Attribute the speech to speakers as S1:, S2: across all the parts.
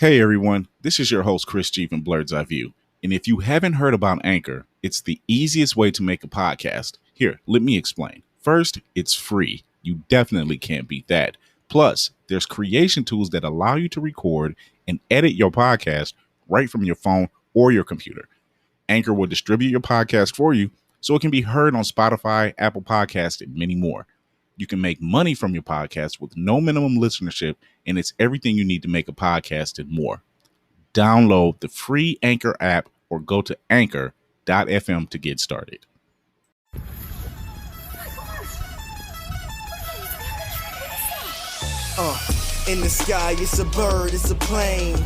S1: Hey everyone, this is your host Chris G from Blurred's Eye View. And if you haven't heard about Anchor, it's the easiest way to make a podcast. Here, let me explain. First, it's free. You definitely can't beat that. Plus, there's creation tools that allow you to record and edit your podcast right from your phone or your computer. Anchor will distribute your podcast for you so it can be heard on Spotify, Apple Podcasts, and many more. You can make money from your podcast with no minimum listenership, and it's everything you need to make a podcast and more. Download the free Anchor app or go to anchor.fm to get started.
S2: In the sky, it's a bird, it's a plane.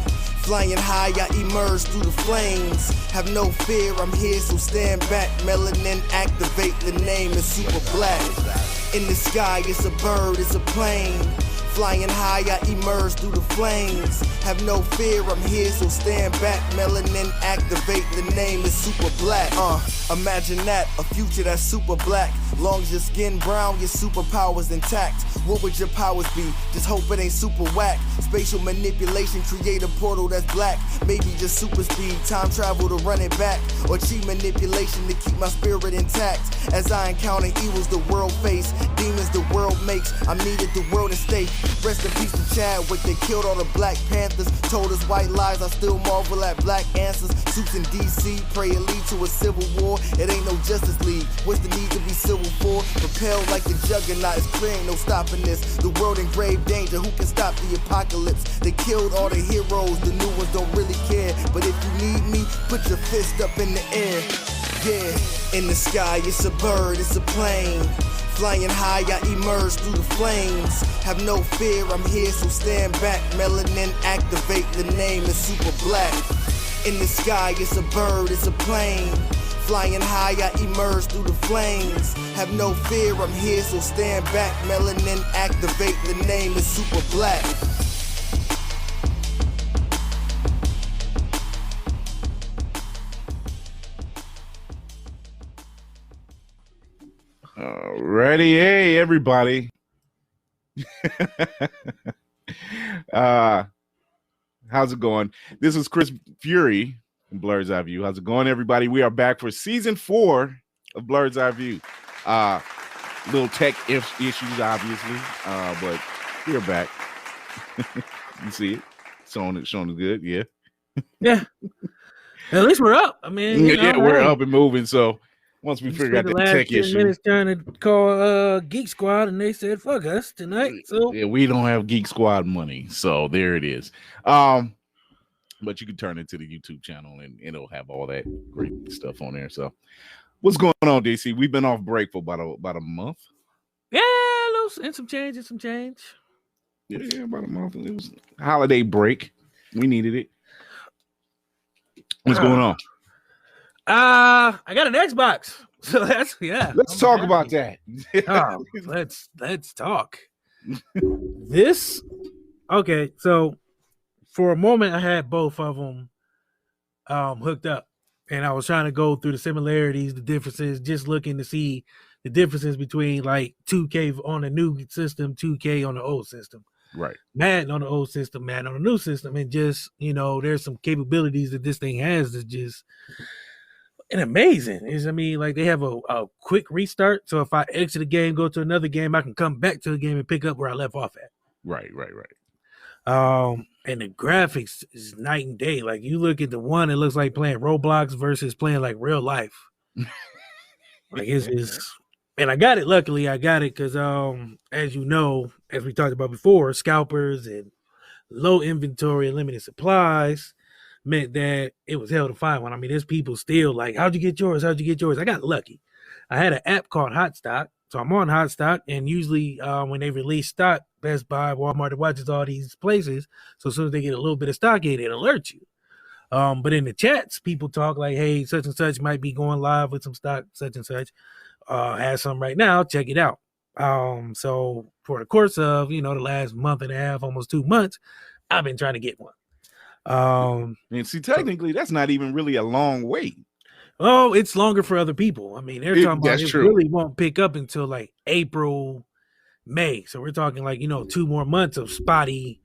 S2: Flying high, I emerge through the flames. Have no fear, I'm here, so stand back. Melanin activate, the name is super black. In the sky, it's a bird, it's a plane. Flying high, I emerge through the flames. Have no fear, I'm here, so stand back. Melanin activate, the name is super black. Imagine that, a future that's super black. Long as your skin brown, your superpowers intact. What would your powers be? Just hope it ain't super whack. Spatial manipulation, create a portal that's black. Maybe just super speed, time travel to run it back. Or cheat manipulation to keep my spirit intact. As I encounter evils the world face, demons the world makes, I'm needed the world at stake. Rest in peace to Chadwick, they killed all the Black Panthers. Told us white lies, I still marvel at black answers. Suits in DC, pray it lead to a civil war. It ain't no Justice League, what's the need to be civil for? Propelled like the juggernaut, it's clear ain't no stopping this. The world in grave danger, who can stop the apocalypse? They killed all the heroes, the new ones don't really care. But if you need me, put your fist up in the air. Yeah, in the sky, it's a bird, it's a plane. Flying high, I emerge through the flames. Have no fear, I'm here, so stand back. Melanin activate, the name is super black. In the sky, it's a bird, it's a plane. Flying high, I emerge through the flames. Have no fear, I'm here, so stand back. Melanin activate, the name is super black.
S1: Alrighty, hey everybody. How's it going? This is Chris Fury from Blurred's Eye View. How's it going, everybody? We are back for season 4 of Blurred's Eye View. Little tech issues, obviously, but we're back. You see it? Showing it good, yeah.
S3: Yeah. At least we're up. I mean,
S1: yeah, we're up and moving. So once we figure out the tech issue,
S3: minutes trying to call Geek Squad, and they said fuck us tonight. So
S1: yeah, we don't have Geek Squad money, so there it is. But you can turn it to the YouTube channel, and it'll have all that great stuff on there. So what's going on, DC? We've been off break for about a month.
S3: Yeah, and some change.
S1: Yeah, about a month. It was a holiday break. We needed it. What's going on?
S3: I got an Xbox, so that's
S1: Let's talk about that.
S3: Let's talk. Okay. So for a moment, I had both of them hooked up, and I was trying to go through the similarities, the differences, just looking to see the differences between like 2K on the new system, 2K on the old system.
S1: Right.
S3: Madden on the old system, Madden on the new system, and just, there's some capabilities that this thing has that's just amazing. Like they have a quick restart. So if I exit a game, go to another game, I can come back to the game and pick up where I left off at.
S1: Right.
S3: And the graphics is night and day. Like you look at the one, it looks like playing Roblox versus playing like real life. Like and I got it. Luckily, I got it because, as you know, as we talked about before, scalpers and low inventory and limited supplies meant that it was hell to find one. I mean, there's people still like, how'd you get yours? I got lucky. I had an app called Hot Stock. So I'm on Hot Stock, and usually when they release stock, Best Buy, Walmart, it watches all these places. So as soon as they get a little bit of stock in, it alerts you. But in the chats, people talk like, hey, such and such might be going live with some stock, such and such. Has some right now, check it out. So for the course of, the last month and a half, almost 2 months, I've been trying to get one.
S1: And see, technically, that's not even really a long wait.
S3: Oh, it's longer for other people. I mean, they're talking about it really won't pick up until like April, May. So we're talking like, 2 more months of spotty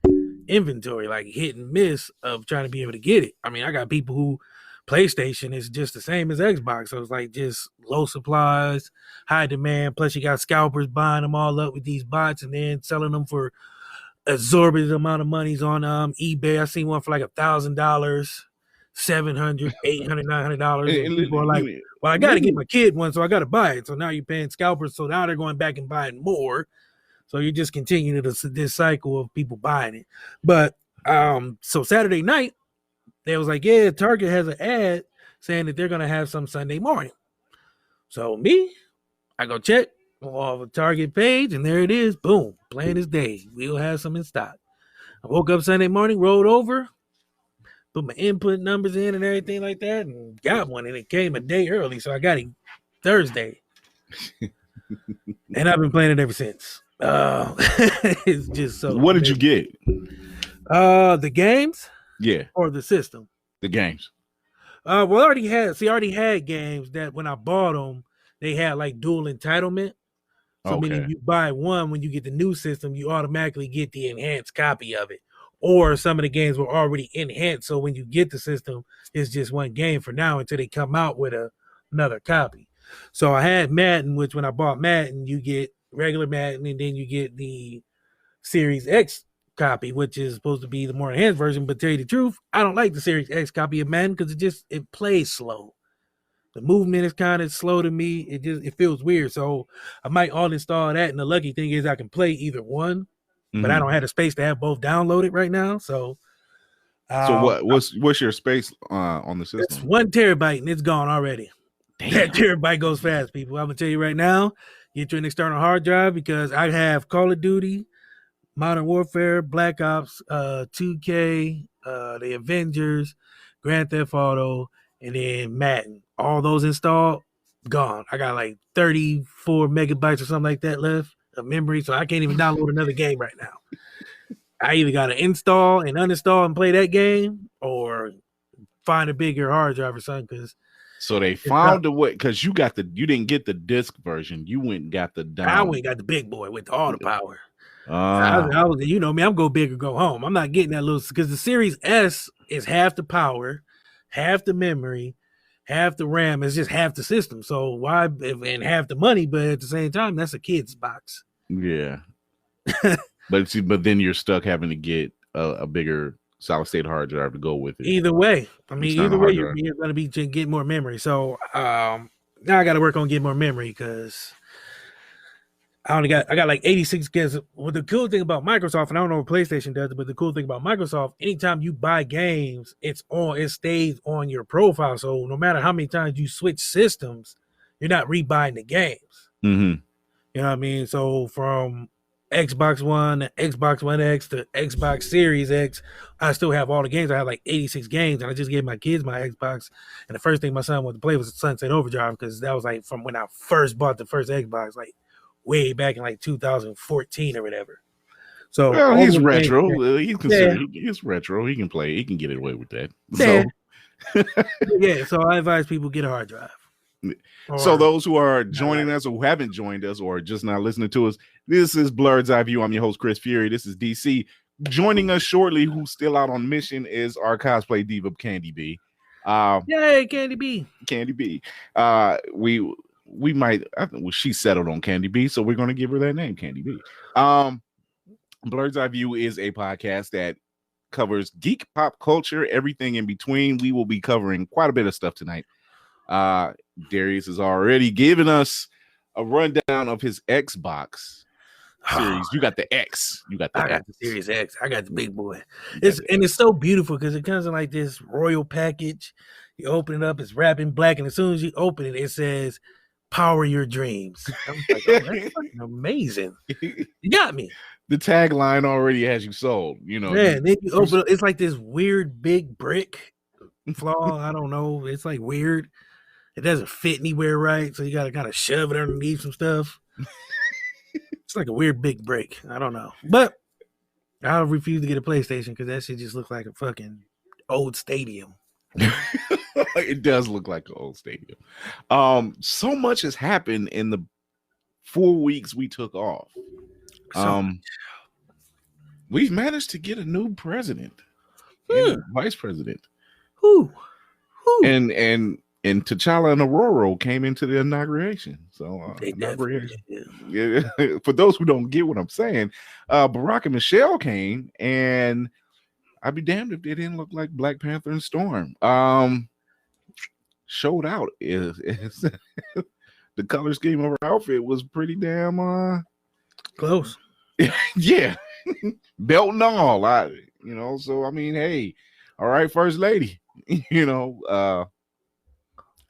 S3: inventory, like hit and miss of trying to be able to get it. I mean, I got people who PlayStation is just the same as Xbox. So it's like just low supplies, high demand. Plus, you got scalpers buying them all up with these bots and then selling them for exorbitant amount of monies on eBay. I seen one for like $1,000, $700, $800, $900. And people are like, well, I got to get my kid one, so I got to buy it. So now you're paying scalpers. So now they're going back and buying more. So you just continue this cycle of people buying it. But so Saturday night, they was like, yeah, Target has an ad saying that they're going to have some Sunday morning. So I go check off the Target page, and there it is. Boom, plain as day. We'll have some in stock. I woke up Sunday morning, rolled over, put my input numbers in and everything like that, and got one. And it came a day early, so I got it Thursday. And I've been playing it ever since. It's just so.
S1: What did you get?
S3: The games?
S1: Yeah.
S3: Or the system?
S1: The games.
S3: Well, I already had games that when I bought them, they had like dual entitlement. So meaning you buy one, when you get the new system, you automatically get the enhanced copy of it. Or some of the games were already enhanced, so when you get the system, it's just one game for now until they come out with another copy. So I had Madden, which when I bought Madden, you get regular Madden, and then you get the Series X copy, which is supposed to be the more enhanced version. But to tell you the truth, I don't like the Series X copy of Madden because it plays slow. The movement is kind of slow to me. It feels weird. So I might uninstall that. And the lucky thing is I can play either one, but I don't have the space to have both downloaded right now. So
S1: what's your space on the system?
S3: It's 1 terabyte and it's gone already. Damn. That terabyte goes fast, people. I'm gonna tell you right now, get you an external hard drive because I have Call of Duty, Modern Warfare, Black Ops, 2K, the Avengers, Grand Theft Auto, and then Madden. All those installed, gone. I got like 34 megabytes or something like that left of memory, so I can't even download another game right now. I either got to install and uninstall and play that game, or find a bigger hard drive or something.
S1: So they found a way, because you didn't get the disc version. You went and got the down.
S3: I went and got the big boy with all the power. I was, you know me, I'm go big or go home. I'm not getting that little, because the Series S is half the power, half the memory, half the RAM. It's just half the system. So why, and half the money, but at the same time, that's a kid's box.
S1: Yeah. but then you're stuck having to get a bigger solid state hard drive to go with it.
S3: Either way, I mean, either way, you're going to be getting more memory. So now I got to work on getting more memory because I got like 86 gigs. Well, the cool thing about Microsoft, and I don't know what PlayStation does, but the cool thing about Microsoft, anytime you buy games, it stays on your profile. So no matter how many times you switch systems, you're not rebuying the games.
S1: Mm-hmm.
S3: You know what I mean? So from Xbox One to Xbox One X to Xbox Series X, I still have all the games. I have like 86 games, and I just gave my kids my Xbox. And the first thing my son wanted to play was Sunset Overdrive, because that was like from when I first bought the first Xbox, like way back in like 2014 or whatever. So
S1: he's retro. He's retro. He can play. He can get away with that.
S3: Yeah. So yeah. So I advise people get a hard drive.
S1: So those who are joining us or who haven't joined us or just not listening to us, this is Blurred's Eye View. I'm your host, Chris Fury. This is DC. Joining us shortly, who's still out on mission, is our cosplay diva, Candy B.
S3: Yay, Candy B.
S1: Candy B. We might, she settled on Candy B, so we're going to give her that name, Candy B. Blurred's Eye View is a podcast that covers geek, pop culture, everything in between. We will be covering quite a bit of stuff tonight. Darius has already given us a rundown of his Xbox series. You got the X. I got
S3: the Series X. I got the big boy. It's so beautiful because it comes in like this royal package. You open it up, it's wrapped in black, and as soon as you open it, it says "Power your dreams." I'm like, oh, that's fucking amazing. You got me.
S1: The tagline already has you sold. You know.
S3: Yeah. Then you open it, it's like this weird big brick flaw. I don't know. It's like weird. It doesn't fit anywhere right, so you got to kind of shove it underneath some stuff. It's like a weird big break. I don't know. But I refuse to get a PlayStation because that shit just looks like a fucking old stadium.
S1: It does look like an old stadium. So much has happened in the 4 weeks we took off. we've managed to get a new president and vice president.
S3: Who?
S1: And T'Challa and Aurora came into the inauguration. So
S3: They
S1: inauguration.
S3: definitely
S1: Yeah. For those who don't get what I'm saying, Barack and Michelle came, and I'd be damned if they didn't look like Black Panther and Storm. Showed out is the color scheme of her outfit was pretty damn
S3: close.
S1: Yeah. Belt and all. So I mean, hey, all right, First Lady.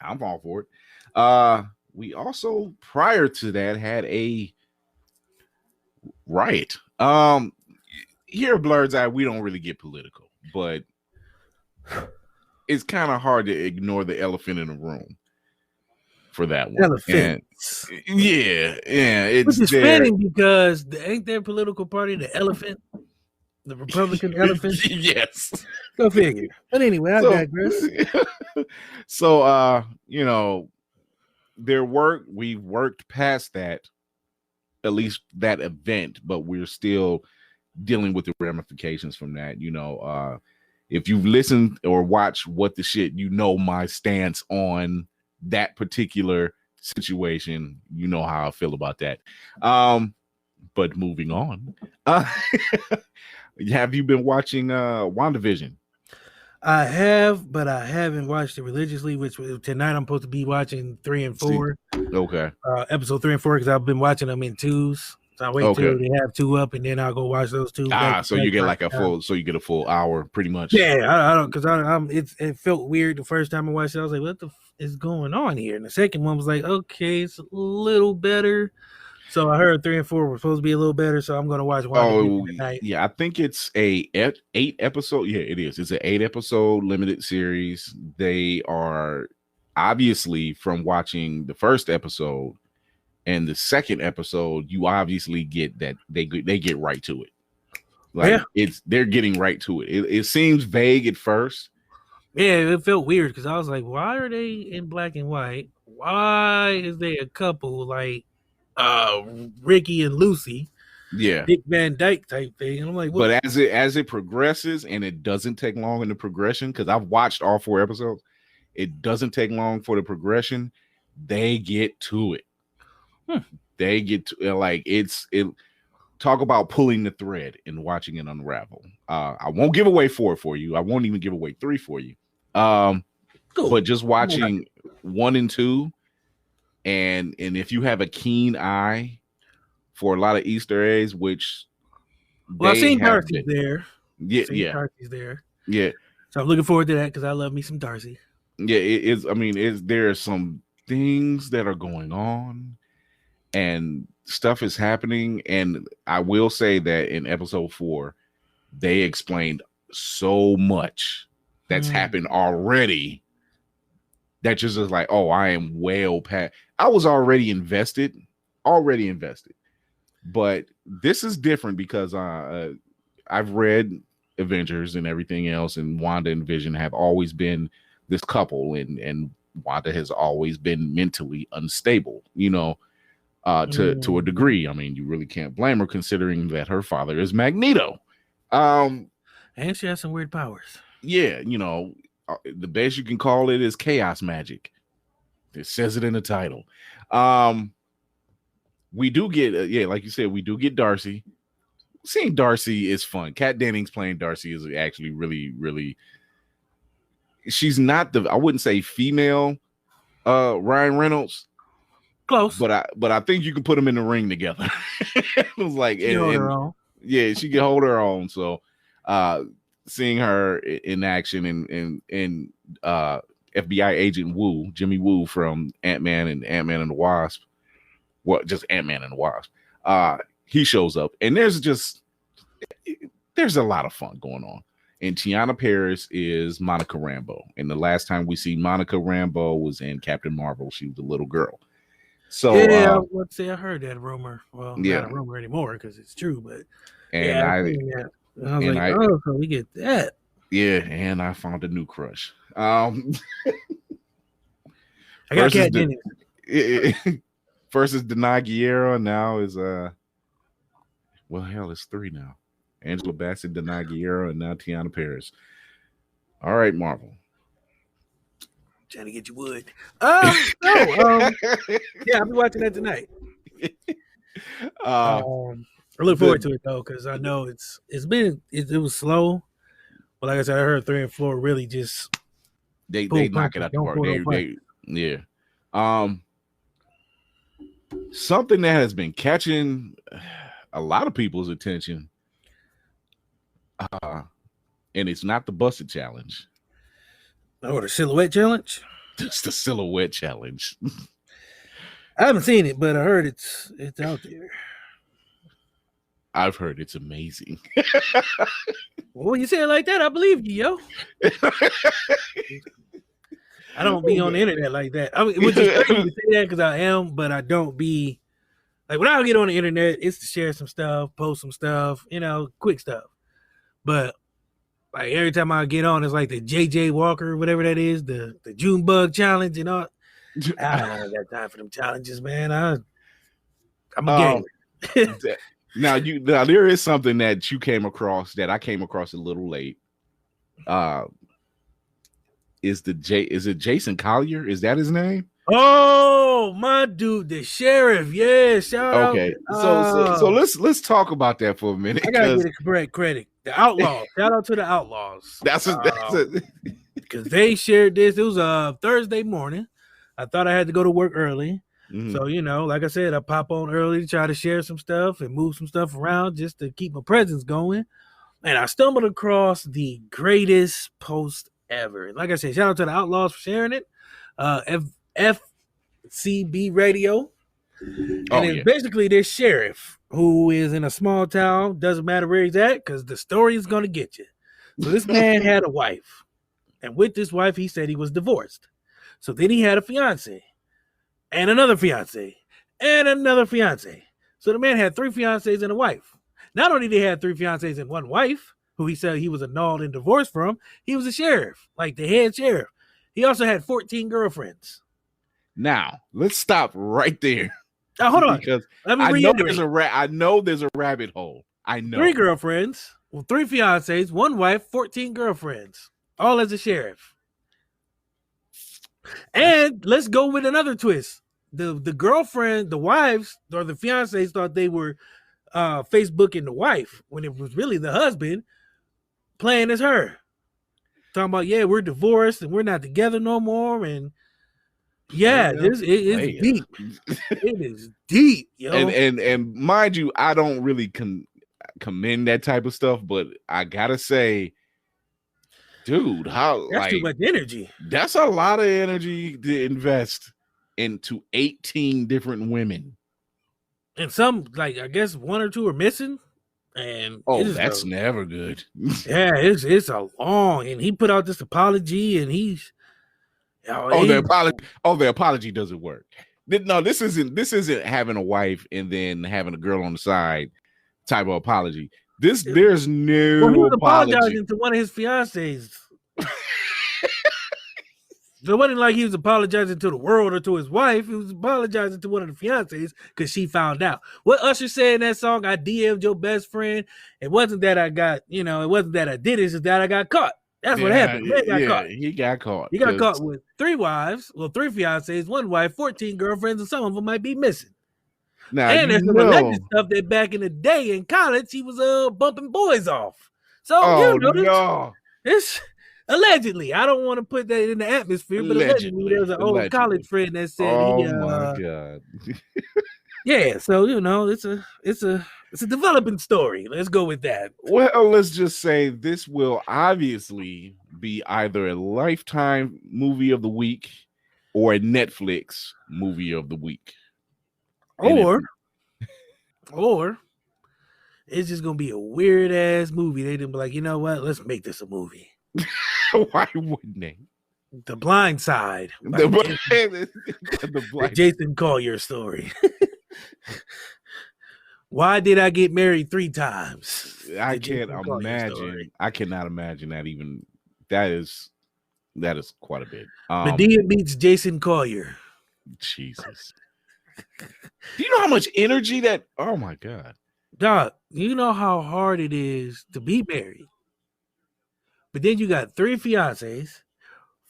S1: I'm all for it. We also prior to that had a riot. Here at Blurred's Eye, we don't really get political, but it's kind of hard to ignore the elephant in the room for that one.
S3: Elephants.
S1: Yeah. It's
S3: which is fitting because ain't their political party the elephant? The Republican elephant?
S1: Yes.
S3: Go figure. But anyway, I digress.
S1: So, we worked past that, at least that event, but we're still dealing with the ramifications from that. If you've listened or watched What the Shit, my stance on that particular situation. You know how I feel about that. But moving on. Have you been watching WandaVision?
S3: I have, but I haven't watched it religiously, which tonight I'm supposed to be watching 3 and 4.
S1: Okay.
S3: Episode 3 and 4, because I've been watching them in twos. So I wait till they have 2 up, and then I'll go watch those 2.
S1: So you get like a full hour, pretty much.
S3: Yeah, I don't, because it felt weird the first time I watched it. I was like, what the is going on here? And the second one was like, okay, it's a little better. So I heard 3 and 4 were supposed to be a little better, so I'm going to watch one tonight.
S1: Yeah, I think it's a 8 episode. Yeah, it is. It's an 8 episode limited series. They are obviously, from watching the first episode and the second episode, you obviously get that they get right to it. They're getting right to it. It seems vague at first.
S3: Yeah, it felt weird because I was like, why are they in black and white? Why is they a couple like Ricky and Lucy?
S1: Yeah,
S3: Dick Van Dyke type thing. And I'm like, what?
S1: But as it progresses, and it doesn't take long in the progression, because I've watched all 4 episodes, it doesn't take long for the progression. They get to it. They get to talk about pulling the thread and watching it unravel. I won't give away 4 for you. I won't even give away 3 for you. But just watching 1 and 2, and if you have a keen eye for a lot of Easter eggs, which
S3: I've seen Darcy's there.
S1: Yeah,
S3: Darcy's there.
S1: Yeah.
S3: So I'm looking forward to that because I love me some Darcy.
S1: Yeah, it is. I mean, there are some things that are going on, and stuff is happening. And I will say that in episode 4, they explained so much that's happened already that just is like, oh, I am well past. I was already invested. But this is different because I've read Avengers and everything else, and Wanda and Vision have always been this couple, and Wanda has always been mentally unstable, to a degree. I mean, you really can't blame her considering that her father is Magneto.
S3: And she has some weird powers. Yeah,
S1: the best you can call it is chaos magic. It says it in the title. We do get, like you said, we do get Darcy. Seeing Darcy is fun. Kat Dennings playing Darcy is actually really, really. She's not I wouldn't say female Ryan Reynolds.
S3: Close.
S1: But I think you can put them in the ring together. It was like, she can hold her own. So seeing her in action and FBI agent Jimmy Woo from Ant-Man and Ant-Man and the Wasp. Well, just Ant-Man and the Wasp. He shows up, and there's a lot of fun going on. And Tiana Paris is Monica Rambeau. And the last time we see Monica Rambeau was in Captain Marvel. She was a little girl. So
S3: I would say I heard that rumor. Well, not a rumor anymore because it's true, but I was like, so we get that.
S1: Yeah, and I found a new crush.
S3: I got Kat Dennings.
S1: First is Denai Guerrero, and now is it's 3 now. Angela Bassett, Denai Guerrero, and now Tiana Paris. All right, Marvel.
S3: Trying to get you wood. Yeah, I'll be watching that tonight. I look forward to it though, because I know it was slow, but like I said, I heard 3 and 4 really just
S1: they knock it out the park. Yeah. Something that has been catching a lot of people's attention, and it's not the busted challenge.
S3: Oh, the silhouette challenge?
S1: It's the silhouette challenge.
S3: I haven't seen it, but I heard it's out there.
S1: I've heard it's amazing.
S3: Well, when you say it like that, I believe you, yo. I don't be on the internet like that. I mean, which is crazy to say that because I am, but I don't be like when I get on the internet, it's to share some stuff, post some stuff, quick stuff. But like every time I get on, it's like the JJ Walker, whatever that is, the June bug challenge and all. I don't got time for them challenges, man. I'm a gamer.
S1: Now there is something that you came across that I came across a little late. Is it Jason Collier? Is that his name?
S3: Oh, my dude, the sheriff. Yeah, shout out.
S1: Okay, so let's talk about that for a minute.
S3: I gotta get the correct credit. The Outlaws. Shout out to the Outlaws.
S1: That's
S3: because they shared this. It was a Thursday morning. I thought I had to go to work early.
S1: Mm-hmm.
S3: So, like I said, I pop on early to try to share some stuff and move some stuff around just to keep my presence going. And I stumbled across the greatest post ever. Like I said, shout out to the Outlaws for sharing it. FCB Radio. And it's basically this sheriff who is in a small town. Doesn't matter where he's at because the story is going to get you. So this man had a wife. And with this wife, he said he was divorced. So then he had a fiance. And another fiance, and another fiance. So the man had 3 fiancés and a wife. Not only did he have 3 fiancés and 1 wife, who he said he was annulled and divorced from, he was a sheriff, like the head sheriff. He also had 14 girlfriends.
S1: Now, let's stop right there.
S3: Now, hold on.
S1: Because
S3: let me
S1: I know there's a rabbit hole. I know.
S3: 3 girlfriends, 3 fiancés, 1 wife, 14 girlfriends, all as a sheriff. And let's go with another twist. The girlfriend, the wives, or the fiancés thought they were Facebooking the wife when it was really the husband playing as her. Talking about, yeah, we're divorced and we're not together no more. And yeah, it is deep. It is deep, yo.
S1: And mind you, I don't really commend that type of stuff, but I gotta say, dude,
S3: that's too much energy.
S1: That's a lot of energy to invest into 18 different women.
S3: And some, like, I guess 1 or 2 are missing. And
S1: that's never good.
S3: Yeah, it's a long, and he put out this apology, and
S1: the apology doesn't work. No, this isn't having a wife and then having a girl on the side type of apology. There's no
S3: he was
S1: apology.
S3: Apologizing to one of his fiancés. So it wasn't like he was apologizing to the world or to his wife. He was apologizing to one of the fiancés because she found out. What Usher said in that song, I DM'd your best friend. It wasn't that I got, it wasn't that I did it. It's just that I got caught. That's what happened. He got caught. He got caught with 3 wives, 3 fiancés, 1 wife, 14 girlfriends, and some of them might be missing.
S1: Now,
S3: and there's some alleged stuff that back in the day in college, he was bumping boys off. So, it's... Allegedly, I don't want to put that in the atmosphere, but allegedly there's an old college friend that said,
S1: my God.
S3: Yeah, so it's a developing story. Let's go with that.
S1: Well, let's just say this will obviously be either a Lifetime movie of the week or a Netflix movie of the week.
S3: Or it's just gonna be a weird ass movie. They didn't be like, you know what? Let's make this a movie.
S1: Why wouldn't they?
S3: The Blind Side. The Jason Collier story. Why did I get married 3 times?
S1: I cannot imagine that even. That is quite a bit.
S3: Medea meets Jason Collier.
S1: Jesus. Do you know how much energy that? Oh my God.
S3: Dog, you know how hard it is to be married, but then you got 3 fiancés,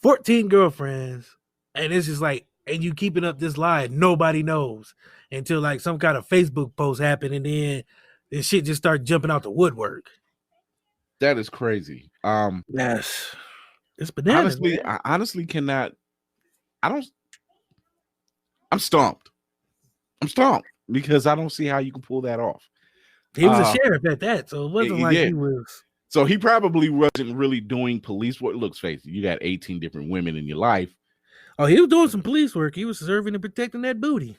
S3: 14 girlfriends, and it's just like, and you keeping up this lie, nobody knows until like some kind of Facebook post happened, and then this shit just start jumping out the woodwork.
S1: That is crazy.
S3: Yes, it's bananas.
S1: Honestly,
S3: Man.
S1: I honestly cannot. I'm stumped. I'm stumped because I don't see how you can pull that off.
S3: He was a sheriff at that, so it wasn't like he was.
S1: So he probably wasn't really doing police work. Look, face it, you got 18 different women in your life.
S3: Oh, he was doing some police work. He was serving and protecting that booty.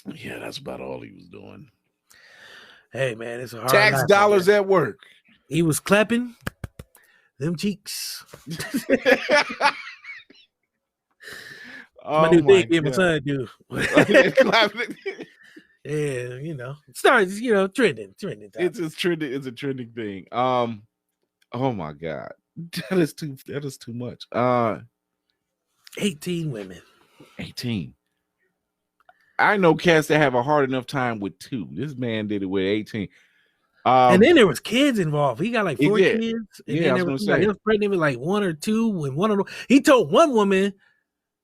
S1: Yeah, that's about all he was doing.
S3: Hey, man, it's a hard
S1: tax
S3: life,
S1: dollars at work.
S3: He was clapping them cheeks.
S1: Oh,
S3: my new thing, yeah, my son do.
S1: Clapping.
S3: Yeah, you know, it starts, you know, trending.
S1: It's a trending thing. Oh my God, that is too much.
S3: 18 women.
S1: 18. I know cats that have a hard enough time with 2. This man did it with 18.
S3: And then there was kids involved. He got like 4 kids. And
S1: yeah,
S3: then
S1: I was gonna say
S3: he was pregnant with like 1 or 2. And one of them, he told one woman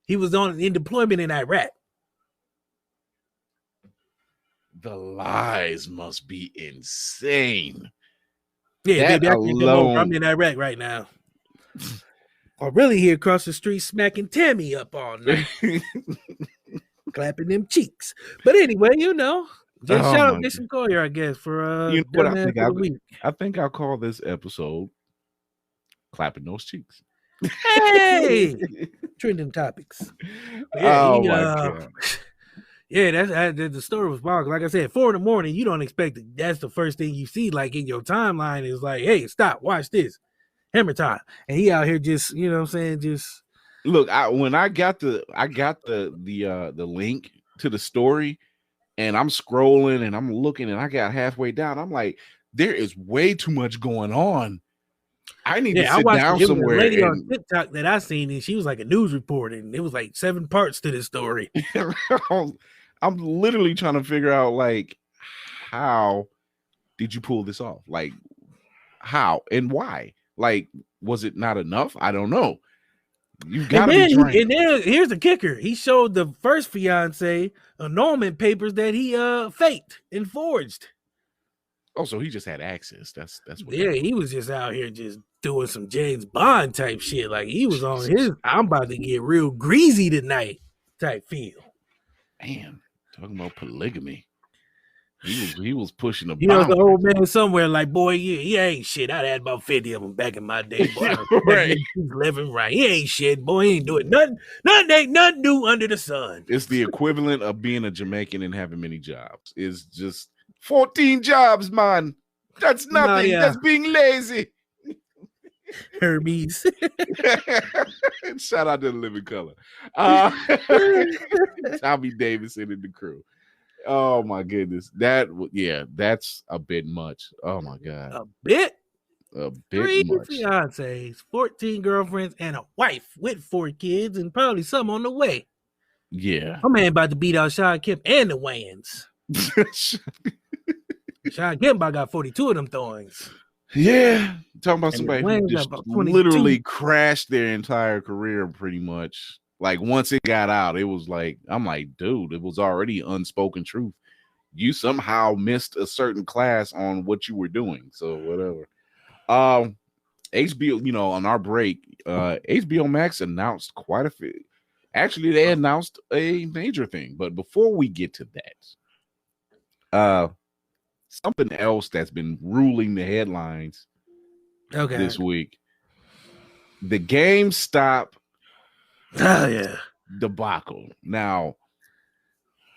S3: he was in deployment in Iraq.
S1: The lies must be insane.
S3: Yeah, baby, I'm in Iraq right now. Or really here across the street smacking Tammy up all night. Clapping them cheeks. But anyway, you know, just shout out Jason Collier, I guess, for
S1: you know what I think I'll call this episode Clapping Those Cheeks.
S3: Hey, trending topics. Yeah, my God. Yeah, that's the story was wild. Like I said, 4 a.m, you don't expect it. That's the first thing you see, like in your timeline, is like, hey, stop, watch this. Hammer time. And he out here just, you know what I'm saying, just
S1: look, when I got the link to the story, and I'm scrolling and I'm looking, and I got halfway down, I'm like, there is way too much going on. I need to sit down somewhere.
S3: A lady on TikTok that I seen, and she was like a news reporter, and it was like 7 parts to this story.
S1: I'm literally trying to figure out, like, how did you pull this off? Like, how and why? Like, was it not enough? I don't know. You've got to be trained.
S3: And then here's the kicker. He showed the first fiance annulment papers that he faked and forged.
S1: Oh, so he just had access. That's what.
S3: Yeah, he was just out here just doing some James Bond type shit. Like he was on his I'm about to get real greasy tonight type feel.
S1: Man, talking about polygamy. He was pushing the
S3: you know, the old man somewhere like, boy, he ain't shit. I had about 50 of them back in my day. Boy,
S1: right.
S3: He's living right. He ain't shit, boy. He ain't doing nothing. Ain't nothing new under the sun.
S1: It's the equivalent of being a Jamaican and having many jobs. It's just 14 jobs, man. That's nothing. That's being lazy.
S3: Hermes.
S1: Shout out to the Living Color. Tommy Davidson and the crew. Oh my goodness. That's a bit much. Oh my God.
S3: A bit 3
S1: much.
S3: Fiancés, 14 girlfriends, and a wife with 4 kids, and probably some on the way.
S1: Yeah.
S3: My man about to beat out Sean Kemp and the Wayans. Sean Kemp got 42 of them things.
S1: Yeah. Talking about somebody who just literally crashed their entire career pretty much. Like once it got out, it was like, I'm like, dude, it was already unspoken truth. You somehow missed a certain class on what you were doing. So whatever. HBO, you know, on our break, HBO Max announced quite a few. Actually, they announced a major thing. But before we get to that, something else that's been ruling the headlines this week. The GameStop debacle. Now,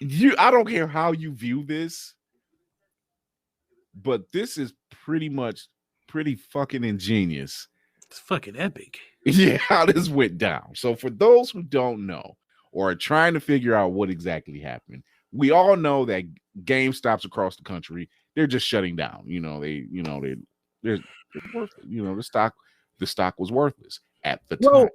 S1: I don't care how you view this, but this is pretty fucking ingenious.
S3: It's fucking epic.
S1: Yeah, how this went down. So for those who don't know or are trying to figure out what exactly happened, we all know that GameStops across the country, they're just shutting down. They're worthless. The stock was worthless at the time.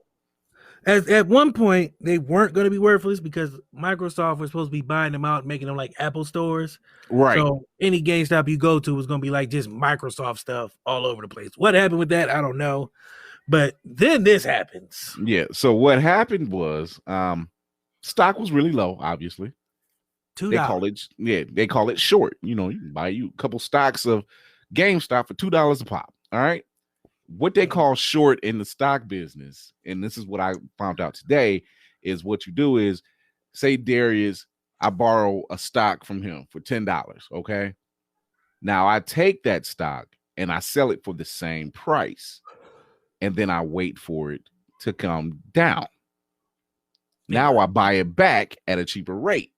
S3: At one point, they weren't going to be worthless because Microsoft was supposed to be buying them out and making them like Apple stores.
S1: Right.
S3: So any GameStop you go to was going to be like just Microsoft stuff all over the place. What happened with that? I don't know. But then this happens.
S1: Yeah. So what happened was stock was really low, obviously.
S3: $2.
S1: They call it short. You know, you can buy you a couple stocks of GameStop for $2 a pop. All right. What they call short in the stock business, and this is what I found out today, is what you do is say Darius, I borrow a stock from him for $10. Okay. Now I take that stock and I sell it for the same price. And then I wait for it to come down. Now I buy it back at a cheaper rate.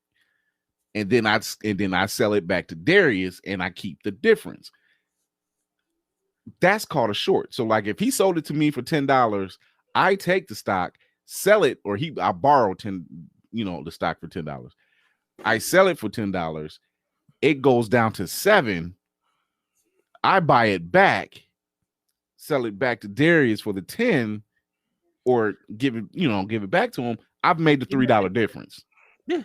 S1: And then I sell it back to Darius and I keep the difference. That's called a short. So like if he sold it to me for $10, I take the stock, sell it, or I borrow the stock for $10. I sell it for $10. It goes down to $7. I buy it back, sell it back to Darius for the 10, or give it back to him. I've made the $3 difference.
S3: Yeah.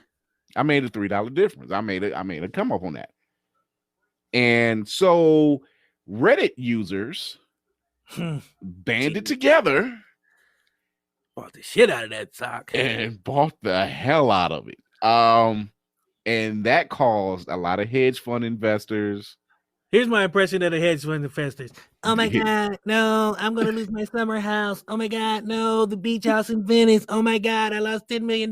S1: I made a $3 difference. I made a come up on that. And so Reddit users banded together,
S3: bought the shit out of that stock
S1: and bought the hell out of it. And that caused a lot of hedge fund investors.
S3: Here's my impression of the hedge fund investors. Oh my God, no, I'm going to lose my summer house. Oh my God, no, the beach house in Venice. Oh my God, I lost $10 million.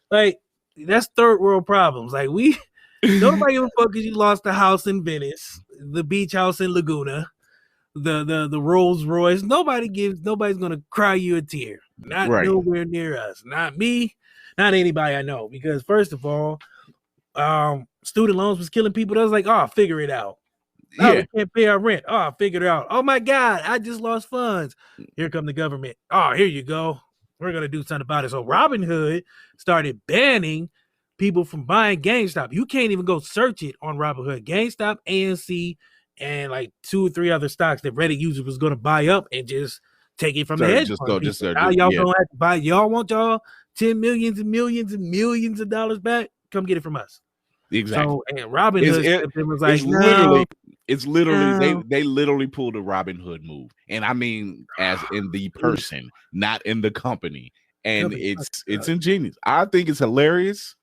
S3: Like, that's third world problems. Like, nobody give a fuck because you lost the house in Venice, the beach house in Laguna, the Rolls Royce. Nobody's going to cry you a tear. Not nowhere near us. Not me, not anybody I know. Because first of all, student loans was killing people. I was like, oh, figure it out. Oh, we can't pay our rent. Oh, figure it out. Oh my God, I just lost funds. Here come the government. Oh, here you go. We're gonna do something about it. So Robinhood started banning people from buying GameStop. You can't even go search it on Robinhood. GameStop, ANC, and like 2 or 3 other stocks that Reddit users was gonna buy up and just take it from the hedge fund. Now y'all gonna have to buy. Y'all want y'all 10 millions and millions and millions of dollars back? Come get it from us.
S1: Exactly.
S3: So and Robinhood was like,
S1: it's literally they literally pulled a Robin Hood move, and I mean as in the person, not in the company. And it's ingenious. I think it's hilarious.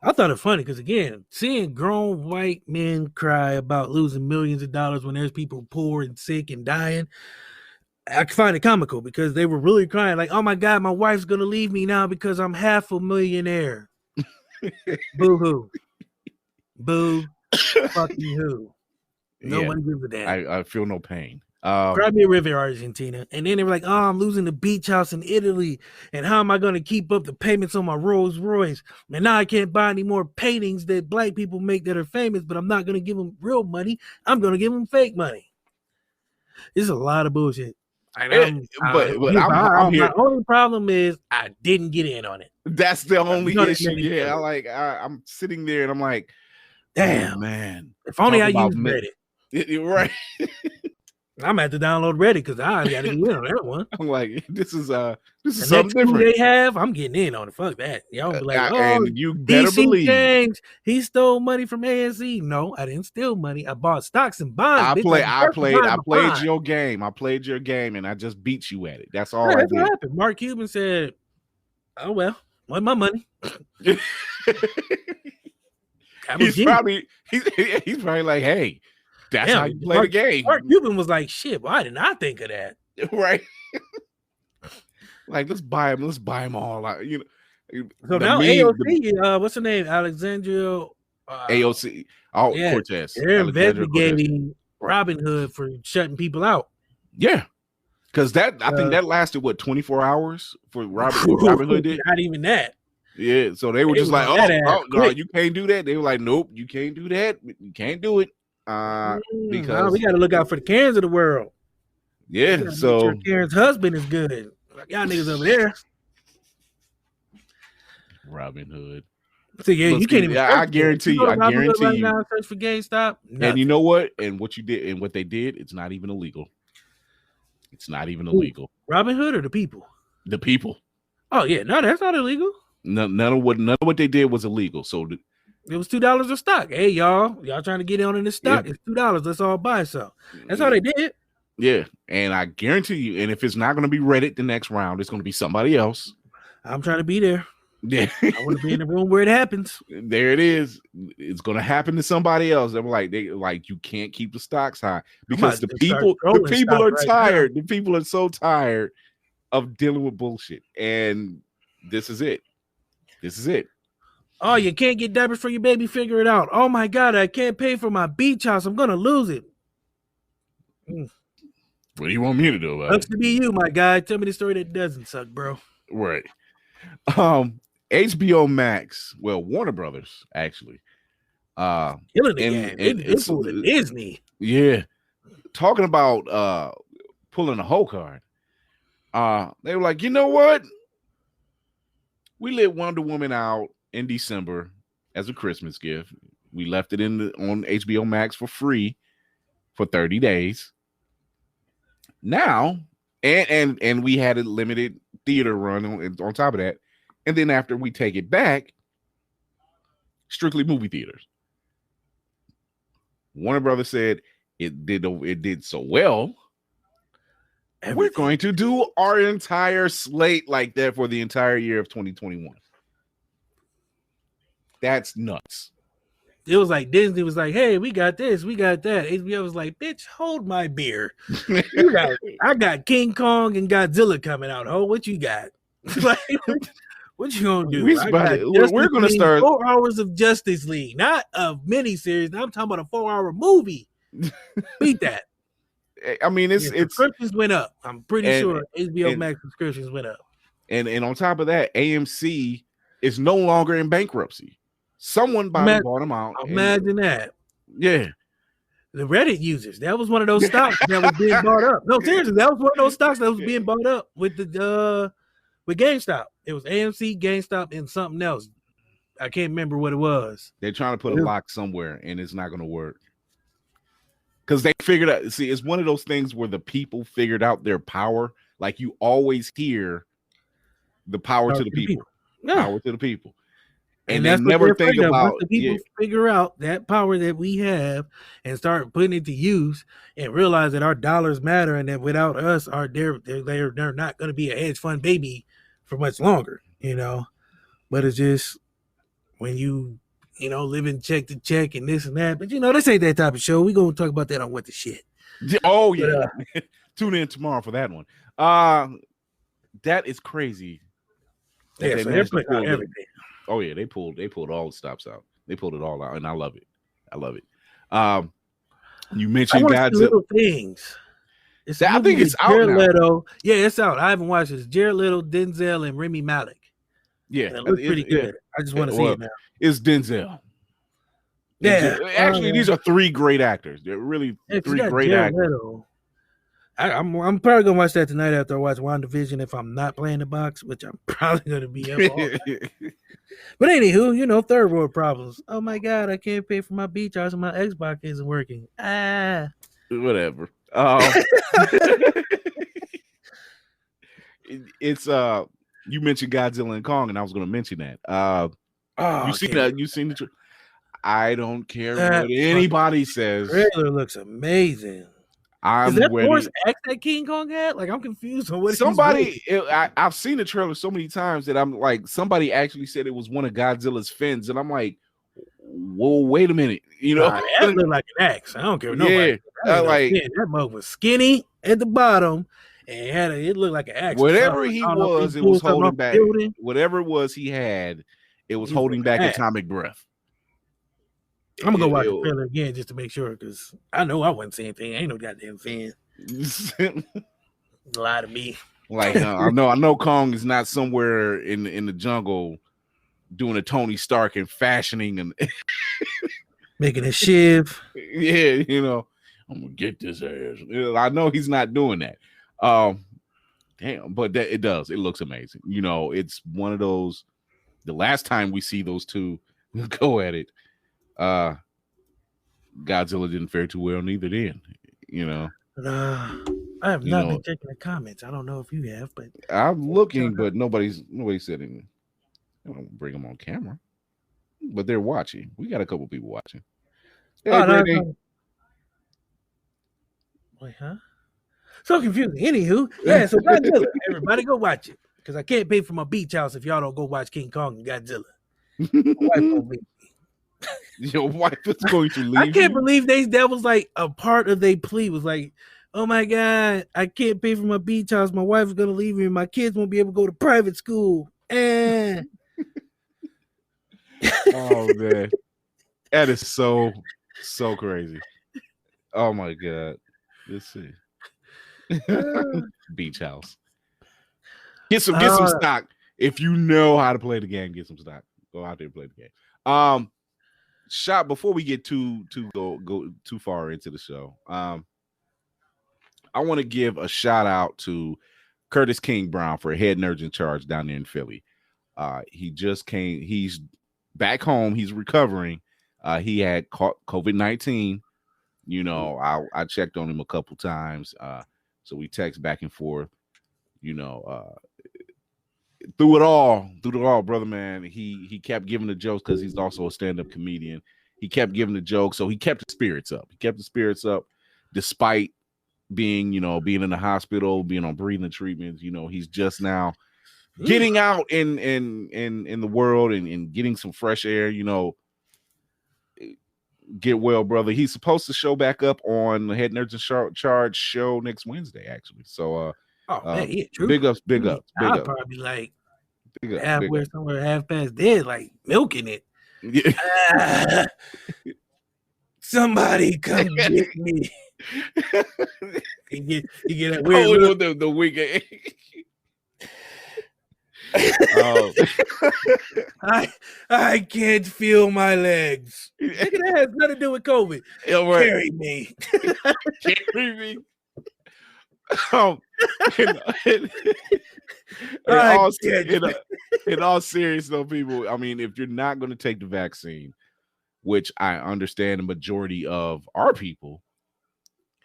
S3: I thought it funny because again, seeing grown white men cry about losing millions of dollars when there's people poor and sick and dying, I find it comical because they were really crying like, "Oh my God, my wife's gonna leave me now because I'm half a millionaire." Boo hoo. Boo fucking who. Nobody gives a damn.
S1: I feel no pain.
S3: Crimea River, Argentina. And then they were like, oh, I'm losing the beach house in Italy. And how am I going to keep up the payments on my Rolls Royce? And now I can't buy any more paintings that black people make that are famous, but I'm not going to give them real money. I'm going to give them fake money. It's a lot of bullshit.
S1: My
S3: only problem is I didn't get in on it.
S1: That's the only issue. Yeah, I'm sitting there and I'm like, damn, man.
S3: If only I used Reddit.
S1: Right.
S3: I'm gonna have to download Reddit because I got to get in on that one.
S1: I'm like, this is
S3: something different. They have, I'm getting in on it. Fuck that. Y'all be like,
S1: and you better believe
S3: James, he stole money from ANC. No, I didn't steal money. I bought stocks and bonds.
S1: I played your game. I played your game, and I just beat you at it. That's all I did. What happened.
S3: Mark Cuban said, "Oh well, want my money."
S1: He's probably like, hey, that's how you play the game.
S3: Mark Cuban was like, shit, why did I think of that?
S1: Right. Like, let's buy him all.
S3: So now AOC, what's her name? Alexandria
S1: AOC. Cortez.
S3: They're investigating Robinhood for shutting people out.
S1: Yeah. Because I think that lasted 24 hours for Robinhood did?
S3: Not even that.
S1: Yeah, so they were just like, oh no, you can't do that. They were like, nope, you can't do that. You can't do it. Because
S3: we got to look out for the Karens of the world.
S1: Yeah, so
S3: Karen's husband is good. Like, y'all niggas over there.
S1: Robinhood.
S3: So yeah, you can't even.
S1: I guarantee you.
S3: Right now, search for GameStop.
S1: And you know what? And what you did and what they did, it's not even illegal. It's not even illegal.
S3: Robin Hood or the people?
S1: The people.
S3: Oh yeah, no, that's not illegal.
S1: None of what they did was illegal. So
S3: it was $2 a stock. Hey y'all trying to get on in this stock? It's $2. Let's all buy some. That's how they did.
S1: Yeah, and I guarantee you, and if it's not going to be Reddit the next round, it's going to be somebody else.
S3: I'm trying to be there.
S1: Yeah,
S3: I want to be in the room where it happens.
S1: There it is. It's going to happen to somebody else. I'm like, you can't keep the stocks high because the people are tired. The people are so tired of dealing with bullshit, and this is it. Oh,
S3: you can't get diapers for your baby. Figure it out. Oh my God, I can't pay for my beach house. I'm going to lose it.
S1: What do you want me to do about
S3: it? Sucks to be you, my guy. Tell me the story that doesn't suck, bro.
S1: Right. HBO Max, well, Warner Brothers, actually.
S3: Killing the game. It's Disney.
S1: Yeah. Talking about pulling a whole card. They were like, you know what? We let Wonder Woman out in December as a Christmas gift. We left it on HBO Max for free for 30 days. Now, and we had a limited theater run on top of that. And then after we take it back, strictly movie theaters. Warner Brothers said it did so well. And we're going to do our entire slate like that for the entire year of 2021. That's nuts.
S3: It was like Disney was like, hey, we got this, we got that. HBO was like, bitch, hold my beer. I got King Kong and Godzilla coming out. Oh, what you got? Like, what you gonna do?
S1: We're gonna start
S3: 4 hours of Justice League, not a miniseries. I'm talking about a 4-hour movie. Beat that.
S1: I mean,
S3: subscriptions went up. I'm pretty sure HBO Max subscriptions went up. And
S1: on top of that, AMC is no longer in bankruptcy. Someone bought them out.
S3: Imagine that.
S1: Yeah.
S3: The Reddit users. That was one of those stocks that was being bought up. No, seriously, that was one of those stocks that was being bought up with with GameStop. It was AMC, GameStop, and something else. I can't remember what it was.
S1: They're trying to put a lock somewhere, and it's not going to work. Because they figured out, see, it's one of those things where the people figured out their power. Like you always hear the power to the people. Yeah. Power to the people. And they never think about
S3: the people figure out that power that we have and start putting it to use and realize that our dollars matter and that without us, they're not going to be a hedge fund baby for much longer, But it's just when you living check to check and this and that. But this ain't that type of show. We're gonna talk about that on What the Shit.
S1: Oh yeah. Tune in tomorrow for that one. That is crazy.
S3: Yeah, so they're putting out everything.
S1: Oh yeah, they pulled all the stops out. They pulled it all out, and I love it. You mentioned Godzilla.
S3: Little things.
S1: I think it's out now.
S3: Leto. Yeah, it's out. I haven't watched it. It's Jared Leto, Denzel, and Remy Malek.
S1: Yeah,
S3: and it looks pretty good. Yeah. I just want to see it now.
S1: It's Denzel.
S3: Yeah,
S1: actually, these are 3 great actors. They're really 3 great actors. Leto.
S3: I'm probably gonna watch that tonight after I watch WandaVision if I'm not playing the box, which I'm probably gonna be. But anywho, third world problems. Oh my God, I can't pay for my beach house and my Xbox isn't working.
S1: Whatever. It's you mentioned Godzilla and Kong, and I was going to mention that. You seen that? You seen the? I don't care what anybody says.
S3: The trailer looks amazing. Is that Force X that King Kong had? Like, I'm confused on what
S1: I've seen the trailer so many times that I'm like, somebody actually said it was one of Godzilla's fins, and I'm like, whoa, wait a minute,
S3: that looked like an axe. I don't care what nobody. Yeah, that mug was skinny at the bottom, and it looked like an axe.
S1: Whatever he was, it was holding back. Whatever it was he had, it was holding back atomic breath.
S3: I'm gonna go watch the trailer again just to make sure, because I know I wasn't seeing anything. Ain't no goddamn fan. Lie to me.
S1: Like I know Kong is not somewhere in the jungle doing a Tony Stark and fashioning and
S3: making a shiv.
S1: Yeah, I'm gonna get this ass. I know he's not doing that. Damn, but it does. It looks amazing. It's one of those. The last time we see those two go at it, Godzilla didn't fare too well neither. Then,
S3: Nah. I have
S1: You
S3: not
S1: know,
S3: been checking the comments. I don't know if you have, but
S1: I'm looking, but nobody said anything. I don't bring them on camera, but they're watching. We got a couple people watching. Hey, Brittany.
S3: no. Wait, huh? So confusing. Anywho, yeah. So Godzilla, everybody go watch it because I can't pay for my beach house if y'all don't go watch King Kong and Godzilla. My wife won't leave me.
S1: Your wife is going to leave.
S3: I can't believe that was like a part of their plea was like, oh my God, I can't pay for my beach house. My wife is gonna leave me and my kids won't be able to go to private school. Oh
S1: man. That is so crazy. Oh my God. Let's see. Beach house. Get some stock. If you know how to play the game, get some stock. Go out there and play the game. Shot before we get too far into the show. I want to give a shout out to Curtis King Brown for head nerds in charge down there in Philly. He just came. He's back home. He's recovering. He had caught COVID-19. You know, I checked on him a couple times. So we text back and forth. You know, through it all, brother, man, he kept giving the jokes because he's also a stand-up comedian. He kept giving the jokes, so he kept the spirits up. Despite being in the hospital, being on breathing treatments. You know, he's just now getting out in the world and getting some fresh air. You know, get well, brother. He's supposed to show back up on the Head Nerds in Charge show next Wednesday, actually. So, big ups.
S3: I'll probably like halfway somewhere, half past dead, like milking it. Yeah. Somebody come get me. you get that weird look.
S1: The weekend.
S3: I can't feel my legs. It has nothing to do with COVID. Right. Carry me.
S1: Carry me. In all seriousness, though, people, I mean, if you're not going to take the vaccine, which I understand the majority of our people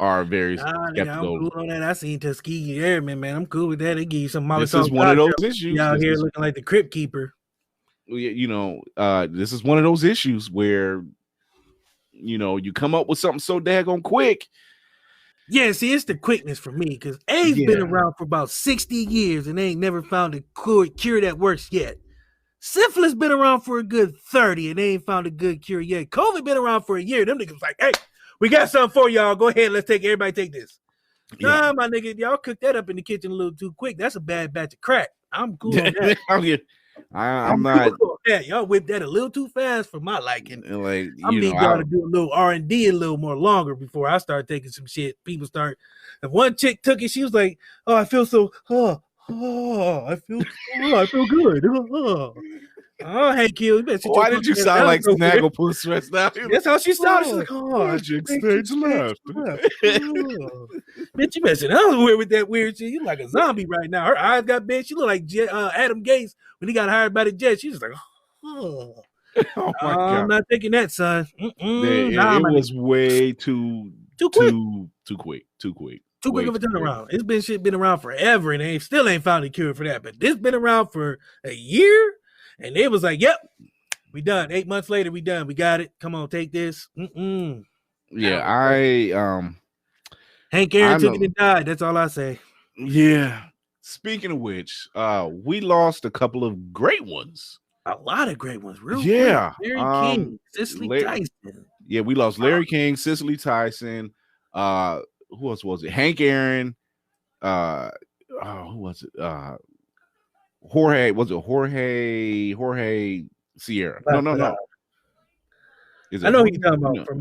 S1: are very skeptical.
S3: I'm cool on that. I seen Tuskegee Airmen, man. I'm cool with that. They give you some
S1: This is one of those issues.
S3: Out here looking like the Crypt Keeper.
S1: You know, this is one of those issues where, you know, you come up with something so daggone quick.
S3: Yeah, see, it's the quickness for me because AIDS been around for about 60 years and they ain't never found a cure that works yet. Syphilis been around for a good 30 and they ain't found a good cure yet. COVID been around for a year. Them niggas like, hey, we got something for y'all. Go ahead, everybody take this. Nah, my nigga, y'all cooked that up in the kitchen a little too quick. That's a bad batch of crack. I'm cool on that.
S1: I'm not.
S3: Cool. Yeah, y'all whipped that a little too fast for my liking.
S1: Like,
S3: I need y'all to do a little R&D a little more longer before I start taking some shit. People start. If one chick took it, she was like, "Oh, I feel so. I feel good. Oh, hey, Q.
S1: Why did you sound like Snagglepuss right now?
S3: That's how she sounded. She's like,
S1: magic stage left.
S3: Bitch, you messing up weird with that weird shit. You like a zombie right now. Her eyes got big. She looked like Adam Gates when he got hired by the Jets. She was like, oh my God. I'm not taking that, son.
S1: It was way too quick. Too quick of
S3: a turnaround. It's been around forever, and they still ain't found a cure for that. But this been around for a year, and they was like, "Yep, we done." 8 months later, we done. We got it. Come on, take this.
S1: Yeah,
S3: Hank Aaron took it and died. That's all I say.
S1: Yeah. Speaking of which, we lost a couple of great ones.
S3: A lot of great ones. Real
S1: yeah.
S3: Larry King, Cicely Tyson.
S1: Yeah, we lost Larry King, Cicely Tyson. Who else was it? Hank Aaron. Who was it? Jorge. Was it Jorge Sierra? No.
S3: I know he's talking about from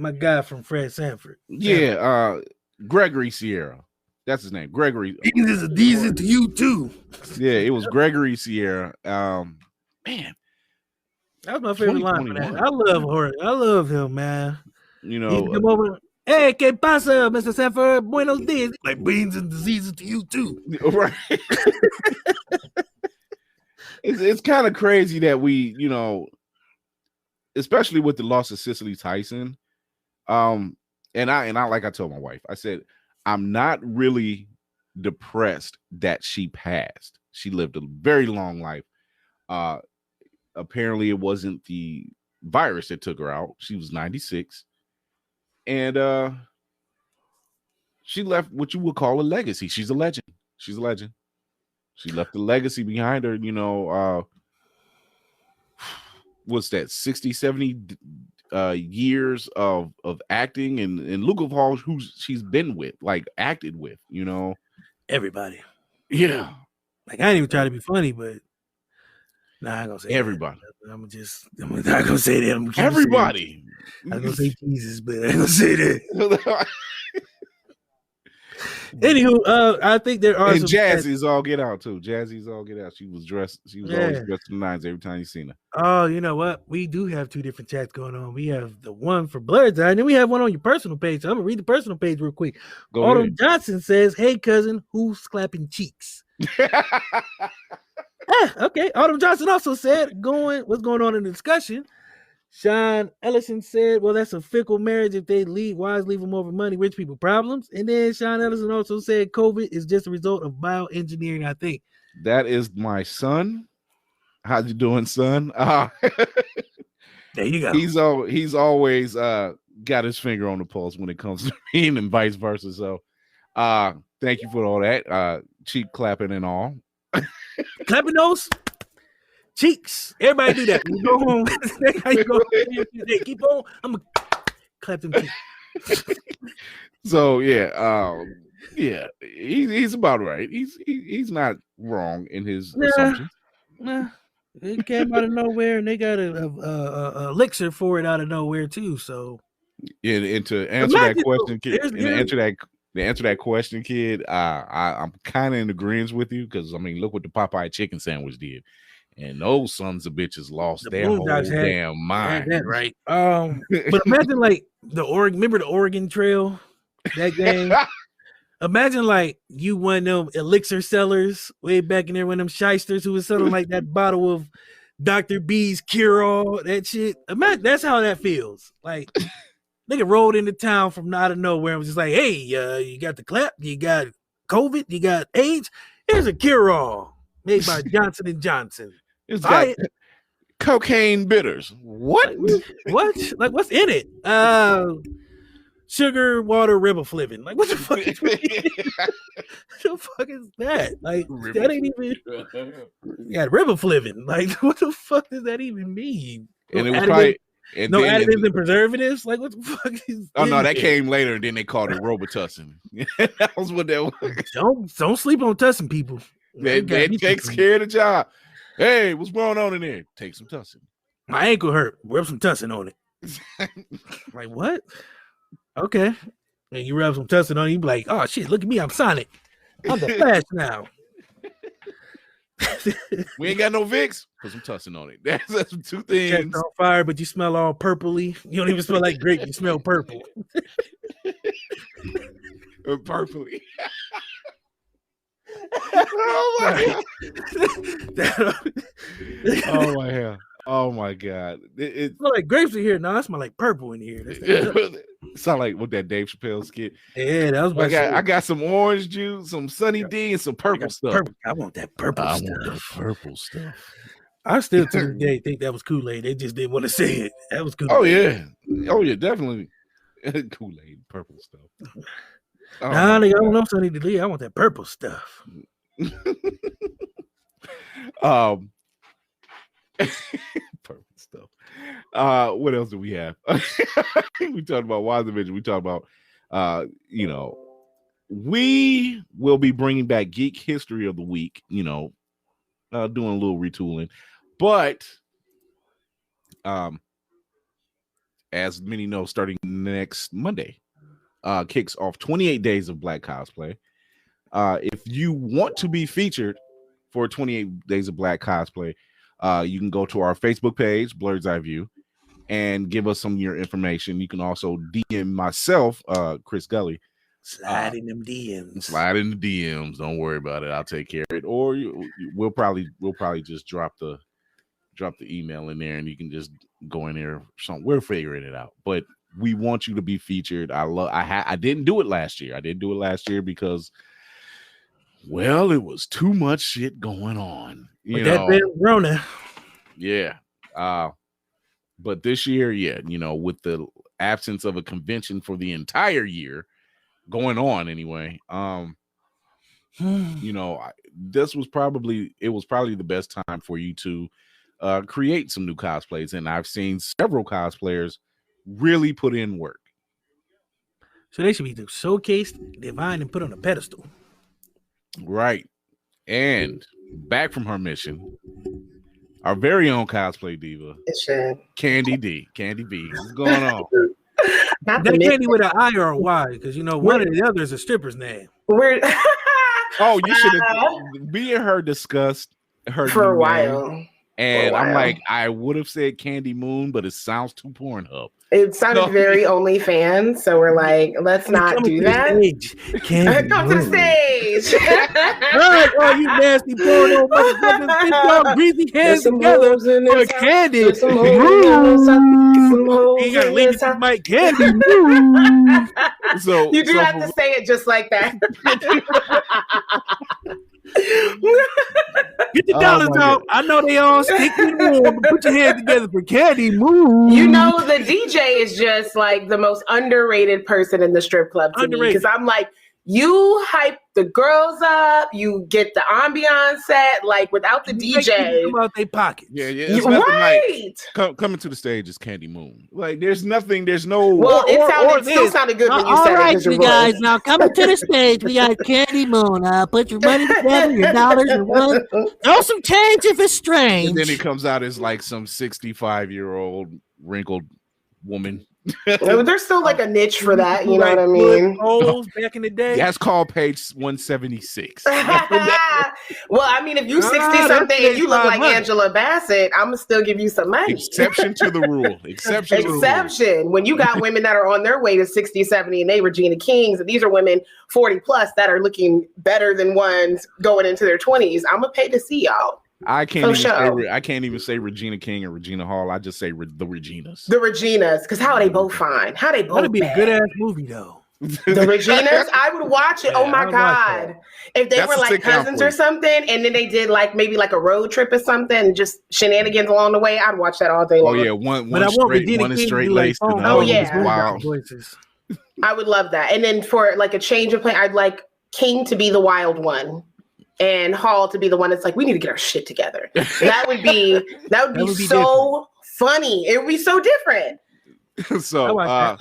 S3: my guy from Fred Sanford.
S1: Yeah, Gregory Sierra. That's his name. Gregory.
S3: These are to you too.
S1: Yeah, it was Gregory Sierra. Man.
S3: That was my favorite line for that. I love Jorge. I love him, man.
S1: You know,
S3: come over. Hey, ¿qué pasa, Mr. Sanford? Buenos dias. Like beans and diseases to you too.
S1: Right. It's kind of crazy that we, you know, especially with the loss of Cicely Tyson. And I like I told my wife, I said, I'm not really depressed that she passed. She lived a very long life. Apparently it wasn't the virus that took her out. She was 96. And she left what you would call a legacy. She's a legend. She's a legend. She left a legacy behind her, what's that, 60, 70 years of acting, and look of all who she's been with, like acted with,
S3: Everybody.
S1: Yeah.
S3: Like, I ain't even trying to be funny, but nah, I ain't gonna say
S1: everybody.
S3: That. I'm not gonna say that.
S1: Everybody.
S3: I was gonna say Jesus, but I ain't gonna say that. Anywho, I think there are
S1: and Jazzy's all get out too. Jazzy's all get out. She was always dressed in the nines every time you seen her.
S3: Oh, you know what? We do have two different chats going on. We have the one for Blurred's Eye, and then we have one on your personal page. So I'm gonna read the personal page real quick. Autumn Johnson says, "Hey cousin, who's clapping cheeks?" Okay. Autumn Johnson also said, what's going on in the discussion? Sean Ellison said, well, that's a fickle marriage. If they leave, wives leave them over money, rich people problems. And then Sean Ellison also said COVID is just a result of bioengineering, I think.
S1: That is my son. How's you doing, son?
S3: There you go.
S1: He's always got his finger on the pulse when it comes to me, and vice versa. So thank you for all that. Cheek clapping and all.
S3: Clapping those cheeks. Everybody do that. You go home. Hey, keep on. I'm gonna clap them cheeks.
S1: So yeah, he's about right. He's not wrong in his assumptions.
S3: Nah, it came out of nowhere, and they got a elixir for it out of nowhere too. So,
S1: yeah, and to answer that question, kid, to answer that question, kid, I'm kind of in agreement with you, because I mean, look what the Popeye chicken sandwich did. And those sons of bitches lost their whole damn mind.
S3: That right. But imagine like remember the Oregon Trail, that game? Imagine like you one of them elixir sellers way back in there, one of them shysters who was selling like that bottle of Dr. B's cure-all, that shit. Imagine that's how that feels. Like nigga rolled into town from out of nowhere and was just like, hey, you got the clap, you got COVID, you got AIDS, here's a cure-all made by Johnson & Johnson.
S1: It's got cocaine bitters. What?
S3: What? Like, what's in it? Sugar, water, riboflavin. Like, what the fuck is what the fuck is that? Like, that ain't even. Yeah, riboflavin. Like, what the fuck does that even mean?
S1: And it was probably
S3: no additives and preservatives. Like, what the fuck is?
S1: Oh no, that came later. And then they called it Robitussin. That was what that was.
S3: Don't sleep on Tussin, people.
S1: That takes care of the job. Hey, what's going on in there? Take some Tussin.
S3: My ankle hurt. Rub some Tussin on it. Like, what? Okay. And you rub some Tussin on it, you be like, oh shit, look at me, I'm Sonic. I'm the Flash now.
S1: We ain't got no Vicks. Put some Tussin on it. That's two things.
S3: Catch on fire, but you smell all purpley. You don't even smell like grape, you smell purple.
S1: Purpley. Oh my god! It
S3: smell like grapes in here. No, I smell like purple in here.
S1: Sound like what that Dave Chappelle skit.
S3: Yeah, that was.
S1: I got some orange juice, some Sunny D, and some purple stuff.
S3: I want that purple stuff.
S1: Want the purple stuff.
S3: I still to this day think that was Kool-Aid. They just didn't want to say it. That was
S1: Kool-Aid. Oh yeah, definitely Kool-Aid, purple stuff.
S3: Nah, nigga, I don't know Sunny D. I want that purple stuff.
S1: Purple stuff. What else do we have? We talked about WandaVision. We talked about we will be bringing back Geek History of the Week, doing a little retooling. But as many know, starting next Monday, kicks off 28 days of Black cosplay. If you want to be featured for 28 days of Black cosplay, you can go to our Facebook page, Blurred's Eye View, and give us some of your information. You can also DM myself, Chris Gully.
S3: Slide in them DMs.
S1: Slide in the DMs. Don't worry about it. I'll take care of it. Or we'll probably just drop the email in there, and you can just go in there. We're figuring it out. But we want you to be featured. I didn't do it last year. I didn't do it last year because, well, it was too much shit going on. You know,
S3: that Rona.
S1: Yeah. But this year, with the absence of a convention for the entire year going on anyway, this was probably the best time for you to create some new cosplays. And I've seen several cosplayers really put in work.
S3: So they should be showcased, divined, and put on a pedestal.
S1: Right. And back from her mission, our very own cosplay diva, Candy D. Candy B. What's going on?
S3: That Candy with an I or a Y, because one or the other is a stripper's name.
S1: Oh, you should have. Me and her discussed her
S4: for a while.
S1: And I'm like, I would have said Candy Moon, but it sounds too Pornhub.
S4: It sounded very OnlyFans, so we're like, let's not do that. Come to the stage.
S3: All right, all you nasty porno motherfuckers, get your greasy hands together for Candy. You gotta leave it Mike Candy.
S4: So you do have to say it just like that.
S3: Get the dollars out. I know they all stick in warm, but put your hands together for Candy Moon.
S4: You know, the DJ is just like the most underrated person in the strip club to me, because I'm like, you hype the girls up, you get the ambiance set, like without the DJ.
S3: Come out their pocket.
S1: Yeah. It's right. Like, coming to the stage is Candy Moon. Like, there's no.
S4: Well, it still sounded good when you said it.
S5: All right, you guys, now coming to the stage, we got Candy Moon. Put your money together, your dollars, your one. Throw some change if it's strange.
S1: And then he comes out as like some 65-year-old wrinkled woman.
S4: There's still like a niche for that, you know what I mean?
S3: Back in the day.
S1: That's called page 176.
S4: Well, I mean, if you 60 something and you look like Angela Bassett, I'm gonna still give you some money.
S1: Exception to the rule. Exception.
S4: When you got women that are on their way to 60, 70, and they Regina Kings, and these are women 40 plus that are looking better than ones going into their 20s. I'm gonna pay to see y'all.
S1: I can't even say Regina King or Regina Hall. I just say the Reginas.
S4: The Reginas, because how are they both fine? How they both?
S3: That'd be a good ass movie though.
S4: The Reginas, I would watch it. Yeah, oh my God! If they were like cousins or something, and then they did like maybe like a road trip or something, just shenanigans along the way, I'd watch that all day long.
S1: Oh yeah, one is straight laced.
S4: Oh yeah, wild. I would love that. And then for like a change of plan, I'd like King to be the wild one. And Hall to be the one that's like, we need to get our shit together. That would be so different. Funny. It would be so different.
S1: So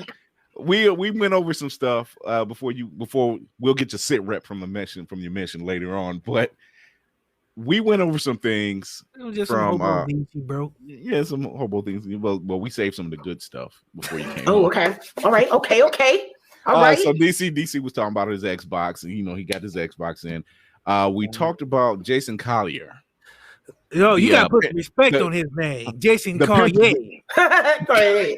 S1: we went over some stuff before we'll get your sit rep from your mission later on. But we went over some things
S3: just from some hobo things you broke.
S1: Yeah, some hobo things. Well, we saved some of the good stuff before you came.
S4: Oh, okay. All right. Okay. All right.
S1: So DC was talking about his Xbox, and he got his Xbox in. We talked about Jason Collier.
S3: Yo, you gotta put respect on his name, Jason Collier.
S4: Collier.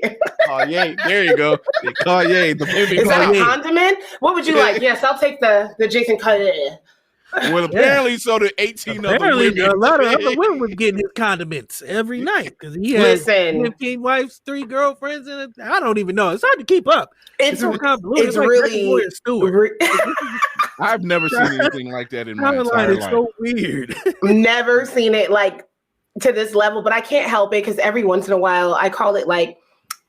S1: There you go. Collier.
S4: Is that a condiment? What would you like? Yes, I'll take the Jason Collier.
S1: Well, apparently, so the 18 other women.
S3: A lot of other women was getting his condiments every night because he has 15 wives, 3 girlfriends, and I don't even know. It's hard to keep up.
S4: It's
S3: like
S4: really.
S1: I've never seen anything like that in my entire life.
S3: It's so weird.
S4: Never seen it like to this level, but I can't help it because every once in a while I call it like,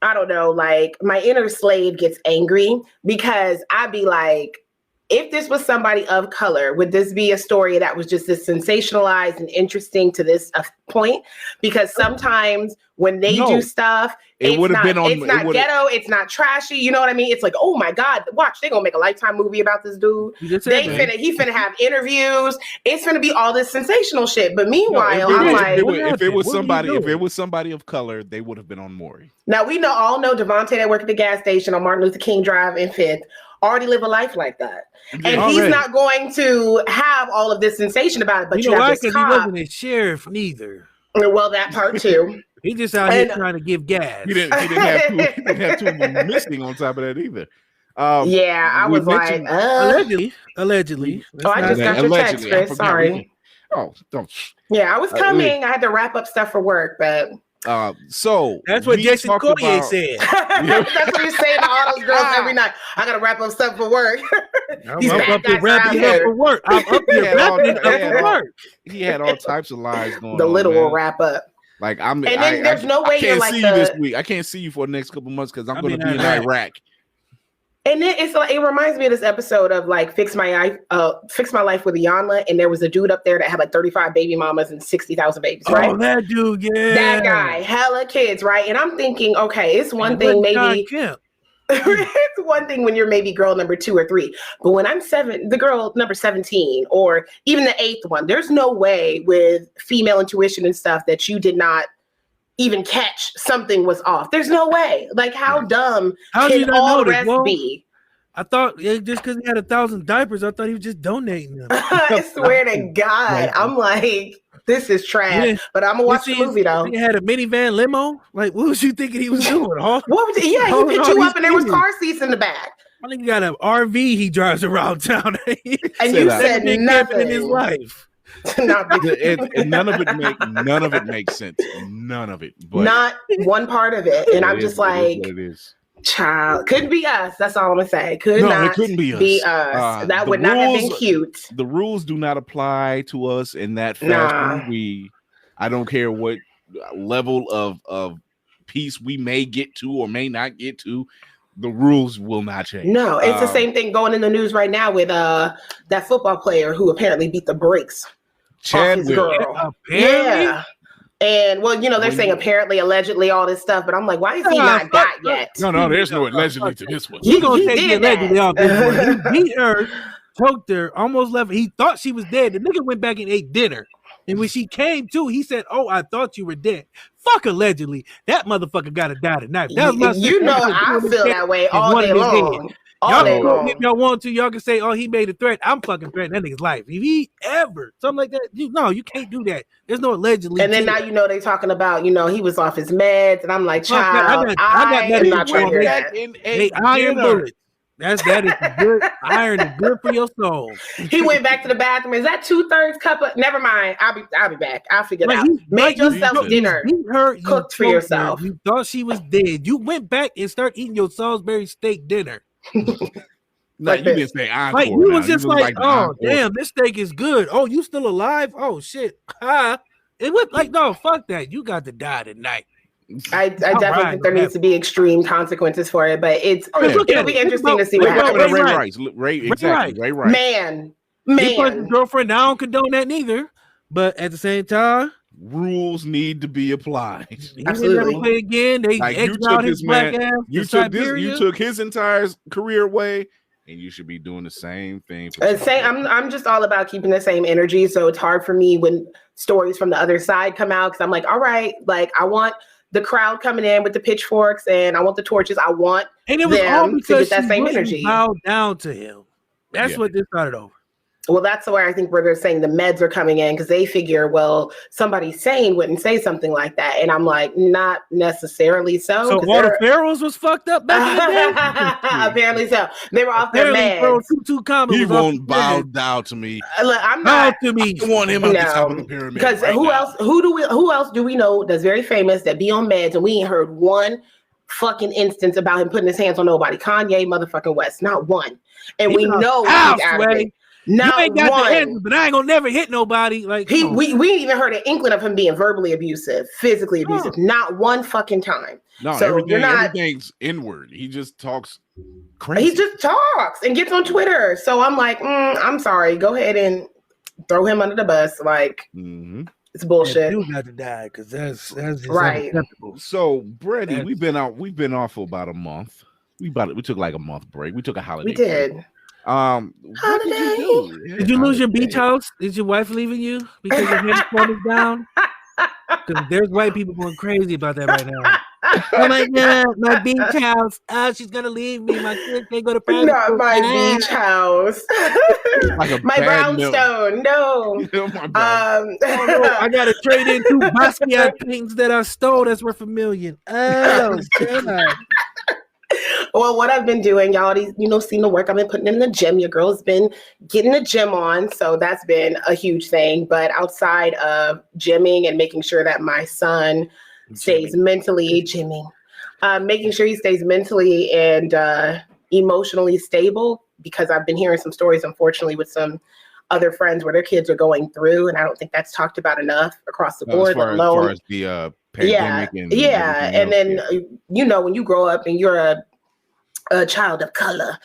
S4: I don't know, like my inner slave gets angry because I'd be like, if this was somebody of color, would this be a story that was just as sensationalized and interesting to this point? Because sometimes when they do stuff, it's not ghetto, it's not trashy. You know what I mean? It's like, oh my God, watch, they're gonna make a Lifetime movie about this dude. He finna have interviews. It's finna be all this sensational shit. But meanwhile,
S1: if it was somebody of color, they would have been on Maury.
S4: Now we all know Devontae that worked at the gas station on Martin Luther King Drive in 5th already live a life like that. And he's not going to have all of this sensation about it. But you have this cop.
S3: He wasn't a sheriff neither.
S4: Well, that part too.
S3: He just out here trying to give gas.
S1: He didn't have two of them missing on top of that either.
S4: I was like,
S3: allegedly.
S4: Oh, I just got your text, Chris. Sorry.
S1: Oh, don't.
S4: Yeah, I was coming. I had to wrap up stuff for work, but
S1: So
S3: That's what
S1: we
S3: Jason
S1: talked
S3: Collier
S1: about-
S3: said.
S4: That's what he's saying to all those girls every night. I gotta wrap up stuff for work. These
S3: I'm
S4: bad
S3: up here
S4: guys
S3: wrapping
S4: out
S3: it up
S4: here.
S3: for work. I'm up
S1: He
S3: here
S1: had all-
S3: wrapping it
S1: he
S3: up
S1: had
S3: for
S1: all-
S3: work.
S1: He had all types of lies going
S4: The
S1: on.
S4: literal
S1: man.
S4: wrap up.
S1: Like I'm,
S4: And then there's no way
S1: I
S4: you're
S1: can't
S4: like
S1: see
S4: the-
S1: you this week. I can't see you for the next couple months because I'm going to be in Iraq.
S4: And then it's like it reminds me of this episode of like Fix My Life with Iyanla, and there was a dude up there that had like 35 baby mamas and 60,000 babies, right?
S3: Oh, that dude, yeah.
S4: That guy, hella kids, right? And I'm thinking, okay, it's one thing maybe. It's one thing when you're maybe girl number 2 or 3, but when I'm the girl number 17, or even the 8th one, there's no way with female intuition and stuff that you did not even catch something was off. There's no way. Like, how dumb can all the rest be?
S3: I thought just because he had 1,000 diapers, I thought he was just donating them.
S4: I swear to God, I'm like, this is trash.
S3: Yeah.
S4: But I'm gonna watch the movie though.
S3: He had a minivan limo. Like, what was you thinking he was doing?
S4: What was it? Yeah, he picked you up and there was car seats in the back.
S3: I think he got an RV he drives around town.
S4: And you said nothing
S3: in his life.
S1: And none of it makes sense. None of it. But
S4: not one part of it. And I'm just like,
S1: it is.
S4: Child, couldn't be us. That's all I'm gonna say.
S1: It couldn't be us.
S4: That would not have been cute.
S1: The rules do not apply to us in that fashion. I don't care what level of peace we may get to or may not get to. The rules will not change.
S4: No, it's the same thing going in the news right now with that football player who apparently beat the brakes off his girl. Yeah. And well, they're saying apparently, allegedly, all this stuff, but I'm like, why is he not got yet?
S1: No, there's no allegedly to this one.
S3: He's gonna take the allegedly off this one. He beat her, choked her, almost left her. He thought she was dead. The nigga went back and ate dinner. And when she came to, he said, "Oh, I thought you were dead." Fuck allegedly. That motherfucker gotta die tonight. That was
S4: I feel that way all day long.
S3: Y'all, if y'all want to, y'all can say, "Oh, he made a threat." I'm fucking threatening that nigga's life. If he ever something like that, you can't do that. There's no allegedly.
S4: And then now they talking about he was off his meds, and I'm like, child, I am not trying to hear that.
S3: Hey, iron bullets. That is good. Iron is good for your soul.
S4: He went back to the bathroom. Is that 2/3 cup of? Never mind. I'll be back. I'll figure it out. Make yourself dinner. Cooked for yourself.
S3: You thought she was dead. You went back and started eating your Salisbury steak dinner.
S1: No, you didn't say encore.
S3: Like, you was just like, oh, damn, this steak is good. Oh, you still alive? Oh, shit. It was like, no, fuck that. You got to die tonight.
S4: I definitely think there needs to be extreme consequences for it, but it'll be interesting to see what happens.
S1: Ray Rice.
S4: Man.
S3: His girlfriend, I don't condone that neither. But at the same time,
S1: rules need to be applied.
S3: He will never play again. They exiled his black ass.
S1: You took his entire career away, and you should be doing the same thing.
S4: I'm just all about keeping the same energy, so it's hard for me when stories from the other side come out, because I'm like, all right, like I want the crowd coming in with the pitchforks and I want the torches. I want them to get that same energy.
S3: Bow down to him. That's what this started over.
S4: Well, that's where I think where they're saying the meds are coming in, because they figure, well, somebody sane wouldn't say something like that. And I'm like, not necessarily so.
S3: So Walter Farrell's was fucked up back in the day?
S4: Apparently so. They were off their meds.
S1: He won't bow down to me.
S4: Look, I'm not.
S3: Bow to me.
S1: I want him at the top of the pyramid.
S4: Because who else do we know that's very famous that be on meds, and we ain't heard one fucking instance about him putting his hands on nobody? Kanye motherfucking West. Not one. And we know he's out of it. Not you ain't got one. The answer,
S3: but I ain't gonna never hit nobody. Like
S4: we ain't even heard an inkling of him being verbally abusive, physically abusive. Not one fucking time.
S1: No, so everything's inward. He just talks crazy.
S4: He just talks and gets on Twitter. So I'm like, I'm sorry. Go ahead and throw him under the bus. Like it's bullshit.
S3: You got to die because that's just
S4: right.
S3: unacceptable.
S1: So Brady, we've been off for about a month. We took like a month break. We took a holiday.
S4: We did.
S1: Break. What did you do?
S3: Did you lose your beach house? Is your wife leaving you because your head is down? Because there's white people going crazy about that right now. Oh my God, my beach house. Oh, she's gonna leave me. My kids can't go to private
S4: school.
S3: Not
S4: my beach house.
S1: Like
S4: my brownstone. No.
S3: I gotta trade in 2 Basquiat paintings that I stole. That's worth $1 million. Oh, God.
S4: Well, what I've been doing, y'all, seen the work I've been putting in the gym. Your girl's been getting the gym on, so that's been a huge thing. But outside of gymming and making sure that my son stays mentally, Jimmy, making sure he stays mentally and emotionally stable, because I've been hearing some stories, unfortunately, with some other friends where their kids are going through, and I don't think that's talked about enough across the board.
S1: As far as the pandemic
S4: and then when you grow up and you're a child of color,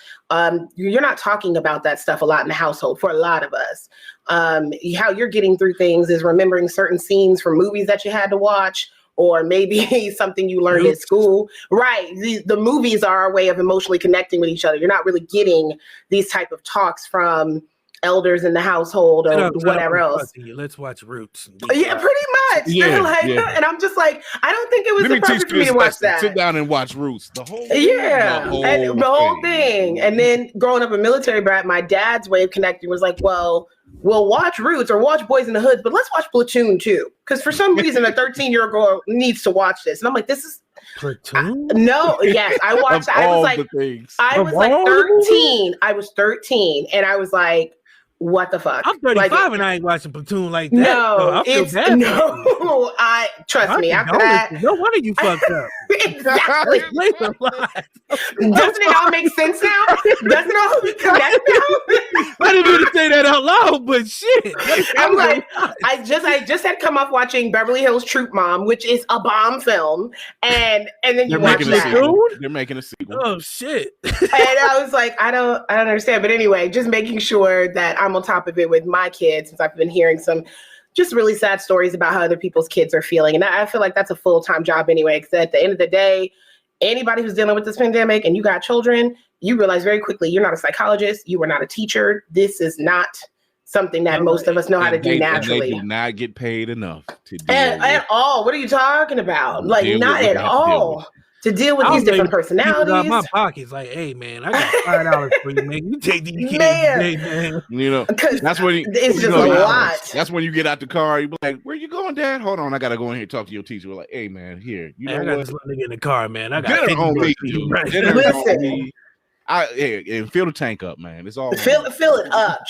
S4: you're not talking about that stuff a lot in the household for a lot of us. How you're getting through things is remembering certain scenes from movies that you had to watch, or maybe something you learned at school. Right. The movies are our way of emotionally connecting with each other. You're not really getting these type of talks from elders in the household or whatever else.
S3: Let's watch Roots.
S4: Yeah, pretty much.
S1: Yeah.
S4: And I'm just like, I don't think it was appropriate for me to watch that.
S1: Sit down and watch Roots. The whole
S4: thing. And then growing up a military brat, my dad's way of connecting was like, well, we'll watch Roots or watch Boys in the Hood, but let's watch Platoon too. Because for some reason, a 13-year-old girl needs to watch this. And I'm like, this is
S3: Platoon?
S4: I watched. I was like 13. I was 13, and I was like, what the fuck?
S3: I'm 35 and I ain't watching Platoon like that.
S4: No, trust me. After that,
S3: no wonder you fucked up.
S4: Exactly.
S3: Doesn't
S4: it all make sense now? Doesn't it all connect now?
S3: I didn't mean to say that out loud, but shit.
S4: I'm like, I just had come off watching Beverly Hills Troop Mom, which is a bomb film, and then you watch that.
S1: They're making a sequel.
S3: Oh shit.
S4: And I was like, I don't understand. But anyway, just making sure that I'm on top of it with my kids, since I've been hearing some just really sad stories about how other people's kids are feeling. And I feel like that's a full-time job anyway, because at the end of the day, anybody who's dealing with this pandemic and you got children, you realize very quickly you're not a psychologist, you are not a teacher. This is not something that most of us know how to do naturally.
S1: They do not get paid enough to do
S4: at all. What are you talking about? Like, not at all. To deal with these different personalities.
S3: Out my pockets, like, hey man, I got $5 for you, man. You take these kids today, man.
S1: You know, that's when
S4: it's just a lot.
S1: That's when you get out the car. You be like, "Where you going, Dad? Hold on, I gotta go in here and talk to your teacher." We're like, "Hey man, here, you know
S3: I got this nigga in the car, man. I got
S1: dinner on me,
S3: right.
S1: Dinner on me. And fill the tank up, man. It's all
S4: fill it up.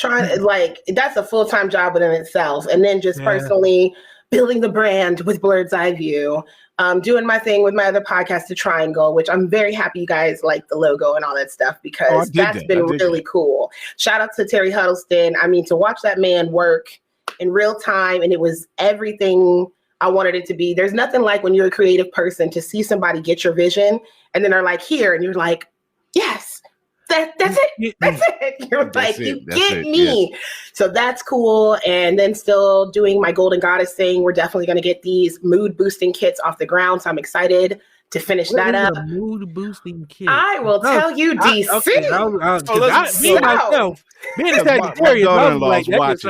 S4: That's a full-time job within itself, and then just personally building the brand with Blurred's Eye View. Doing my thing with my other podcast, The Triangle, which I'm very happy you guys like the logo and all that stuff, because that's been really cool. Shout out to Terry Huddleston. I mean, to watch that man work in real time, and it was everything I wanted it to be. There's nothing like when you're a creative person to see somebody get your vision, and then they're like, here, and you're like, yes. That's it. That's it. You're like, you get me. Yes. So that's cool. And then still doing my Golden Goddess thing. We're definitely going to get these mood boosting kits off the ground. So I'm excited to finish that up.
S3: Mood boosting kit.
S4: I will tell you, DC.
S3: Myself, being a Sagittarius,
S1: my daughter-in-law is watching.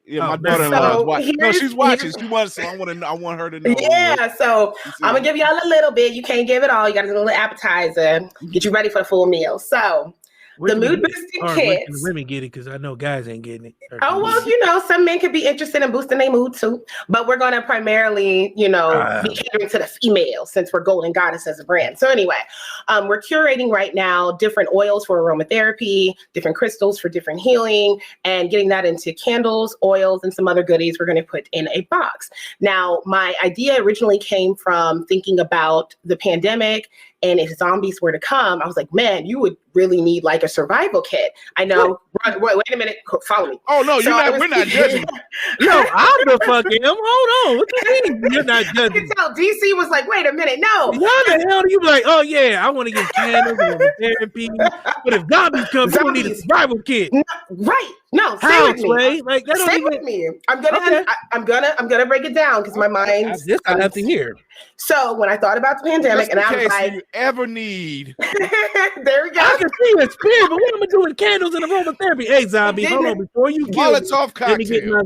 S1: No, she's watching. She wants. So I want her to know.
S4: Yeah. So I'm gonna give y'all a little bit. You can't give it all. You got to do a little appetizer. Get you ready for the full meal. So the mood boosting kits.
S3: Women get it because I know guys ain't getting it.
S4: Oh well, some men could be interested in boosting their mood too. But we're gonna primarily, be catering to the female, since we're Golden Goddess as a brand. So anyway, we're curating right now different oils for aromatherapy, different crystals for different healing, and getting that into candles, oils, and some other goodies we're gonna put in a box. Now, my idea originally came from thinking about the pandemic. And if zombies were to come, I was like, man, you would really need like a survival kit. I know. Wait a minute. Follow me.
S1: Oh, no, we're not judging.
S3: No, I'm the fucking him. Hold on. What you mean you're not judging?
S4: You can tell DC was like, wait a minute. No.
S3: Why the hell do you be like, oh, yeah, I want to get candles and therapy. But if zombies come, you need a survival kit.
S4: No, right. No, stay with me. Like, that stay with me. I'm gonna break it down because my mind.
S3: This I have to hear.
S4: So when I thought about the pandemic, and I was like,
S1: you ever need.
S4: There we go.
S3: I can see a spirit, but what am I doing? Candles and aromatherapy. Hey, zombie, hold on before you kill
S1: Molotov cocktail.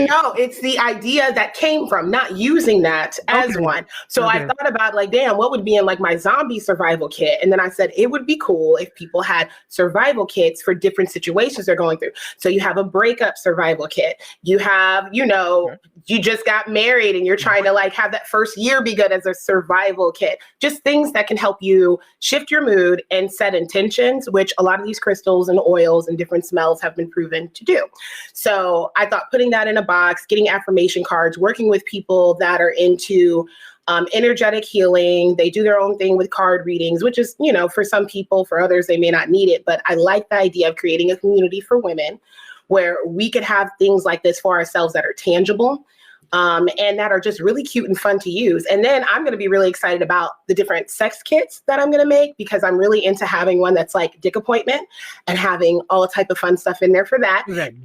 S4: No, it's the idea that came from not using that as one. So I thought about like, damn, what would be in like my zombie survival kit? And then I said it would be cool if people had survival kits for different situations they're going through. So you have a breakup survival kit. You have, you just got married and you're trying to like have that first year be good as a survival kit. Just things that can help you shift your mood and set intentions, which a lot of these crystals and oils and different smells have been proven to do. So I thought putting that in a box, getting affirmation cards, working with people that are into energetic healing. They do their own thing with card readings, which is, for some people, for others, they may not need it. But I like the idea of creating a community for women where we could have things like this for ourselves that are tangible. And that are just really cute and fun to use. And then I'm going to be really excited about the different sex kits that I'm going to make, because I'm really into having one that's like dick appointment and having all type of fun stuff in there for that. I'm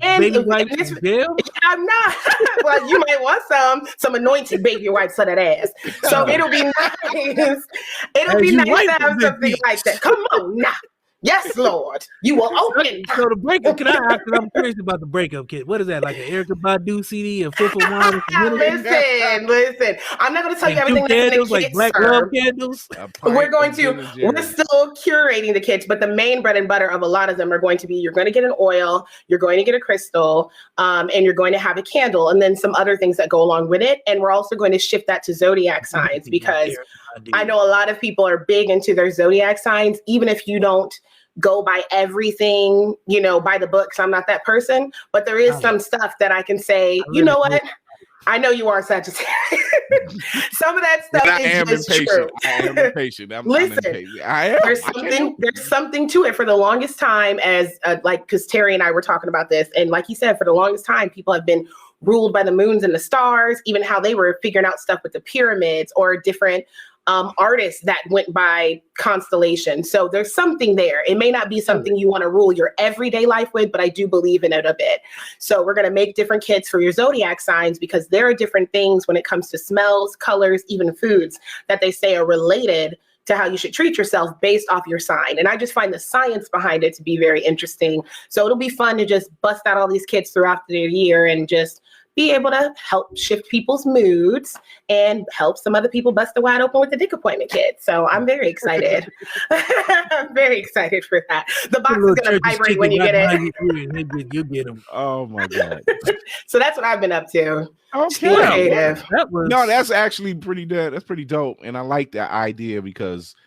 S4: not. Well, you might want some anointed baby wipes for that ass. So it'll be nice. It'll be nice to have something like that. Come on now. Yes, Lord. You will open.
S3: So the breakup, I'm curious about the breakup kit. What is that, like an Erykah Badu CD, a fifth of wine?
S4: Listen. I'm not going to tell you everything that's in the kits,
S3: like black love candles.
S4: We're still curating the kits, but the main bread and butter of a lot of them are going to be, you're going to get an oil, you're going to get a crystal, and you're going to have a candle, and then some other things that go along with it. And we're also going to shift that to zodiac signs, because I know a lot of people are big into their zodiac signs, even if you don't go by everything, by the books. I'm not that person, but there is some stuff that I can say, you know what? I know you are Sagittarius. Some of that stuff is just true.
S1: I am impatient.
S4: Listen, there's something to it. For the longest time, as because Terry and I were talking about this, and like he said, for the longest time, people have been ruled by the moons and the stars, even how they were figuring out stuff with the pyramids or different artists that went by constellation. So there's something there. It may not be something you want to rule your everyday life with, but I do believe in it a bit. So we're going to make different kits for your zodiac signs, because there are different things when it comes to smells, colors, even foods that they say are related to how you should treat yourself based off your sign. And I just find the science behind it to be very interesting. So it'll be fun to just bust out all these kits throughout the year and just be able to help shift people's moods and help some other people bust the wide open with the dick appointment kit. So I'm very excited. I'm very excited for that. The box is going to vibrate when you get it.
S3: You get them.
S1: Oh my God.
S4: So that's what I've been up to.
S1: Okay. That's actually pretty good. That's pretty dope. And I like that idea because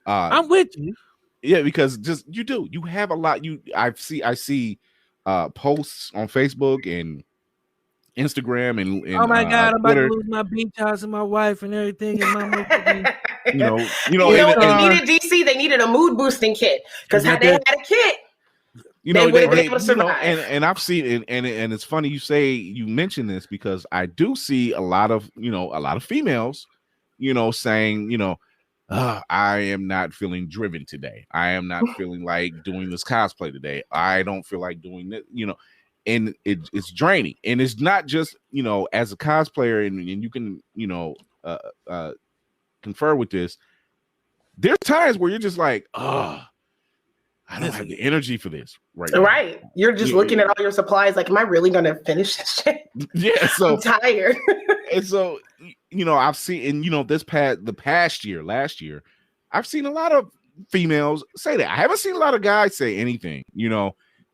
S3: I'm with you.
S1: Yeah, because you have a lot. I see posts on Facebook and Instagram and
S3: oh my God, I'm
S1: Twitter.
S3: about to lose my beach house and my wife and everything. And my
S4: they needed DC. They needed a mood boosting kit, because had they had a kit, they would have been able to survive.
S1: And I've seen it, and it's funny you mention this, because I do see a lot of females, saying, I am not feeling driven today. I am not feeling like doing this cosplay today. I don't feel like doing this, and it's draining. And it's not just, as a cosplayer, and you can, confer with this. There's times where you're just like, I don't have the energy for this right now.
S4: Right. You're just looking at all your supplies like, am I really going to finish this shit?
S1: Yeah. So
S4: I'm tired.
S1: And so, I've seen, and last year, I've seen a lot of females say that. I haven't seen a lot of guys say anything.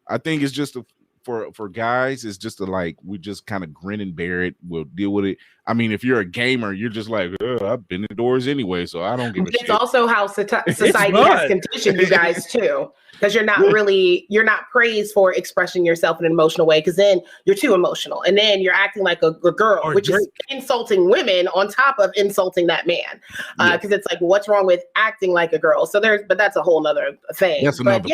S1: I think it's just for guys, it's just we just kind of grin and bear it. We'll deal with it. I mean, if you're a gamer, you're just like, I've been indoors anyway, so I don't give a shit.
S4: It's also how society has conditioned you guys too, because you're not praised for expressing yourself in an emotional way, because then you're too emotional, and then you're acting like a girl, which is insulting women on top of insulting that man. Because it's like, what's wrong with acting like a girl? So but that's a whole nother thing. That's another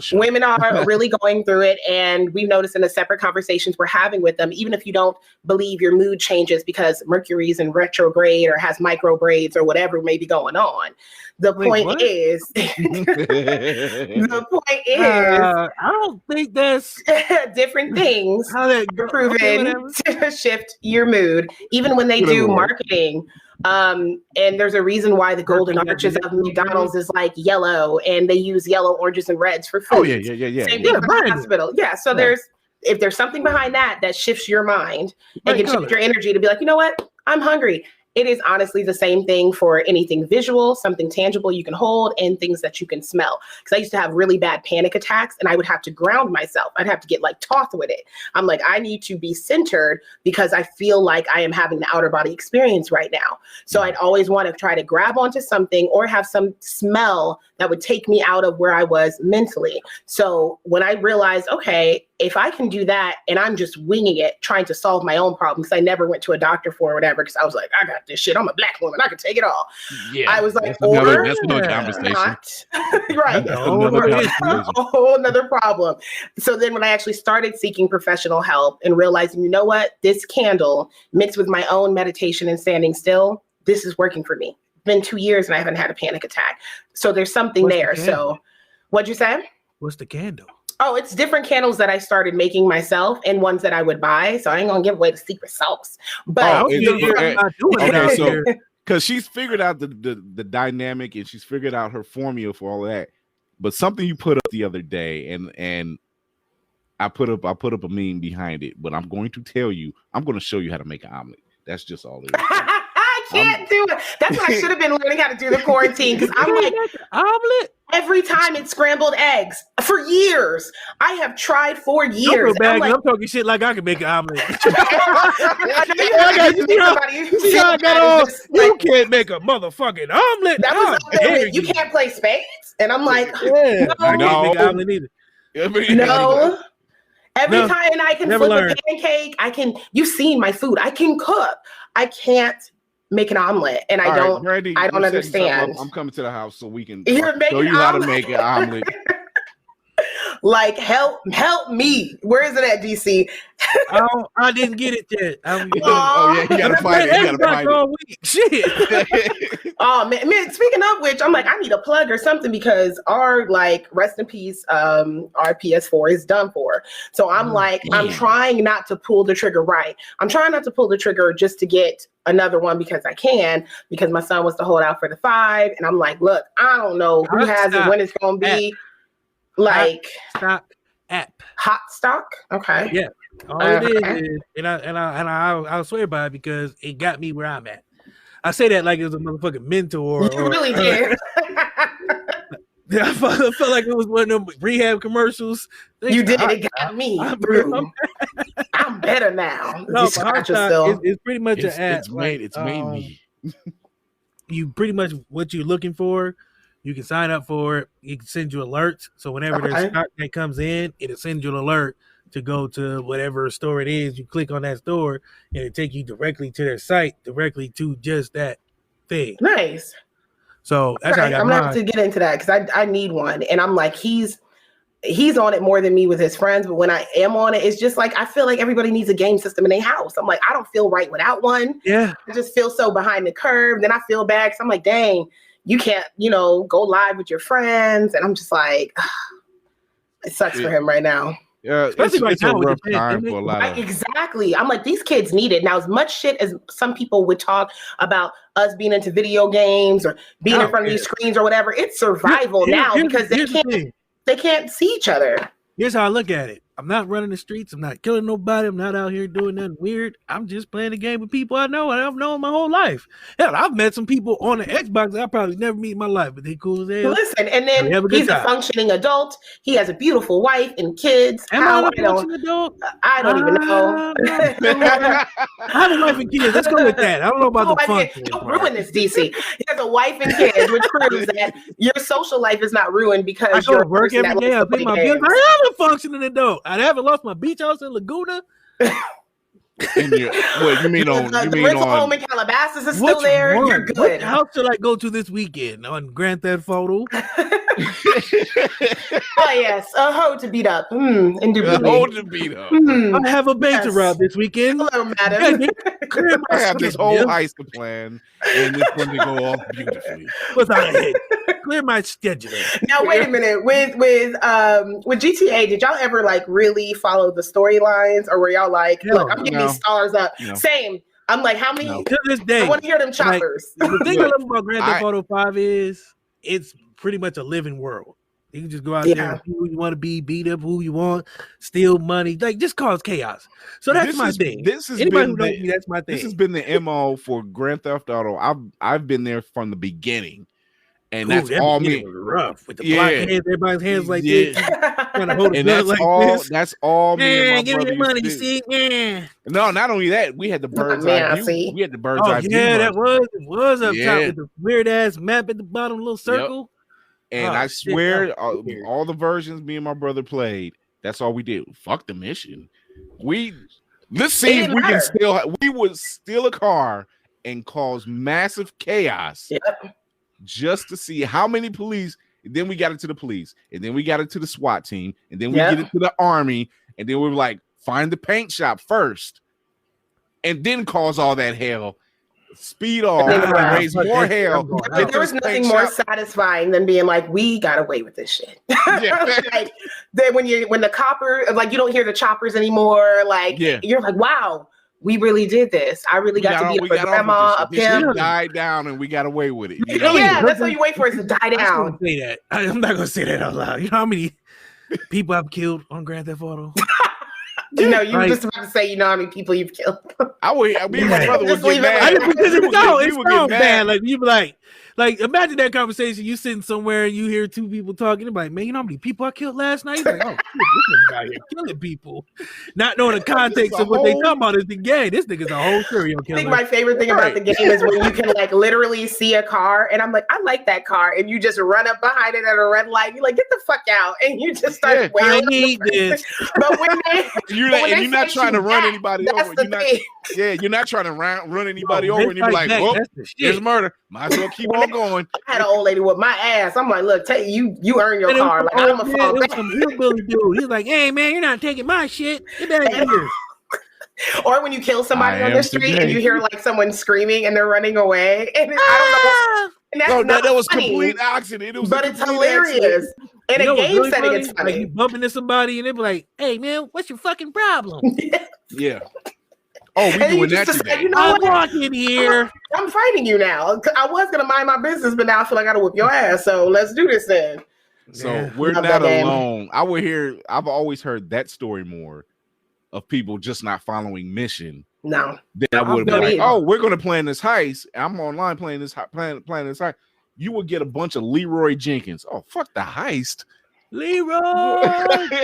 S4: show. Women are really going through it, and we've noticed in the separate conversations we're having with them, even if you don't believe your mood changes because Mercury's in retrograde or has micro braids or whatever may be going on. The point is, I
S3: don't think that's
S4: different things are proven to shift your mood, even when they do marketing. And there's a reason why the golden arches of McDonald's is like yellow, and they use yellow, oranges, and reds for food.
S1: Oh yeah.
S4: Same thing for the hospital. Yeah. So if there's something behind that shifts your mind and can shift your energy to be like, you know what? I'm hungry. it is honestly the same thing for anything visual, something tangible you can hold, and things that you can smell. Because I used to have really bad panic attacks, and I would have to ground myself. I'd have to get like tossed with it. I'm like, I need to be centered because I feel like I am having the outer body experience right now. So I'd always want to try to grab onto something or have some smell that would take me out of where I was mentally. So when I realized, okay, if I can do that and I'm just winging it, trying to solve my own problems, I never went to a doctor for or whatever, because I was like, I got this shit. I'm a Black woman. I can take it all.
S1: Yeah,
S4: I was like,
S1: that's another conversation.
S4: Not. Right.
S1: That's another conversation.
S4: A whole another problem. So then when I actually started seeking professional help and realizing, you know what, this candle mixed with my own meditation and standing still, this is working for me. It's been 2 years and I haven't had a panic attack. So there's something there. So what'd you say?
S3: What's the candle?
S4: Oh, it's different candles that I started making myself and ones that I would buy. So I ain't gonna give away the secret sauce. But
S1: okay, so because she's figured out the dynamic and she's figured out her formula for all of that. But something you put up the other day, and I put up a meme behind it. But I'm going to tell you, I'm going to show you how to make an omelet. That's just all it is.
S4: I can't do it. That's what I should have been learning how to do the quarantine, because I'm like,
S3: omelet.
S4: Every time it's scrambled eggs for years. I have tried for years.
S3: I'm talking shit like I can make an omelet. You can't make a motherfucking omelet.
S4: That was you can't play spades. And I'm like,
S3: no. I can't make an omelet either.
S4: No. Every time I can flip a pancake, you've seen my food. I can cook. I can't make an omelet, and I don't understand.
S1: I'm coming to the house so we can
S4: show you
S1: how to make an omelet.
S4: Like, help me. Where is it at, DC?
S3: I didn't get it yet.
S1: You gotta find it. You gotta find it.
S4: Shit. Oh man, speaking of which, I'm like, I need a plug or something, because our, like, rest in peace, our PS4 is done for. So I'm I'm trying not to pull the trigger right. I'm trying not to pull the trigger just to get another one because I can, because my son wants to hold out for the 5. And I'm like, look, I don't know who has it, when it's gonna be. Like
S3: stock app,
S4: hot stock. Okay.
S3: Yeah. All it is, and I'll swear by it, because it got me where I'm at. I say that like it was a motherfucking mentor.
S4: You really did.
S3: I felt like it was one of them rehab commercials.
S4: You did. It got me. I'm better now.
S3: No, it's pretty much an app.
S1: It's made me.
S3: You pretty much what you're looking for. You can sign up for it. You can send you alerts. So whenever there's stock that comes in, it'll send you an alert to go to whatever store it is. You click on that store, and it'll take you directly to their site, directly to just that thing.
S4: Nice.
S3: So that's how I got
S4: I'm gonna have to get into that, because I need one. And I'm like, he's on it more than me with his friends. But when I am on it, it's just like, I feel like everybody needs a game system in their house. I'm like, I don't feel right without one.
S3: Yeah.
S4: I just feel so behind the curve. Then I feel bad, because I'm like, dang, you can't, go live with your friends. And I'm just like, it sucks for him right now.
S1: Yeah,
S3: especially
S1: it's a rough time for a lot of...
S4: Exactly. I'm like, these kids need it. Now, as much shit as some people would talk about us being into video games or being in front of these screens or whatever, it's survival now, because they can't see each other.
S3: Here's how I look at it. I'm not running the streets. I'm not killing nobody. I'm not out here doing nothing weird. I'm just playing a game with people I know and I've known my whole life. Hell, I've met some people on the Xbox that I probably never meet in my life, but they cool as hell.
S4: Listen, and then he's a functioning adult. He has a beautiful wife and kids.
S3: Am I a functioning adult?
S4: I don't even know.
S3: I have a wife and kids. Let's go with that. I don't know about the function.
S4: Don't ruin this, DC. He has a wife and kids, which proves that your social life is not ruined because you're
S3: work every day. I pay my bills. I am a functioning adult. I haven't lost my beach house in Laguna.
S1: You mean
S4: the rental home in Calabasas is still there? You're good.
S3: What house should I go to this weekend on Grand Theft Auto?
S4: Oh yes, a hoe to beat up.
S1: A hoe to beat up.
S3: I have a bank to rob this weekend.
S4: Hello, madam.
S1: I have this whole heist plan, and it's going to go off beautifully.
S3: Without a head. Clear my schedule.
S4: Now wait a minute. With GTA, did y'all ever like really follow the storylines, or were y'all like, look, I'm getting these stars up? No. Same. I'm like, how many?
S3: To this day,
S4: I want to hear them choppers.
S3: Like, the thing I love about Grand Theft Auto 5 is it's pretty much a living world. You can just go out there and be who you want to be, beat up who you want, steal money, like just cause chaos. So that's my thing. Anybody who knows me, that's my thing.
S1: This has been the MO for Grand Theft Auto. I've been there from the beginning. And that's all me.
S3: Rough with the block hands, everybody's hands like this. Trying to hold
S1: and that's
S3: like
S1: all.
S3: this.
S1: That's all me and my
S5: give
S1: brother
S5: me money,
S1: used to
S5: you
S1: do.
S5: see?
S1: No, not only that, we had the bird's eye view. We had the bird's eye view.
S3: Yeah, that was up top with the weird ass map at the bottom, little circle.
S1: Yep. And I swear, all the versions me and my brother played, that's all we did. Fuck the mission. Let's see if we can steal. We would steal a car and cause massive chaos.
S4: Yep.
S1: Just to see how many police, and then we got into the police, and then we got into the SWAT team, and then we get into the army, and then we were like, find the paint shop first, and then cause all that hell, speed off, and raise more hell.
S4: There was nothing more satisfying than being like, we got away with this shit. Like, then when the copper, like you don't hear the choppers anymore, like you're like, wow. We really did this. I really got to be a grandma, a pimp.
S1: Died down, and we got away with it.
S4: You know? Yeah, that's what you wait for is to die down.
S3: I'm not gonna say that out loud. You know how many people I've killed on Grand Theft Auto?
S4: You know, you were just about to say, you know how many people you've killed.
S1: I mean, my brother would get mad.
S3: Because it's so bad. Like you be like, imagine that conversation. You sitting somewhere and you hear two people talking. They're like, man, you know how many people I killed last night? He's like, oh, shit, this nigga out here killing people. Not knowing the context of what they talking about is the game. This nigga's a whole serial killer.
S4: I think my favorite thing about the game is when you can like literally see a car and I'm like, I like that car. And you just run up behind it at a red light. You're like, get the fuck out. And you just start wailing.
S3: I need this.
S4: But when
S1: you're not trying to run anybody over. You're not trying to run anybody over. And you're like, well, there's murder. Might as well keep on going.
S4: I had an old lady with my ass. I'm like, look, you earn your car. Like, I'm a fall back.
S3: Dude. He's like, hey man, you're not taking my shit. Get back here.
S4: Or when you kill somebody on the street and you hear like someone screaming and they're running away. And I don't know.
S1: That was complete accident.
S4: But it's hilarious. In a game setting, it's funny.
S3: Like you bump into somebody and they're like, hey man, what's your fucking problem?
S1: Yeah. Oh, we doing that today.
S3: You know I'm walking here.
S4: I'm fighting you now. I was gonna mind my business, but now I feel like I gotta whip your ass. So let's do this then.
S1: So we're not alone. I've always heard that story more of people just not following mission.
S4: No.
S1: Then I would have been like, oh, we're gonna plan this heist. I'm online playing this heist. You would get a bunch of Leroy Jenkins. Oh, fuck the heist.
S3: Leroy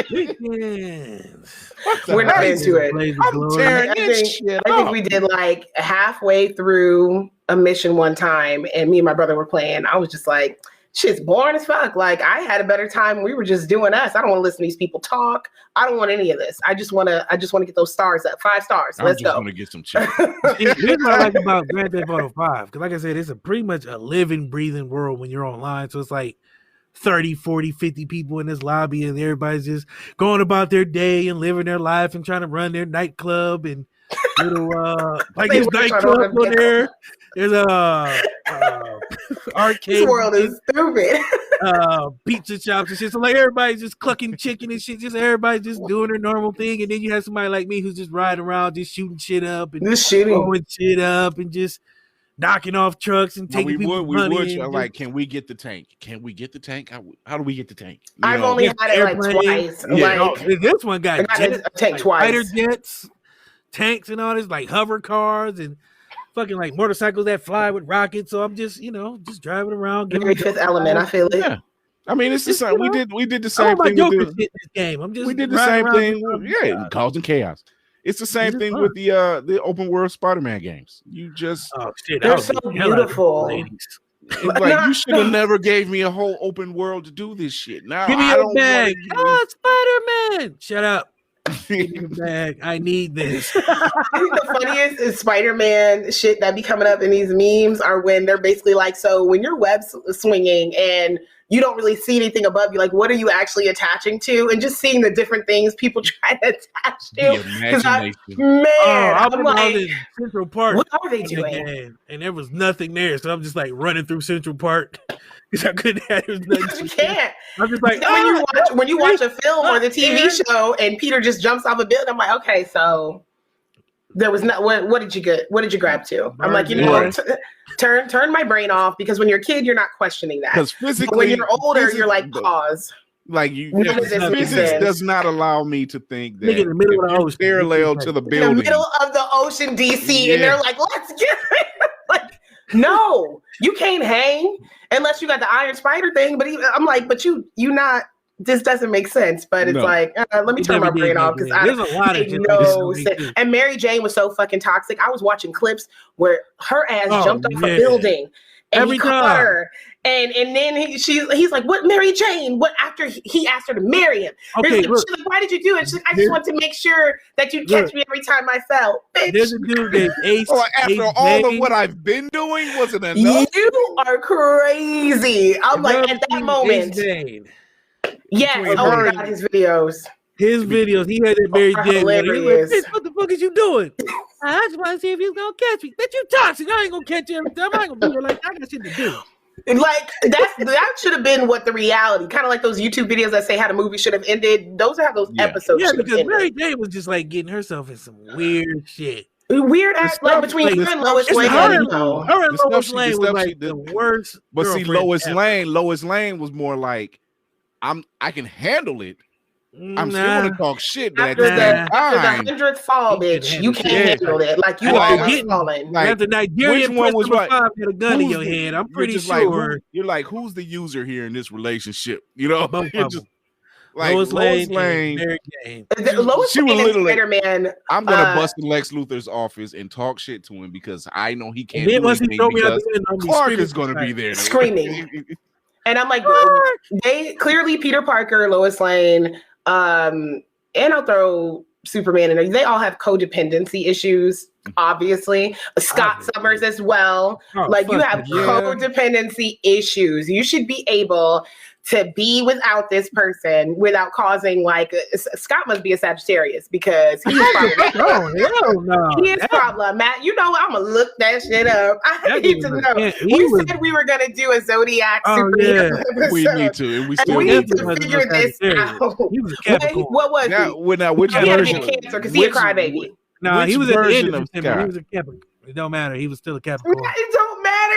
S3: Jenkins.
S4: We're not into it.
S1: I'm tearing this shit
S4: I think we did like halfway through a mission one time, and me and my brother were playing. I was just like, shit's boring as fuck. Like, I had a better time. We were just doing us. I don't want to listen to these people talk. I don't want any of this. I just want to get those stars up. 5 stars. Let's go.
S1: I'm just going to get some chicken.
S3: Here's what I like about Grand Theft Auto 5. Because like I said, it's pretty much a living, breathing world when you're online. So it's like 30, 40, 50 people in this lobby and everybody's just going about their day and living their life and trying to run their nightclub and little like this nightclub on there. There's a arcade.
S4: This world is stupid.
S3: Pizza shops and shit. So like everybody's just clucking chicken and shit. Just everybody's just doing their normal thing. And then you have somebody like me who's just riding around, just shooting shit up and blowing shit up and just knocking off trucks and taking people's money.
S1: Like, can we get the tank? Can we get the tank? How do we get the tank?
S4: I've only had it like twice.
S3: Yeah. Like, this one got
S4: a tank twice.
S3: Fighter jets, tanks, and all this, like hover cars and fucking like motorcycles that fly with rockets. So I'm just, just driving around.
S4: Giving Fifth Element, I feel it.
S1: Yeah. I mean, it's the same. We did the same thing.
S3: This game.
S1: We did the same thing. Causing chaos. It's the same thing with the open world Spider-Man games. You just
S4: they're so beautiful.
S1: Like, you should have never gave me a whole open world to do this shit. Now
S3: give me your bag. Oh, Spider-Man! Shut up. Give me your bag. I need this.
S4: I think the funniest is Spider-Man shit that be coming up in these memes are when they're basically like, so when you're web swinging and you don't really see anything above you, like, what are you actually attaching to? And just seeing the different things people try to attach to.
S3: I'm like, in Central Park.
S4: What are they doing?
S3: And there was nothing there, so I'm just like running through Central Park because I couldn't have.
S4: You can't.
S3: I'm just like,
S4: when you watch a film or the TV show and Peter just jumps off a building, I'm like, okay, so There was not. What did you get? What did you grab to? I'm like, you know
S1: Right.
S4: what? Turn my brain off, because when you're a kid, you're not questioning that.
S1: Because
S4: But
S1: physically,
S4: when you're older, you're like, pause.
S1: like you,
S4: None of this makes
S1: physics
S4: sense.
S1: does not allow me to think that
S3: Nigga in the middle of the
S1: if you
S3: ocean.
S1: parallel to the
S4: In the
S1: building.
S4: middle of the ocean, DC,
S1: Yeah.
S4: and they're like, let's get like, no, you can't hang unless you got the Iron Spider thing. But I'm like, but you not. This doesn't make sense. But it's
S1: No.
S4: like, let me
S3: It
S4: turn my
S3: never did
S4: brain
S3: make
S4: off, because
S3: sense.
S4: I
S3: There's a lot of
S4: make
S3: shit like this
S4: no
S3: don't make
S4: sense.
S3: sense.
S4: And Mary Jane was so fucking toxic. I was watching clips where her ass
S3: Oh,
S4: jumped off
S3: yeah.
S4: a building. And
S3: Every
S4: he caught
S3: time.
S4: her, and then he's like, "What, Mary Jane? What?" After he asked her to marry him,
S3: Okay,
S4: she's
S3: look,
S4: like, "Why did you do it?" She's like, "I just
S3: Here-
S4: want to make sure that you catch
S3: Look.
S4: me every time I fell."
S3: there's
S4: Bitch,
S3: a dude named Ace.
S1: Oh, after
S3: Ace
S1: all of
S3: Jane.
S1: what I've been doing, wasn't enough.
S4: you are crazy. I'm like,
S3: Never
S4: at that
S3: seen
S4: moment,
S3: Ace Jane.
S4: yes.
S1: Between
S4: Oh
S1: her
S4: my
S1: and-
S4: god, his videos.
S3: His videos, he had that Mary
S4: Are
S3: Jane one. He was
S4: hilarious.
S3: like, "Bitch, what the fuck is you doing?" I just want to see if he's gonna catch me. Bitch, you toxic. I ain't gonna catch you every time. I ain't gonna do it like that. I got shit to do.
S4: Like that should have been what the reality, kind of like those YouTube videos that say how the movie should have ended. Those are how those
S1: Yeah.
S4: episodes
S3: Yeah,
S4: should have
S3: because
S4: ended.
S3: Mary Jane was just like getting herself in some weird shit.
S4: Weird ass,
S1: stuff-
S4: like between
S1: like,
S4: her
S1: the
S4: and
S1: stuff
S4: Lois
S1: she
S4: Lane.
S1: had,
S3: Her and,
S1: you know,
S3: her and
S1: the stuff
S3: Lois
S1: she-
S3: Lane
S1: the
S3: was
S1: stuff
S3: like
S1: she-
S3: the worst.
S1: But see,
S3: girlfriend
S1: Lois Lane was more like, I can handle it. I'm still
S3: Nah.
S1: gonna talk shit, but at
S4: After
S1: the
S4: the,
S1: same
S4: after
S1: time,
S4: the 100th fall,
S3: You can
S4: bitch, you
S3: handle
S4: can't
S1: it.
S4: handle it. Like you
S3: And
S4: always
S3: forgetting-
S4: falling.
S1: like,
S3: After Nigerian
S1: which one
S3: Prince
S1: was
S3: number
S1: what?
S3: 5 had a gun in
S1: Who's
S3: your
S1: the-
S3: head, I'm
S1: you're
S3: pretty
S1: just
S3: sure.
S1: like, you're like, who's the user here in this relationship? You know,
S3: Both
S1: you're
S3: of
S1: just
S3: them.
S1: like
S3: Lois
S1: Lois
S3: Lane,
S1: Lane.
S3: and Mary Jane.
S4: Lois
S1: she was
S4: Lane and
S1: literally-
S4: Spider-Man.
S1: I'm gonna
S4: Uh,
S1: bust in Lex Luthor's office and talk shit to him because I know he
S3: And
S1: can't
S3: then
S1: do
S3: once he
S1: anything
S3: throw me out
S1: because
S3: the window, I'm gonna be
S1: Clark
S3: screaming
S1: is gonna be
S3: like,
S1: there
S4: Screaming. And I'm like, they clearly Peter Parker, Lois Lane, and I'll throw Superman in there. They all have codependency issues, obviously. Scott
S3: Obviously.
S4: Summers as well.
S3: Oh,
S4: Like you
S3: fuck
S4: have
S3: yeah.
S4: codependency issues. You should be able to be without this person without causing Scott must be a Sagittarius because he's probably
S3: Oh hell no!
S4: he is problematic. You know, I'm gonna look that shit up. I
S3: That
S4: need
S3: dude
S4: to
S3: was-
S4: know.
S3: yeah, he
S4: We
S3: was-
S4: said we were gonna do a Zodiac
S3: Oh,
S4: superhero
S3: yeah.
S1: we
S4: episode.
S1: need to, and we
S4: And
S1: still
S4: we
S1: need
S4: need
S1: to.
S4: to figure this out.
S3: He was a
S4: Wait,
S3: Capricorn.
S4: what was
S1: Now,
S4: he?
S1: well, now, which
S4: He had to be
S1: version?
S4: a Cancer because he a crybaby.
S3: Nah, he
S1: which
S3: was at the
S1: version
S3: end of
S1: of
S3: December.
S1: Scott?
S3: He was a Capricorn. It don't matter. He was still a Capricorn.
S4: It don't matter.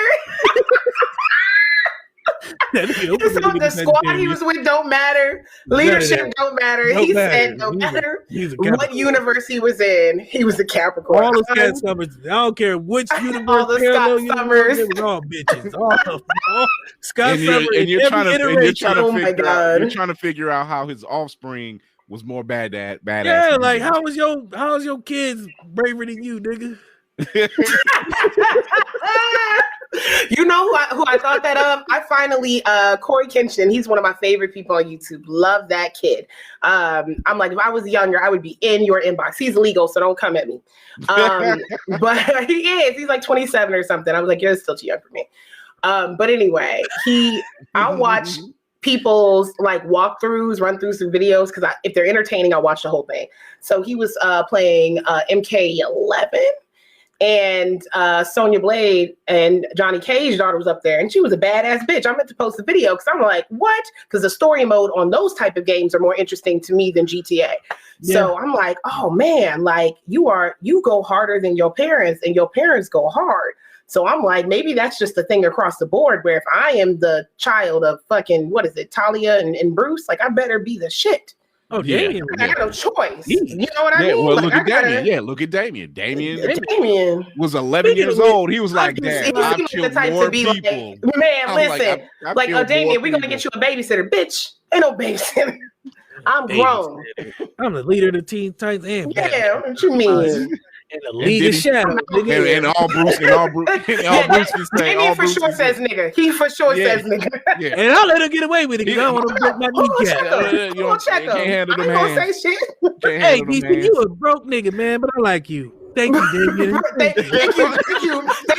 S3: That nigga
S4: It's
S3: was
S4: on the squad he was with don't matter. Leadership don't matter.
S3: Don't
S4: He
S3: matter.
S4: said no
S3: He was a-
S4: matter
S3: He's a
S4: what
S3: Capricorn.
S4: universe he was in. He was a Capricorn.
S3: All the Scott Summers. I don't care which universe.
S4: the
S3: parallel
S4: Scott
S3: universe,
S4: Summers.
S3: It was all bitches. All of them. All Scott
S1: And
S3: Summers.
S1: you're
S3: in
S1: trying
S3: every
S1: to
S3: iteration.
S4: Oh my
S1: figure out,
S4: God.
S1: you're trying to figure out how his offspring was more badass.
S3: Yeah, like how was your kids braver than you, nigga?
S4: You know who I thought that of? I finally, Corey Kenshin, he's one of my favorite people on YouTube. Love that kid. I'm like, if I was younger, I would be in your inbox. He's legal, so don't come at me. But he is. He's like 27 or something. I was like, you're still too young for me. But anyway, I'll watch people's like walkthroughs, run through some videos because if they're entertaining, I'll watch the whole thing. So he was playing MK11. And Sonya Blade and Johnny Cage's daughter was up there, and she was a badass bitch. I meant to post a video because I'm like, what? Because the story mode on those type of games are more interesting to me than GTA.
S3: Yeah.
S4: So I'm like, oh man, like you go harder than your parents, and your parents go hard. So I'm like, maybe that's just the thing across the board. Where if I am the child of fucking Talia and Bruce, like I better be the shit.
S3: Oh,
S1: Yeah.
S3: Damien.
S4: I got no choice. You know what I
S1: Yeah,
S4: mean?
S1: well,
S4: Like,
S1: look
S4: I
S1: at
S4: gotta-
S1: Damien. Yeah, look at Damien.
S4: Damien.
S1: Was 11 years old. He was like,
S4: He
S1: Dad,
S4: was
S1: I've
S4: the
S1: killed
S4: type
S1: more
S4: to be
S1: people.
S4: like, man,
S1: I'm
S4: listen,
S1: I've
S4: like,
S1: killed
S4: Damien,
S1: more
S4: we're gonna
S1: people.
S4: get you a babysitter, bitch. Ain't no babysitter. I'm grown.
S3: I'm the leader of the Teen Titans and Batman.
S4: Yeah, what you mean?
S3: And the League of
S1: Diddy-
S3: Shadow. nigga.
S1: And all Bruce can say,
S4: Damien
S1: all
S4: for
S1: Bruce
S4: sure
S1: can
S4: says
S1: say,
S4: nigga. He for sure
S1: Yeah.
S4: says nigga.
S1: yeah.
S3: And I'll let her get away with it because I don't want to break my kneecap.
S1: You
S4: Who gonna check
S1: you can't
S4: him?
S1: handle
S4: I
S1: them
S4: ain't gonna
S1: hands.
S4: say shit.
S1: Can't
S3: Hey,
S1: handle them
S3: DC,
S1: hands.
S3: you a broke nigga, man, but I like you. Thank you, Damien.
S4: Thank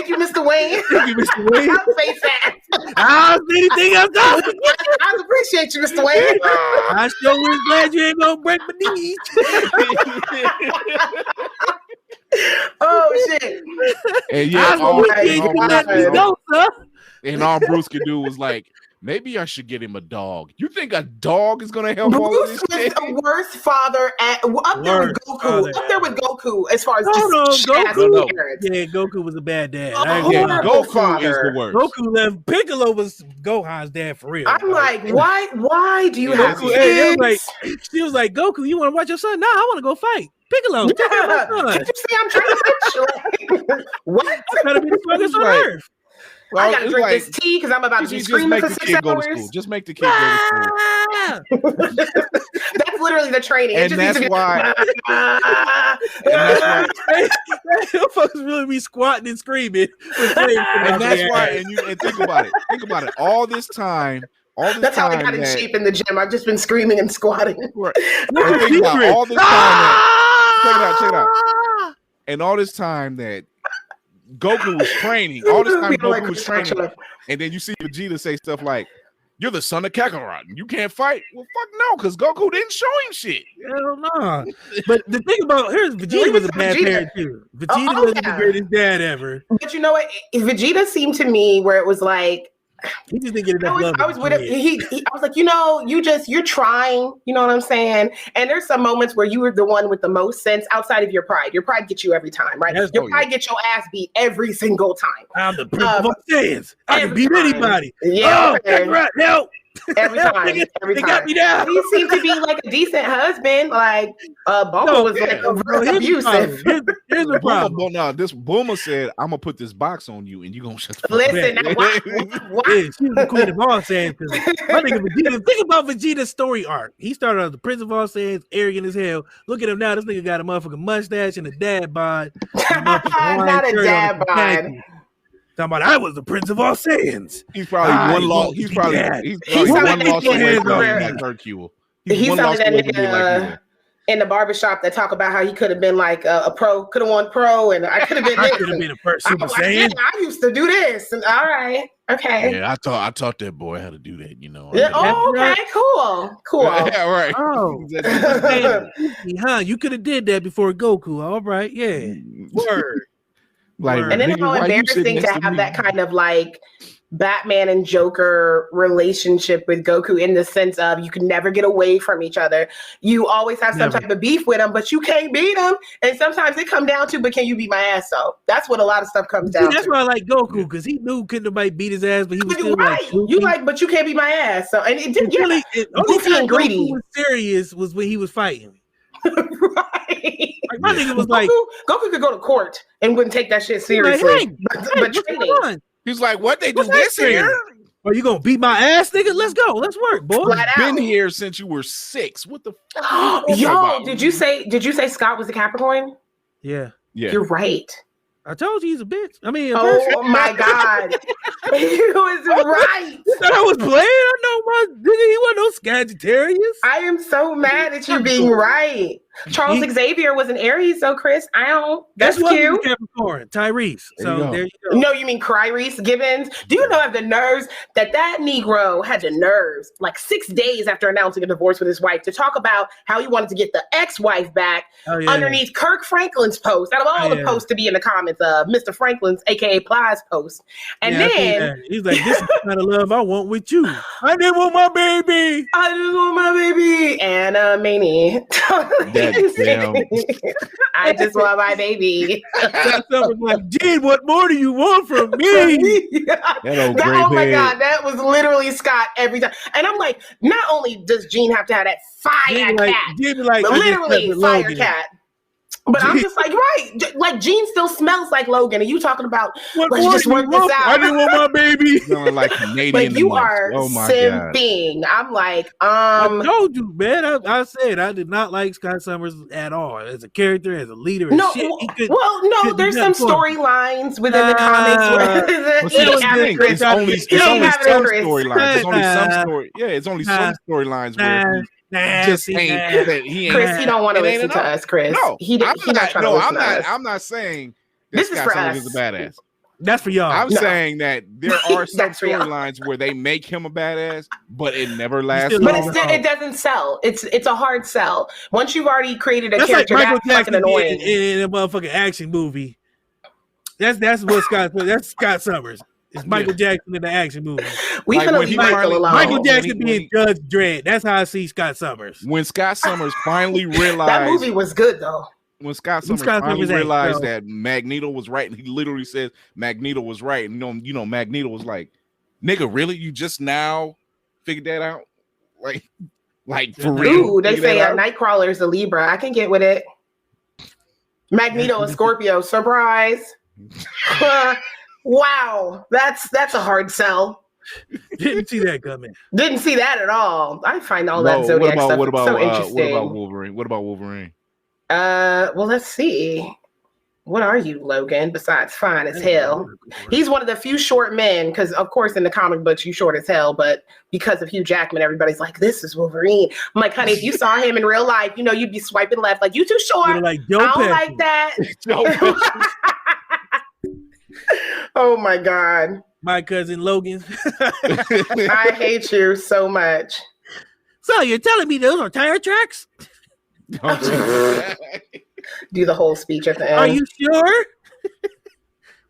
S4: you, Mr. Wayne.
S3: Thank you, Mr. Wayne.
S4: I'll face that.
S3: I'll say anything else.
S4: I appreciate you, Mr. Wayne.
S3: I sure was glad you ain't gonna break my knees.
S4: Oh shit.
S1: And yeah,
S3: I
S1: all,
S3: appreciate you letting me go, sir.
S1: and all Bruce could do was like maybe I should get him a dog. You think a dog is gonna help all of
S4: Bruce
S1: this
S4: was
S1: shit?
S4: the worst father up there with Goku. Up there with Goku as far as
S3: Goku.
S4: parents.
S3: Yeah, Goku was a bad dad.
S1: Goku
S4: father.
S1: is the worst.
S3: Goku left. Piccolo was Gohan's dad for real.
S4: I'm like, why do you have
S3: Goku,
S4: kids?
S3: She was like, Goku, you want to watch your son? Nah, I want to go fight. Piccolo, take care of my son.
S4: Can't you see I'm trying to fight you? What?
S3: I'm trying to be the strongest on earth.
S4: I gotta drink this tea because I'm about to be screaming for 6 hours.
S1: Just make the kid go to school.
S4: That's literally the training.
S1: And that's why.
S3: Folks really be squatting and screaming.
S1: And that's why. And think about it. Think about it. All this time.
S4: That's how I got in shape in the gym. I've just been screaming and squatting.
S1: Right. And think about all this time. Check it out. And all this time that Goku was training. All this time Goku was training. And then you see Vegeta say stuff like, "You're the son of Kakarot. You can't fight." Well, fuck no, because Goku didn't show him shit.
S3: Hell no. But the thing about Vegeta was a bad parent too. Vegeta wasn't the greatest dad ever.
S4: But you know what? Vegeta seemed to me where it was like,
S3: he just didn't get enough love.
S4: I was with him. I was like, you're trying. You know what I'm saying? And there's some moments where you were the one with the most sense outside of your pride. Your pride gets you every time, right? Your pride gets your ass beat every single time.
S3: I'm the Prince of Saiyans. I can beat anybody.
S4: Yeah.
S3: Help.
S4: Every time.
S3: They got me down.
S4: He seemed to be like a decent husband. Like Bulma was like abusive.
S3: Here's the problem.
S1: This Bulma said, "I'm gonna put this box on you, and you gonna shut the fuck
S4: Listen,
S1: up."
S4: what?
S3: Yeah, she was the queen of all Saiyans. Think about Vegeta's story arc. He started as the Prince of all Saiyans, arrogant as hell. Look at him now. This nigga got a motherfucking mustache and a dad bod.
S4: Not a dad bod.
S3: Talking about I was the Prince of all Saiyans.
S1: He's probably one loss. He's probably one loss away from like Hercule.
S4: He's one that nigga in the barbershop that talk about how he could have been like a pro, could have won pro, and I could have been.
S3: I could have been a first Super Saiyan.
S4: I used to do this, and all right, okay.
S1: Yeah, I taught that boy how to do that. You know.
S4: Yeah, okay, cool.
S1: Yeah, right.
S3: Oh, you could have did that before Goku. All right, yeah. Word.
S1: Like,
S4: and then how embarrassing to have that kind of like Batman and Joker relationship with Goku in the sense of you can never get away from each other. You always have some type of beef with him, but you can't beat him. And sometimes it come down to, but can you beat my ass? So that's what a lot of stuff comes down to.
S3: That's why I like Goku, because he knew couldn't nobody beat his ass, but he was still
S4: right. But you can't beat my ass. So and it didn't really.
S3: Only time Goku was serious was when he was fighting.
S4: Right.
S3: Like my nigga was like,
S4: Goku could go to court and wouldn't take that shit seriously. But training.
S1: He's like, what they do this here?
S3: Are you gonna beat my ass, nigga? Let's go. Let's work, boy.
S1: You've been here since you were 6. What the fuck?
S4: Yo, did you say Scott was a Capricorn?
S3: Yeah.
S4: You're right.
S3: I told you he's a bitch. I mean,
S4: oh my God, he was right.
S3: You thought I was playing? I know my nigga. He wasn't no Sagittarius.
S4: I am so mad at you being right. Charles Xavier was an Aries, so Chris, that's cute.
S3: Capricorn, Tyrese. So there you go.
S4: No, you mean Cyrese Gibbons? Do you know have the nerves that Negro had the nerves like 6 days after announcing a divorce with his wife to talk about how he wanted to get the ex-wife back underneath Kirk Franklin's post, out of all the posts to be in the comments of Mr. Franklin's, aka Plies post. And then
S3: he's like, "This is the kind of love I want with you. I didn't want my baby.
S4: I just want my baby." Anna Maney. I just want my baby.
S3: Like, Gene, what more do you want from me?
S4: Oh my God, that was literally Scott every time. And I'm like, not only does Gene have to have that fire cat, but literally fire cat. But I'm just like, right, like Gene still smells like Logan, and you talking about let's just work this out.
S3: I didn't want my baby.
S1: Like Canadian.
S4: But you are simping. God. I'm like,
S3: I told you, man. I said I did not like Scott Summers at all as a character, as a leader.
S4: No, there's some storylines within the comics.
S1: It's only some storylines. It's only some storylines where. Chris, he
S4: don't want to listen to us, Chris.
S1: No,
S4: I'm
S1: not saying
S4: this is for us.
S1: Is a badass.
S3: That's for y'all.
S1: I'm saying that there are some storylines where they make him a badass, but it never lasts.
S4: But it doesn't sell. It's a hard sell. Once you've already created a character,
S3: like
S4: that's fucking annoying.
S3: In a motherfucking action movie. That's what Scott. That's Scott Summers. It's Michael Jackson in the action movie.
S4: We
S1: Like,
S4: finna
S1: when
S4: leave
S1: he
S4: Michael
S1: finally-
S4: alone.
S3: Michael
S1: when
S3: Jackson
S1: he-
S3: being Judge Dredd. That's how I see Scott Summers.
S1: When Scott Summers finally realized
S4: That movie was good though.
S1: when Scott Summers
S3: Scott
S1: finally
S3: Summers ain't,
S1: realized
S3: no.
S1: that Magneto was right, and he literally says Magneto was right, and you know, Magneto was like, "Nigga, really? You just now figured that out? Like for real?"
S4: Ooh, they
S1: Figured
S4: say
S1: that out?
S4: Nightcrawler is a Libra. I can get with it. Magneto is Scorpio. Surprise. Wow, that's a hard sell.
S3: Didn't see that coming.
S4: Didn't see that at all. I find all that
S1: No,
S4: Zodiac stuff
S1: what about
S4: so interesting.
S1: what about Wolverine? What about Wolverine?
S4: Well, let's see. What are you, Logan? Besides fine as hell. He's one of the few short men, because of course in the comic books you short as hell, but because of Hugh Jackman, everybody's like, this is Wolverine. I'm like, honey, if you saw him in real life, you know, you'd be swiping left, like, you too short.
S3: You're like
S4: I
S3: Joe
S4: don't
S3: Pesci.
S4: like that.
S1: Joe Pesci.
S4: Oh my God.
S3: My cousin Logan.
S4: I hate you so much.
S3: So you're telling me those are tire tracks?
S1: Don't you-
S4: Do the whole speech at the end.
S3: Are you sure?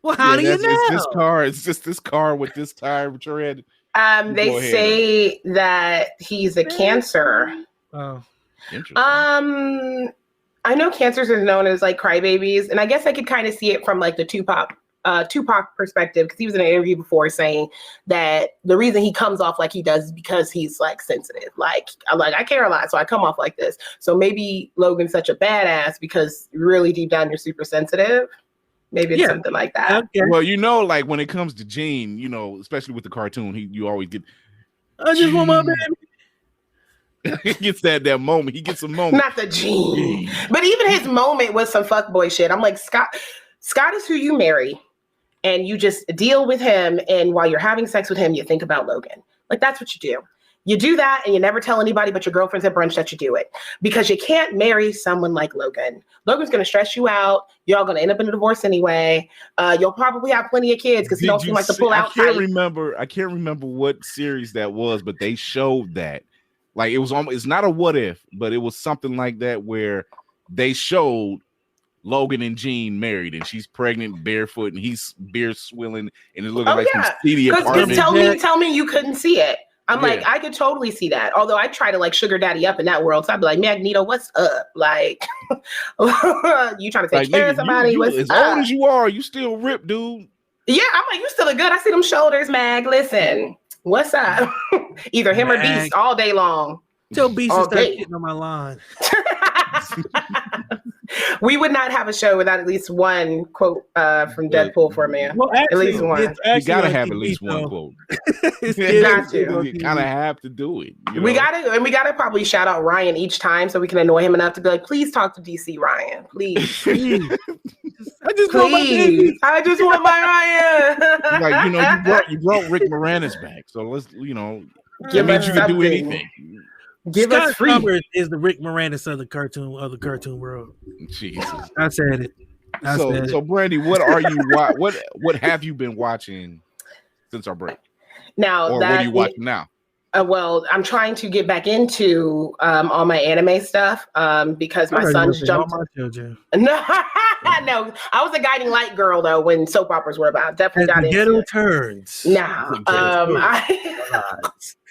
S3: Well, how do you
S1: that's-
S3: know?
S1: It's this car. It's just this car with this tire tread.
S4: They
S1: Go ahead.
S4: say that he's a cancer.
S3: Oh.
S1: Interesting.
S4: I know cancers are known as like crybabies, and I guess I could kind of see it from like the Tupac perspective, because he was in an interview before saying that the reason he comes off like he does is because he's like sensitive. Like I care a lot, so I come off like this. So maybe Logan's such a badass because really deep down you're super sensitive. Maybe it's something like that.
S3: Okay.
S1: Well, you know, like when it comes to Gene, you know, especially with the cartoon, you always get.
S3: I just want my baby.
S1: He gets that moment. He gets a moment.
S4: Not the gene. But even his moment was some fuckboy shit. I'm like, Scott is who you marry. And you just deal with him. And while you're having sex with him, you think about Logan. Like, that's what you do. You do that and you never tell anybody but your girlfriends at brunch that you do it. Because you can't marry someone like Logan. Logan's going to stress you out. Y'all going to end up in a divorce anyway. You'll probably have plenty of kids because he don't seem like to pull out
S1: I
S4: tight.
S1: can't remember what series that was, but they showed that. Like, it was almost, it's not a what if, but it was something like that where they showed Logan and Jean married, and she's pregnant, barefoot, and he's beer swilling, and it looking like some seedy apartment.
S4: Because tell me you couldn't see it. I'm
S1: Yeah.
S4: like, I could totally see that. Although I try to like sugar daddy up in that world. So I'd be like, Magneto, what's up? Like, you trying to take
S1: Like,
S4: care of
S1: nigga,
S4: somebody?
S1: you,
S4: What's
S1: as
S4: up?
S1: old as you are, you still ripped, dude.
S4: Yeah, I'm like, you still look good. I see them shoulders, Mag. Listen, what's up? Either him or
S3: Mag.
S4: Beast all day long.
S3: Tell Beast to start
S4: Okay.
S3: getting on my line.
S4: We would not have a show without at least one quote from Deadpool for a man.
S3: Well, actually,
S4: least one.
S3: it's
S1: You
S3: actually
S1: gotta
S3: on
S1: have at
S3: TV,
S1: least one
S3: so
S1: quote.
S3: it's
S4: You
S3: still
S4: got to.
S3: on
S1: You
S3: TV.
S1: kind of have to do it. you
S4: We
S1: know?
S4: we gotta probably shout out Ryan each time so we can annoy him enough to be like, please talk to DC Ryan, please.
S3: Please. I just want my baby.
S4: Please. I just want my Ryan.
S1: Like, you know, you brought Rick Moranis back, so let's, you know,
S4: Give
S1: that means
S4: us
S1: you can do
S4: something.
S1: anything.
S4: Give
S3: Scott
S4: us free.
S3: Summers is the Rick Moranis of the cartoon world.
S1: Jesus.
S3: I said it. I said
S1: So
S3: it.
S1: Brandy, what are you what have you been watching since our break,
S4: Now
S1: or
S4: that
S1: what are you watching now?
S4: well, I'm trying to get back into all my anime stuff because my son's jumped.
S3: All my children.
S4: No, no, I was a guiding light girl though when soap operas were about. Definitely
S3: As
S4: got
S3: the
S4: into
S3: ghetto
S4: it.
S3: turns.
S4: No,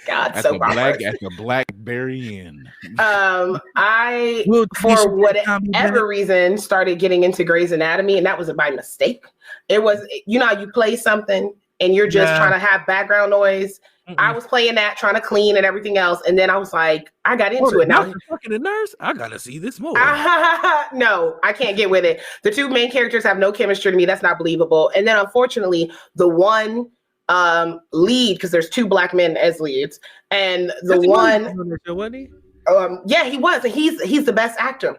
S4: God,
S1: At
S4: soap operas.
S1: the Blackberry Inn.
S4: I
S3: Will
S4: for
S3: Tisha
S4: whatever
S3: back?
S4: reason started getting into Grey's Anatomy, and that was by mistake. It was, you know, how you play something and you're just
S3: Yeah.
S4: trying to have background noise. I was playing that, trying to clean and everything else, and then I was like, I got into it. Now,
S3: fucking the nurse. I gotta see this more.
S4: no, I can't get with it. The two main characters have no chemistry to me. That's not believable. And then unfortunately, the one lead, because there's two black men as leads, and the one,
S3: wasn't he?
S4: yeah, he was, and he's the best actor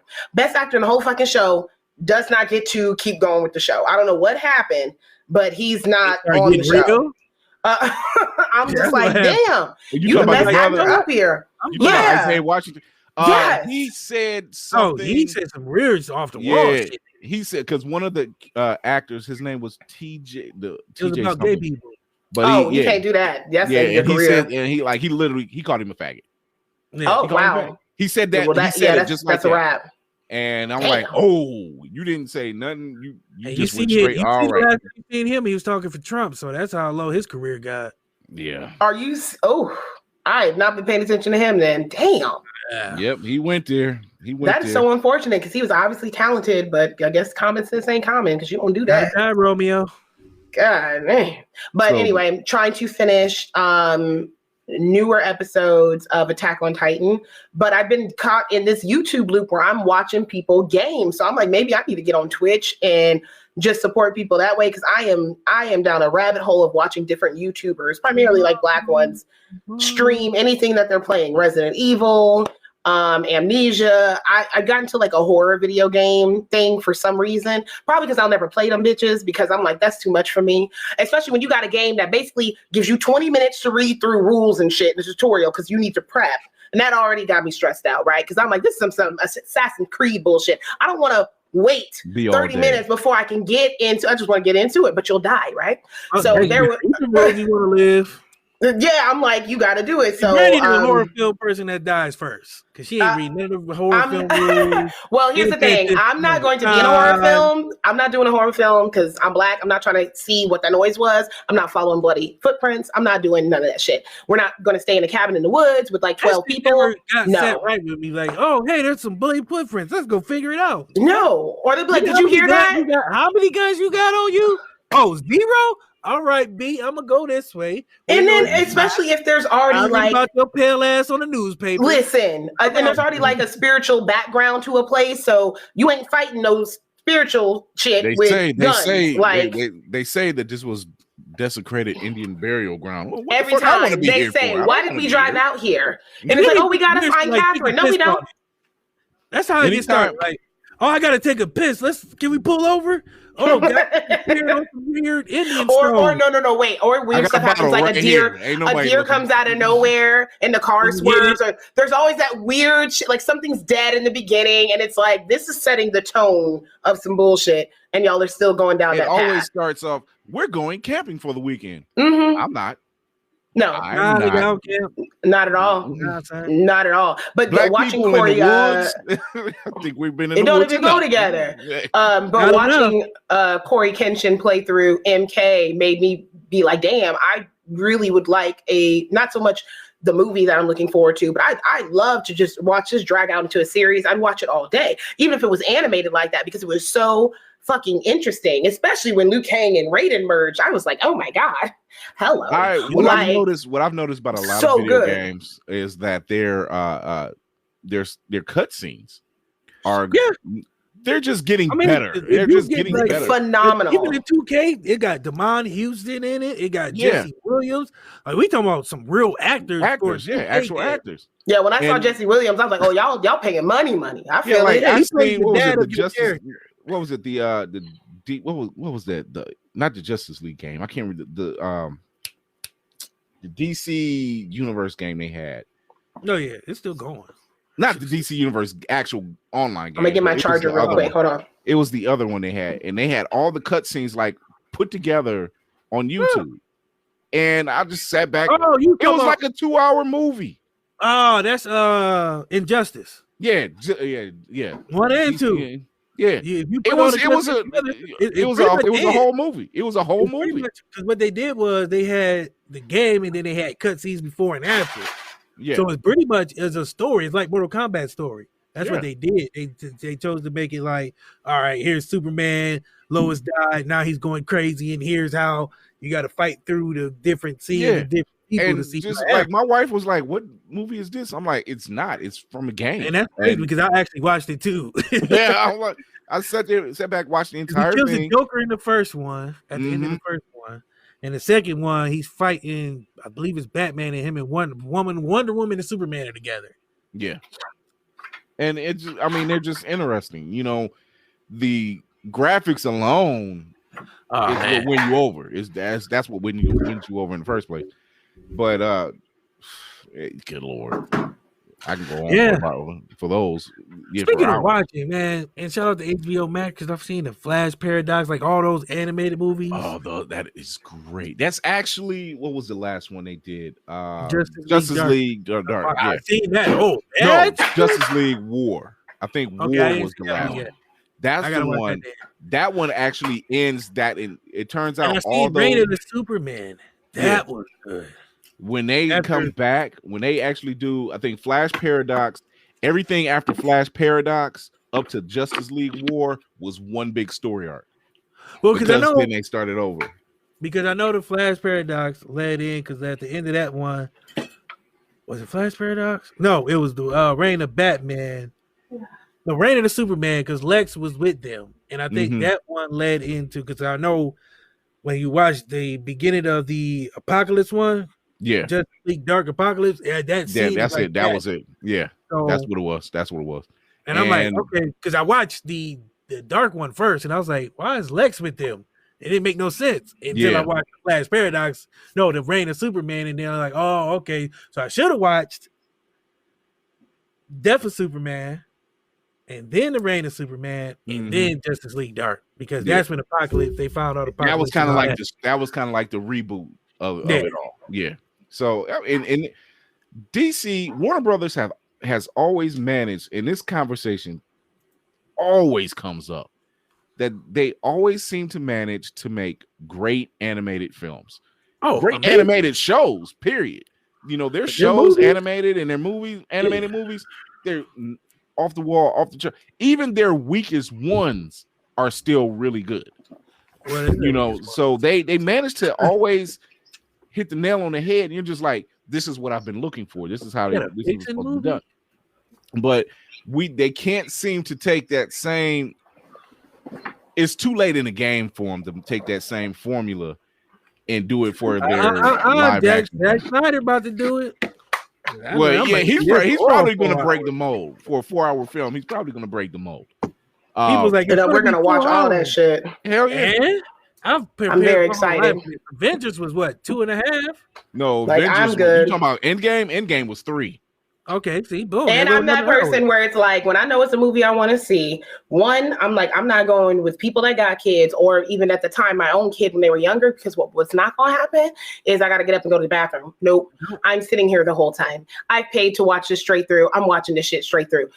S4: in the whole fucking show. Does not get to keep going with the show. I don't know what happened, but he's not on the show. I'm just like, damn, you the best actor up here.
S1: You talking about Isaiah Washington?
S4: Yes.
S1: He said
S3: Oh,
S1: something.
S3: he said some weird off the wall
S1: Yeah,
S3: shit.
S1: he said, because one of the actors, his name was TJ.
S3: It was
S1: TJ
S3: about gay
S1: something.
S3: people.
S1: But
S4: You can't do that. That's
S1: yeah,
S4: your
S1: and he
S4: career.
S1: said, and he literally called him a faggot.
S3: Yeah.
S4: Oh wow.
S1: He said that.
S4: Well,
S1: he said it
S4: that's
S1: just like
S4: that's a
S1: that.
S4: wrap.
S1: And I'm like, oh, you didn't say nothing. You just went
S3: see
S1: straight. All right.
S3: Last time you seen him, he was talking for Trump, so that's how low his career got.
S1: Yeah.
S4: Are you? Oh, I have not been paying attention to him then. Damn.
S1: Yeah. Yep, he went there.
S4: That is so unfortunate because he was obviously talented, but I guess common sense ain't common because you don't do that.
S3: Hi, Romeo.
S4: God, man. But anyway, I'm trying to finish newer episodes of Attack on Titan, but I've been caught in this YouTube loop where I'm watching people game. So I'm like, maybe I need to get on Twitch and just support people that way, because I am down a rabbit hole of watching different YouTubers, primarily like Black ones, stream anything that they're playing. Resident Evil, Amnesia. I got into like a horror video game thing for some reason, probably because I'll never play them bitches, because I'm like, that's too much for me, especially when you got a game that basically gives you 20 minutes to read through rules and shit in the tutorial because you need to prep. And that already got me stressed out, right? Because I'm like, this is some Assassin's Creed bullshit. I don't want to wait 30 minutes before I can get into. I just want to get into it, but you'll die, right? So there was.
S3: You want to live.
S4: Yeah, I'm like, you got to do it. So
S3: ready to the horror film person that dies first, because she ain't reading none of the horror film rules.
S4: Well, here's the thing: I'm not going to be in a horror film. I'm not doing a horror film because I'm Black. I'm not trying to see what that noise was. I'm not following bloody footprints. I'm not doing none of that shit. We're not going to stay in a cabin in the woods with like 12 people. No,
S3: sat right with me like, oh, hey, there's some bloody footprints. Let's go figure it out.
S4: No, or they'd be like, did you hear that?
S3: How many guns you got on you? Oh, 0. All right, B, I'm gonna go this way.
S4: And then, especially if there's already like
S3: about your pale ass on the newspaper.
S4: Listen, and there's already like a spiritual background to a place, so you ain't fighting those spiritual shit with guns.
S1: They say that this was desecrated Indian burial ground. Well,
S4: every time they say, "Why did we drive out here?" And it's like, "Oh, we gotta find Catherine." No, we don't.
S3: That's how it gets started. Like, oh, I gotta take a piss. Can we pull over? Oh, God, weird Indian
S4: or no, wait. Or weird stuff happens, like a deer comes out of nowhere and the car swerves. Or there's always that weird shit, like something's dead in the beginning, and it's like, this is setting the tone of some bullshit, and y'all are still going down that path. It always
S1: starts off, we're going camping for the weekend.
S4: Mm-hmm.
S1: I'm not.
S4: No, not at all. Not at all. But
S1: Black
S4: watching Corey,
S1: I think we've been in
S4: it
S1: the
S4: don't
S1: woods
S4: even go together. But watching Corey Kenshin play through MK made me be like, damn, I really would like not so much the movie that I'm looking forward to, but I love to just watch this drag out into a series. I'd watch it all day, even if it was animated like that, because it was so fucking interesting, especially when Liu Kang and Raiden merged. I was like, oh my God, hello.
S1: What I've noticed about a lot of video games is that their cutscenes are they're just getting better. They're just getting better.
S4: Phenomenal.
S3: Even in 2K, it got Damon Houston in it. It got Jesse Williams. Like, we talking about some real actors.
S1: Actual actors.
S4: Yeah, when I saw Jesse Williams, I was like, oh, y'all paying money. I feel
S1: like
S4: it.
S1: What was it? What was that? Not the Justice League game. I can't remember the DC Universe game they had.
S3: No, yeah, it's still going.
S1: Not the DC Universe actual online game.
S4: I'm gonna get my charger real quick. Hold on.
S1: It was the other one they had, and they had all the cutscenes like put together on YouTube. And I just sat back.
S3: Oh,
S1: it was like a 2-hour movie.
S3: Oh, that's Injustice.
S1: Yeah.
S3: 1 and 2.
S1: Yeah. It was a whole movie. It was a whole movie.
S3: Because what they did was they had the game and then they had cutscenes before and after. Yeah. So it's pretty much as a story. It's like Mortal Kombat story. That's what they did. They chose to make it like, all right, here's Superman. Lois died. Now he's going crazy, and here's how you got to fight through the different scenes and different people
S1: and
S3: to see.
S1: Just like my wife was like, "What movie is this?" I'm like, "It's not. It's from a game."
S3: And that's crazy because I actually watched it too.
S1: I'm like, I sat back, watched the entire thing.
S3: He kills the Joker in the first one. At the end of the first one. And the second one, he's fighting, I believe it's Batman and him and Wonder Woman and Superman are together. Yeah.
S1: And it's just, I mean, they're just interesting. You know, the graphics alone is what win you over. That's what wins you over in the first place. But good Lord. I can go on for those.
S3: Speaking of watching, man, and shout out to HBO Max because I've seen the Flash Paradox, like all those animated movies.
S1: Oh, that is great. That's actually, what was the last one they did?
S3: Justice League Dark.
S1: Yeah.
S3: I've seen that. Oh,
S1: no, Justice League War. I think
S3: Okay, I
S1: War
S3: ain't
S1: was the
S3: seen that
S1: last
S3: one
S1: one.
S3: yet.
S1: That's
S3: I
S1: the
S3: gotta watch
S1: one.
S3: that.
S1: That one actually ends that. In it turns
S3: And
S1: out
S3: I
S1: all
S3: seen Reign of
S1: those
S3: the Superman.
S1: yeah.
S3: That was good.
S1: When they come back, when they actually do, I think Flash Paradox, everything after Flash Paradox up to Justice League War was one big story arc.
S3: Well, because I know
S1: then they started over.
S3: Because I know the Flash Paradox led in because at the end of that one, was it Flash Paradox? No, it was the Reign of Batman. The Reign of the Superman because Lex was with them. And I think that one led into, because I know when you watch the beginning of the Apocalypse one,
S1: Yeah.
S3: Justice League Dark Apocalypse, that scene
S1: that's
S3: like
S1: it. That was it. Yeah.
S3: So,
S1: that's what it was. That's what it was.
S3: And I'm like, okay, because I watched the Dark one first, and I was like, why is Lex with them? It didn't make no sense until I watched Flash Paradox. No, the Reign of Superman, and then I'm like, oh, okay. So I should have watched Death of Superman, and then the Reign of Superman, and then Justice League Dark, because that's when Apocalypse, they found out Apocalypse.
S1: That was kind of like this. That was kind of like the reboot of it all. Yeah. So in DC, Warner Brothers has always managed, in this conversation always comes up, that they always seem to manage to make great animated films. Great animated shows, period. You know, their shows animated and their movies, animated movies, they're off the wall, off the chart. Even their weakest ones are still really good. You know, so they manage to always hit the nail on the head, and you're just like, this is what I've been looking for. This is how this is supposed to be done. But they can't seem to take that same. It's too late in the game for them to take that same formula and do it for their live action.
S3: Zack Snyder about to do it.
S1: Well, yeah, he's probably going to break the mold for a 4-hour film. He's probably going to break the mold.
S4: People's like, we're going to watch all that shit.
S1: Hell yeah.
S3: And I'm
S4: very excited.
S3: Avengers was what, 2.5?
S1: No,
S4: like,
S1: Avengers.
S4: I'm good.
S1: You talking about Endgame? Endgame was 3.
S3: Okay, see, boom.
S4: And I'm that person where it's like, when I know it's a movie I want to see, one, I'm like, I'm not going with people that got kids, or even at the time, my own kid when they were younger, because what's not going to happen is I got to get up and go to the bathroom. Nope. I'm sitting here the whole time. I paid to watch this straight through. I'm watching this shit straight through.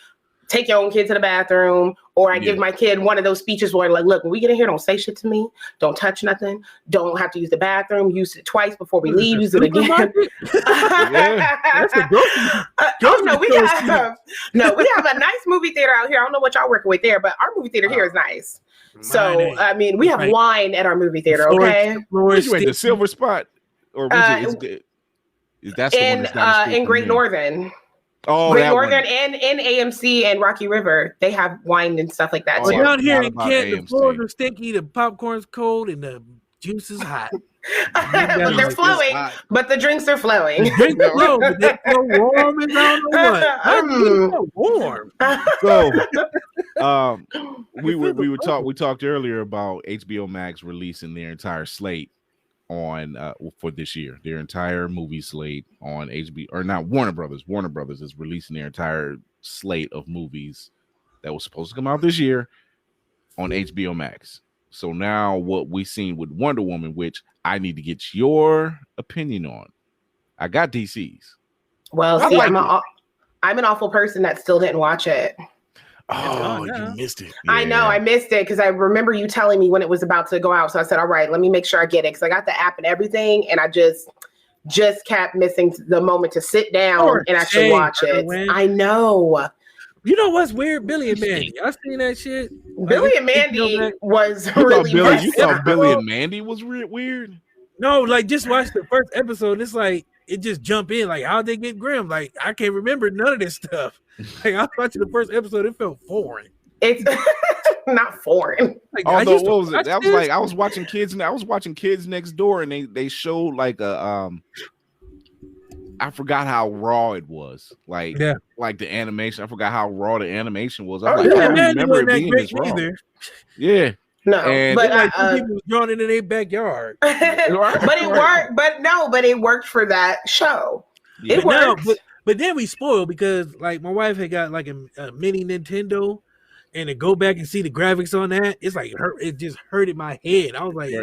S4: Take your own kid to the bathroom, or I give my kid one of those speeches where, like, look, when we get in here, don't say shit to me. Don't touch nothing. Don't have to use the bathroom. Use it twice before we leave. Use it again.
S3: That's a
S4: we have a nice movie theater out here. I don't know what y'all working with there, but our movie theater here is nice. So, I mean, we have wine at our movie theater, okay?
S1: The Silver Spot? Or was it? Is that
S4: in Great Northern?
S1: Oh,
S4: Great Northern and in AMC and Rocky River, they have wine and stuff like that.
S3: Well, down here in Kent, the floors are stinky, the popcorn's cold, and the juice is hot.
S4: They're flowing, but the drinks are flowing.
S3: The drinks flow, but they're so warm as I don't know what. So warm.
S1: So, we talked earlier about HBO Max releasing their entire slate on for this year, their entire movie slate on HBO, or not Warner Brothers. Warner Brothers is releasing their entire slate of movies that was supposed to come out this year on HBO Max. So now what we've seen with Wonder Woman, which I need to get your opinion on. I got DC's.
S4: Well, see, I'm an awful person that still didn't watch it.
S1: Oh, you missed it.
S4: Yeah. I know, I missed it because I remember you telling me when it was about to go out. So I said, all right, let me make sure I get it, because I got the app and everything, and I just kept missing the moment to sit down and actually watch it. I know.
S3: You know what's weird? Billy and Mandy. I seen that shit.
S4: Billy and Mandy was really weird.
S1: You thought Billy and Mandy was weird?
S3: No, like, just watch the first episode. It's like, it just jump in. Like, how'd they get grim? Like, I can't remember none of this stuff. Like, I was watching the first episode. It felt foreign.
S4: It's not foreign.
S1: Like, although, what was it? That was like, I was watching Kids Next Door, and they showed like a I forgot how raw it was. Like the animation. I forgot how raw the animation was. I was like, I don't remember it being this raw. Yeah.
S4: No,
S3: and but like people was drawn into their backyard.
S4: But it worked. But it worked for that show. Yeah. It worked.
S3: But then we spoiled because, like, my wife had got like a mini Nintendo, and to go back and see the graphics on that, it's like it just hurted my head. I was like,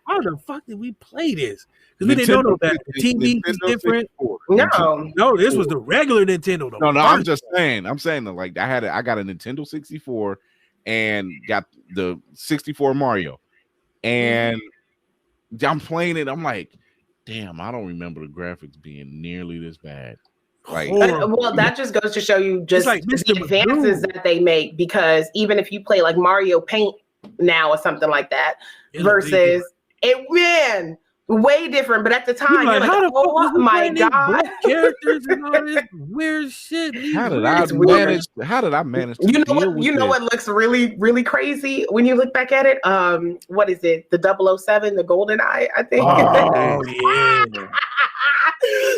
S3: how the fuck did we play this? Because we didn't know that the TV was different. No, this was the regular Nintendo.
S1: No, I'm just saying. I'm saying that like I got a Nintendo 64 and got the 64 Mario, and I'm playing it. I'm like, damn, I don't remember the graphics being nearly this bad. Like,
S4: well, that just goes to show you just like the advances that they make, because even if you play like Mario Paint now or something like that, versus way different. But at the time, you're like, oh my god,
S3: characters and all this weird shit.
S1: How did I manage?
S4: You know what looks really, really crazy when you look back at it? What is it? The 007, the GoldenEye, I think.
S3: Oh yeah.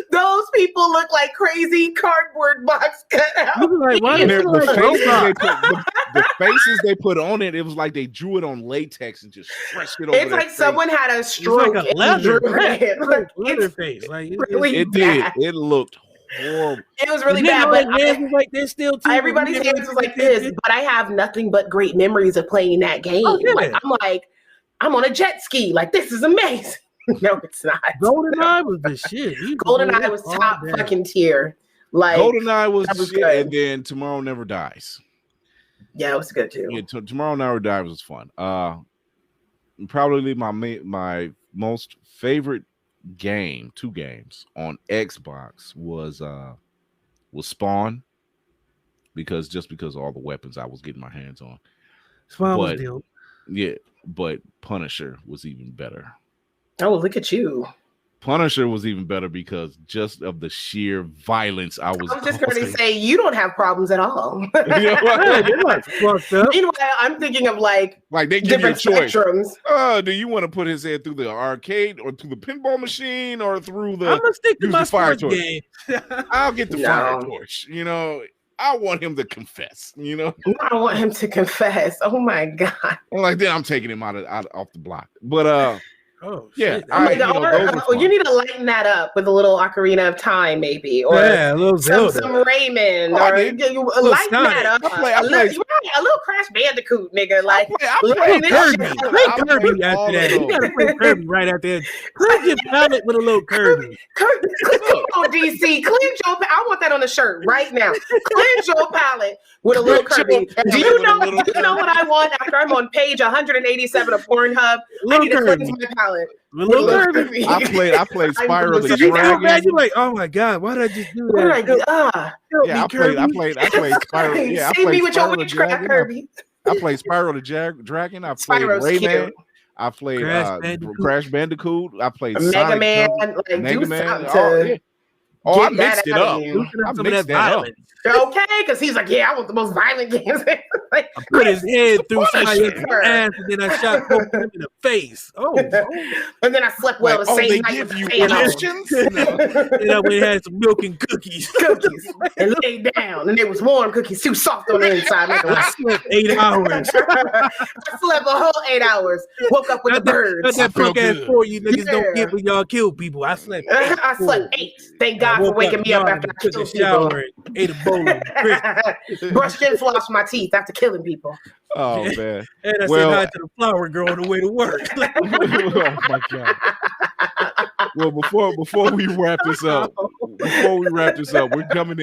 S4: Those people look like crazy cardboard box cutouts.
S3: Like, why
S1: the faces they put on it, it was like they drew it on latex and just stretched it over.
S4: It's like someone had a stroke.
S3: It's like a leather face. Like
S1: it did. It looked horrible.
S4: It was really bad. But
S3: was like this still too.
S4: Everybody's hands was like this. But I have nothing but great memories of playing that game. I'm on a jet ski. Like, this is amazing. No, it's not.
S3: GoldenEye was the shit.
S4: GoldenEye was top fucking tier. Like,
S1: GoldenEye was the shit, good. And then Tomorrow Never Dies.
S4: Yeah, it was good too.
S1: Yeah, Tomorrow Never Dies was fun. Probably my most favorite game, 2 games on Xbox was Spawn, because of all the weapons I was getting my hands on.
S3: Spawn was dope.
S1: Yeah, but Punisher was even better.
S4: Oh, look at you.
S1: Punisher was even better because just of the sheer violence I was
S4: just going to say, you don't have problems at all.
S1: Meanwhile,
S4: I'm thinking of like
S1: they give you a choice.
S4: Spectrums.
S1: Do you want to put his head through the arcade or through the pinball machine or through the?
S3: I'm gonna stick to my fire torch.
S1: I'll get the fire torch. I want him to confess.
S4: I don't want him to confess. Oh my god!
S1: Then I'm taking him out off the block. But
S3: oh
S1: yeah,
S4: you need to lighten that up with a little Ocarina of Time, maybe, or
S3: a little Zelda,
S4: some Rayman, or lighten that up. A little Crash Bandicoot, nigga. Like,
S3: play Kirby after that. You gotta play Kirby right after that. Cleanse your palate with a little Kirby.
S4: Come on, DC, cleanse your. I want that on the shirt right now. Cleanse your palate with a little Kirby. Do you know what I want after I'm on page 187 of Pornhub? I need to cleanse my palate.
S3: Little Kirby.
S1: I played Spyro the Dragon.
S3: You're like, oh my god, why did I just do that?
S1: I played Spyro. Yeah, I played Spyro the Dragon.
S4: Kirby.
S1: I played Spyro the Dragon. I played Rayman. I played Crash Bandicoot. I played
S4: Mega Man.
S1: Mega Man. I mixed it up. I mixed that up.
S4: Okay, because he's like, I want the most violent games.
S3: I put his head through somebody's ass, and then I shot him in the face.
S4: And then I slept well the same night with the fan on.
S3: And I went and had some milk and cookies.
S4: And laid down, and it was warm cookies, too soft on the inside.
S3: I slept 8 hours.
S4: I slept a whole 8 hours. Woke up with the birds.
S3: That's that punk ass 4 you niggas don't get when y'all kill people. I slept 8.
S4: I slept 8. Thank God for waking me up after I killed
S3: people. Ate a bowl of
S4: brushed and flossed my teeth after killing people.
S1: Oh man!
S3: And I said hi to the flower girl on the way to work.
S1: Oh my god! Well, before we wrap this up, we're coming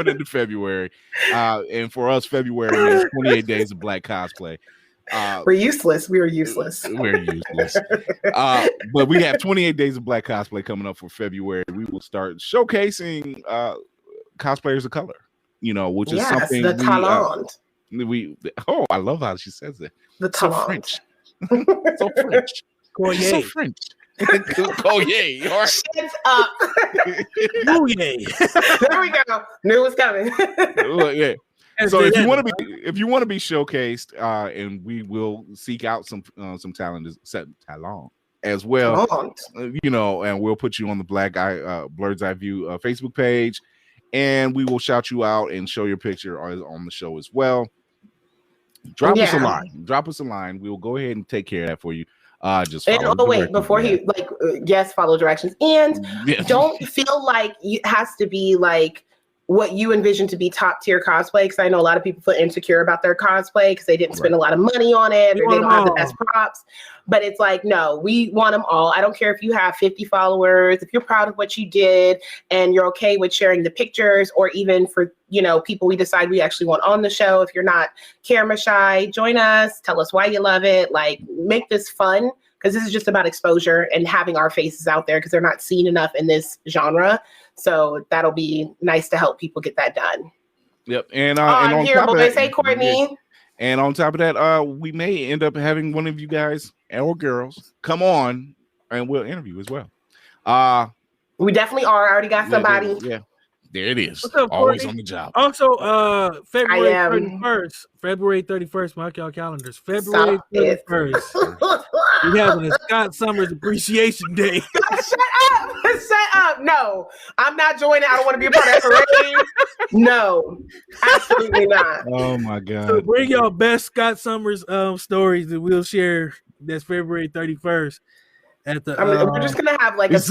S1: into February, and for us, February is 28 days of Black cosplay.
S4: We're useless. We were useless.
S1: We're useless. But we have 28 days of Black cosplay coming up for February. We will start showcasing cosplayers of color, which is something
S4: the talent.
S1: I love how she says it.
S4: The talent.
S1: So French. So French. Collier. All right.
S4: Shut up. There we go. Knew it was coming.
S1: Yeah. So if you want to be showcased, and we will seek out some talent as well, and we'll put you on the Blurred's Eye View Facebook page, and we will shout you out and show your picture on the show as well. Drop us a line. We will go ahead and take care of that for you. Just
S4: before he follow directions, and don't feel like it has to be like what you envision to be top tier cosplay. Because I know a lot of people feel insecure about their cosplay because they didn't spend a lot of money on it or they don't have the best props. But it's like, no, we want them all. I don't care if you have 50 followers, if you're proud of what you did and you're okay with sharing the pictures, or even for, you know, people we decide we actually want on the show. If you're not camera shy, join us, tell us why you love it, like make this fun, because this is just about exposure and having our faces out there because they're not seen enough in this genre. So that'll be nice to help people get that done.
S1: Yep. And
S4: I'm
S1: on
S4: here,
S1: top of
S4: boys.
S1: that,
S4: Hey, Courtney.
S1: and on top of that, we may end up having one of you guys or girls come on and we'll interview as well.
S4: We definitely are. I already got somebody.
S1: Yeah. There it is.
S3: What's up,
S1: Always
S3: Courtney?
S1: on the job.
S3: Also, February 31st. February 31st. Mark y'all calendars. February 31st. We're having a Scott Summers Appreciation Day.
S4: Shut up. Shut up. No, I'm not joining. I don't want to be a part of that parade. No, absolutely not.
S1: Oh my God.
S3: So bring y'all best Scott Summers stories that we'll share. That's February 31st. At the
S4: we're just gonna have like is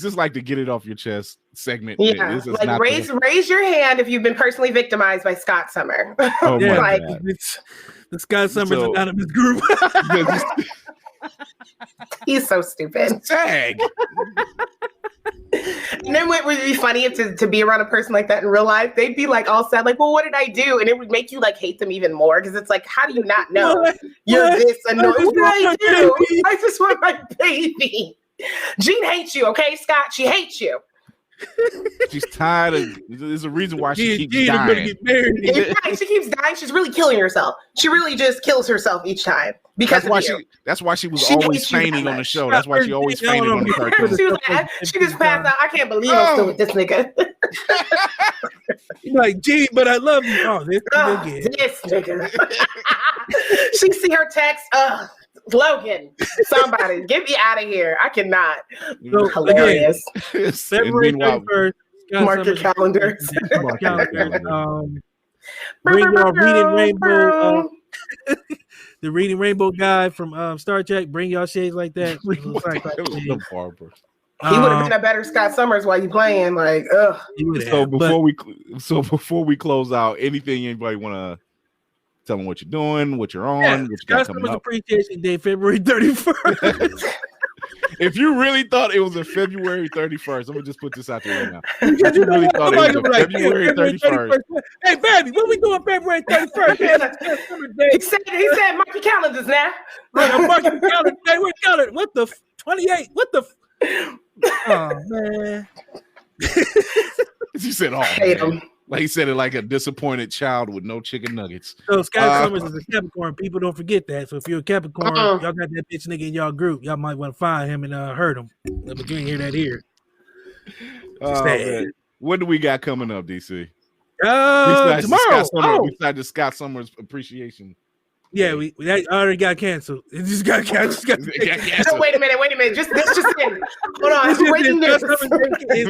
S4: this
S1: like the get it off your chest segment?
S4: Yeah, like raise your hand if you've been personally victimized by Scott Summer.
S1: Oh
S3: yeah,
S1: my
S3: God.
S1: God.
S3: It's the Scott Summers Anonymous group.
S4: He's so stupid.
S1: Tag.
S4: And then what would be funny if to be around a person like that in real life, they'd be like all sad, like, well, what did I do? And it would make you like hate them even more because it's like, how do you not know you're this annoying? What did I do? I just want my baby. Jean hates you, okay, Scott? She hates you.
S1: She's tired of. There's a reason why she keeps
S3: Jean
S1: dying.
S3: Get married.
S4: She keeps dying. She's really killing herself. She really just kills herself each time because
S1: that's why she was always fainting on the show. That's why she always fainted on the cartoon.
S4: She just passed out. I can't believe I'm still with this nigga.
S3: You're like, Jean, but I love you. Oh, this
S4: nigga. She see her text. Logan, somebody get me out of here. I cannot.
S3: So,
S4: hilarious.
S3: Again, February 31st.
S4: Mark your calendars.
S3: Bring your Reading Rainbow. The Reading Rainbow guy from Star Trek. Bring y'all shades like that.
S4: He would have been a better Scott Summers while you playing. Like, ugh.
S1: So before we close out, anything anybody want to tell them what you're doing, what you're on, what you got coming up?
S3: Appreciation Day, February 31st.
S1: If you really thought it was a February 31st, I'm gonna just put this out there right now. If you really thought it was a February 31st.
S3: Hey, baby, what we doing February 31st?
S4: He said, mark your calendars now.
S3: Mark your calendar. Hey, what the 28? What the? Oh man.
S1: She said, "Oh,
S4: hate him."
S1: Like he said it like a disappointed child with no chicken nuggets.
S3: So Scott Summers is a Capricorn. People don't forget that. So if you're a Capricorn, y'all got that bitch nigga in y'all group. Y'all might want to find him and hurt him. But you ain't hear that here.
S1: What do we got coming up, DC?
S3: Tomorrow.
S1: Besides the Scott Summers Appreciation.
S3: Yeah, we already got canceled. It just got canceled.
S4: No, wait a minute. This just in. Hold on.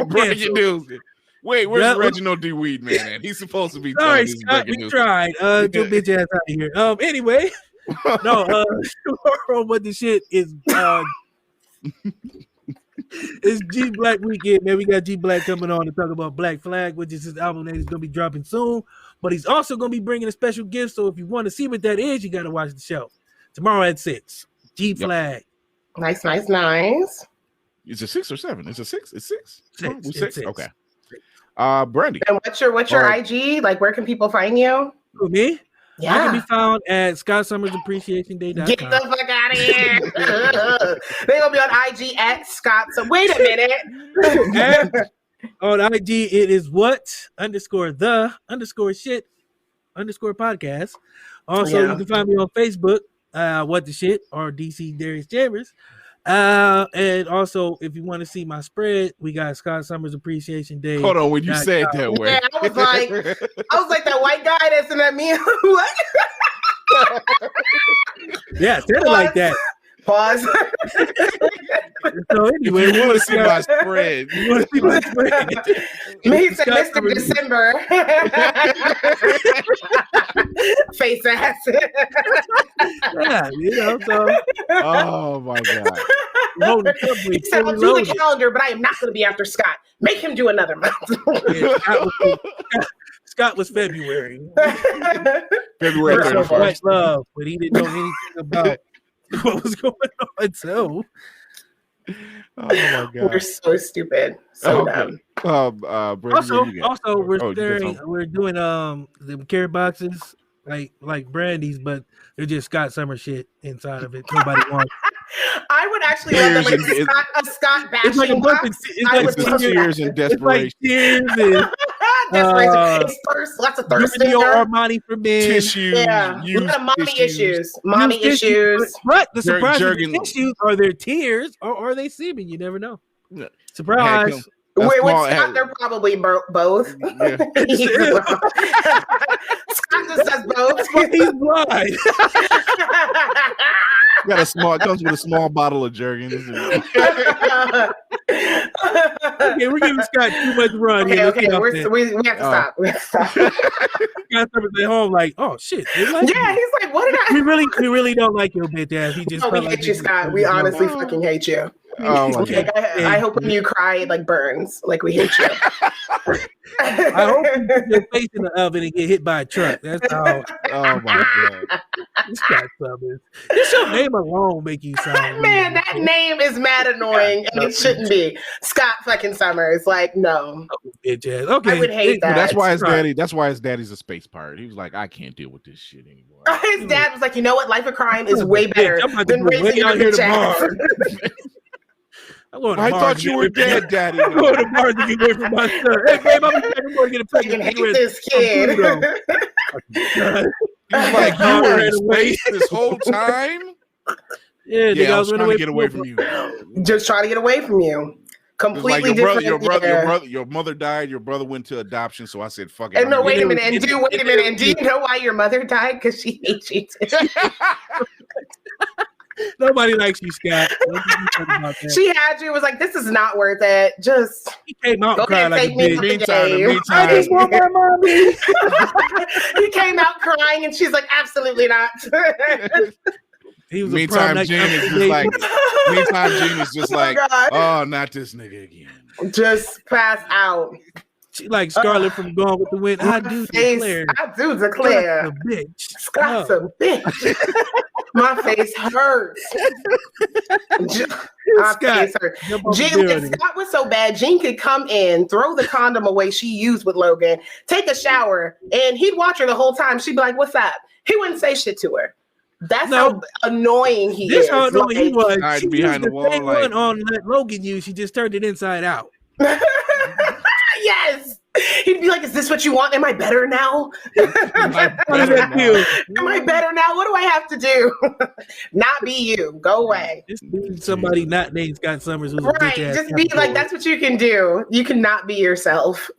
S4: Breaking
S1: news. Wait, where's Reginald D. Weed man at? He's supposed to be.
S3: Sorry, Scott, we tried. Get your bitch ass out of here. Anyway, tomorrow, what the shit is? It's G Black weekend, man. We got G Black coming on to talk about Black Flag, which is his album that he's gonna be dropping soon. But he's also gonna be bringing a special gift. So if you want to see what that is, you gotta watch the show tomorrow at 6. G Flag.
S4: Nice.
S1: Is it 6 or 7? Is it 6? It's 6. 6. Okay. Brandy.
S4: And what's your IG? Like, where can people find you?
S3: Who, me?
S4: Yeah.
S3: I can be found at ScottSummersAppreciationDay.com.
S4: Get the fuck out of here. They're gonna be on IG at Scott. So wait a minute.
S3: On IG, it is _the_shit_podcast. Also, you can find me on Facebook, What the Shit, or DC Darius Chambers. And also, if you want to see my spread, we got Scott Summers Appreciation Day.
S1: Hold on, when you said that way,
S4: yeah, I was like that white guy that's in that meme. What?
S3: Yeah, said it like that.
S4: Pause.
S3: So anyway,
S1: you want to see my spread.
S3: You want to see my spread.
S4: Me said Mr. December. Face ass.
S3: Yeah, so.
S1: Oh my God.
S4: He said, I'll do the calendar, but I am not going to be after Scott. Make him do another month.
S3: Yeah, Scott was February.
S1: February
S3: First of
S1: 31st.
S3: much love, but he didn't know anything about what was going on. So
S1: Oh my
S4: We're
S1: god.
S4: so stupid. So dumb.
S1: Brady, what
S3: also,
S1: do you got?
S3: we're
S1: Oh, you got
S3: sharing,
S1: something?
S3: we're doing the care boxes like Brandy's, but they're just Scott Summer shit inside of it. Nobody wants.
S4: I would actually love that, like
S1: Tears
S4: a Scott
S3: It's like a
S4: bashing
S3: bunch of.
S4: box.
S3: It's
S4: I
S3: like
S4: would
S1: It's
S4: love
S1: just
S3: tears.
S1: tears and
S3: It's like
S1: desperation.
S3: tears and
S4: Desperation. It's thirst. Lots of thirst in
S3: Giorgio
S4: there.
S3: Armani for men.
S1: Tissues.
S4: Yeah, a
S1: Used
S4: lot of mommy
S1: tissues.
S4: issues. Mommy
S3: Used tissues,
S4: issues.
S3: But the
S1: Jer-
S3: surprise is the
S1: Jergen-
S3: tissues are their tears or are they semen? You never know.
S1: Yeah.
S3: Surprise.
S1: A
S4: With
S1: small-
S4: Scott, they're probably both.
S1: Yeah.
S4: Scott just says both.
S3: He's blind.
S1: Got a small. It comes with a small bottle of Jergen.
S3: Okay, we're giving Scott too much run here.
S4: Okay, we have to stop. We have to stop.
S3: Scott Summers at home like, oh shit. They like
S4: Yeah,
S3: me.
S4: he's like, what did I?
S3: We really don't like your bitch ass. He just
S4: No, we
S3: felt like
S4: hate you,
S3: he-
S4: Scott. We honestly fucking hate you.
S1: Oh my
S3: Okay.
S1: god.
S4: Like, I hope when you cry, it like burns. Like we hate you.
S3: I hope you put your face in the oven and get hit by a truck. That's how
S1: Oh my god.
S3: Scott Summers. Just your name alone make you sound
S4: Man,
S3: weird.
S4: that name is mad annoying, and it shouldn't be. Scott fucking Summers. Like, no.
S3: Bitch ass. Okay.
S4: I would hate that.
S1: That's why his
S3: right.
S1: daddy. That's why his daddy's a space pirate. He was like, I can't deal with this shit anymore.
S4: His dad was like, you know what? Life of crime is way better
S3: I'm about to
S4: than
S3: go way
S4: raising
S3: out
S4: your
S3: here
S4: bitch ass.
S3: tomorrow. I'm going to
S1: I
S3: Mars
S1: thought
S3: to
S1: you
S3: get
S1: were
S3: away from-
S1: dead, Daddy.
S3: I'm going to Mars to get away from my son. Hey, babe, I'm going to get a
S4: I can
S3: pregnant
S4: hate
S3: cigarette
S4: this
S3: from
S4: kid.
S3: Pluto.
S1: He's like, you were in
S3: Ran away.
S1: space this whole time.
S3: Yeah, nigga,
S1: Yeah, I
S3: I
S1: was
S3: was
S1: trying to
S3: running
S1: get away from you.
S4: Just trying to get away from you.
S1: It was
S4: Completely
S1: like
S4: different. Yeah.
S1: your mother died. Your brother went to adoption. So I said, "Fuck it."
S4: And no,
S1: I'm
S4: wait a
S1: gonna-
S4: minute. And do you know why your mother died? Because she hates you.
S3: Nobody likes you, Scott. What did you think about that?
S4: She had you. Was like, this is not worth it. Just
S3: He came out
S4: go
S3: and
S4: ahead
S3: cried
S4: and
S3: like a
S4: take me
S3: bitch.
S4: to the game.
S3: I just want my mommy.
S4: He came out crying, and she's like, absolutely not.
S3: He was a
S1: Meantime,
S3: prom night
S1: Gene is
S3: company
S1: just
S3: baby.
S1: like, meantime, Gene is just
S4: Oh,
S1: like,
S4: God.
S1: oh, not this nigga again.
S4: Just pass out.
S3: She like Scarlet from Gone with the Wind. I do declare.
S4: I do declare.
S3: Scott's a bitch.
S4: Scott's a bitch. My face hurts. My
S3: Scott,
S4: face hurts.
S3: jump off the
S4: Gene, if
S3: building.
S4: Scott was so bad, Gene could come in, throw the condom away she used with Logan, take a shower, and he'd watch her the whole time. She'd be like, "What's up?" He wouldn't say shit to her. That's
S3: No.
S4: how annoying he
S3: This
S4: is.
S3: how annoying he was.
S1: Hide
S3: She
S1: behind
S3: used
S1: the
S3: the
S1: wall,
S3: same
S1: like-
S3: one on that Logan used. She just turned it inside out.
S4: Yes. He'd be like, "Is this what you want? Am I better now?
S3: How does that feel?
S4: Am I better now? What do I have to do? Not be you. Go away."
S3: Just being somebody not named Scott Summers who's a
S4: Right.
S3: bitch ass.
S4: Just be like, that's what you can do. You cannot be yourself.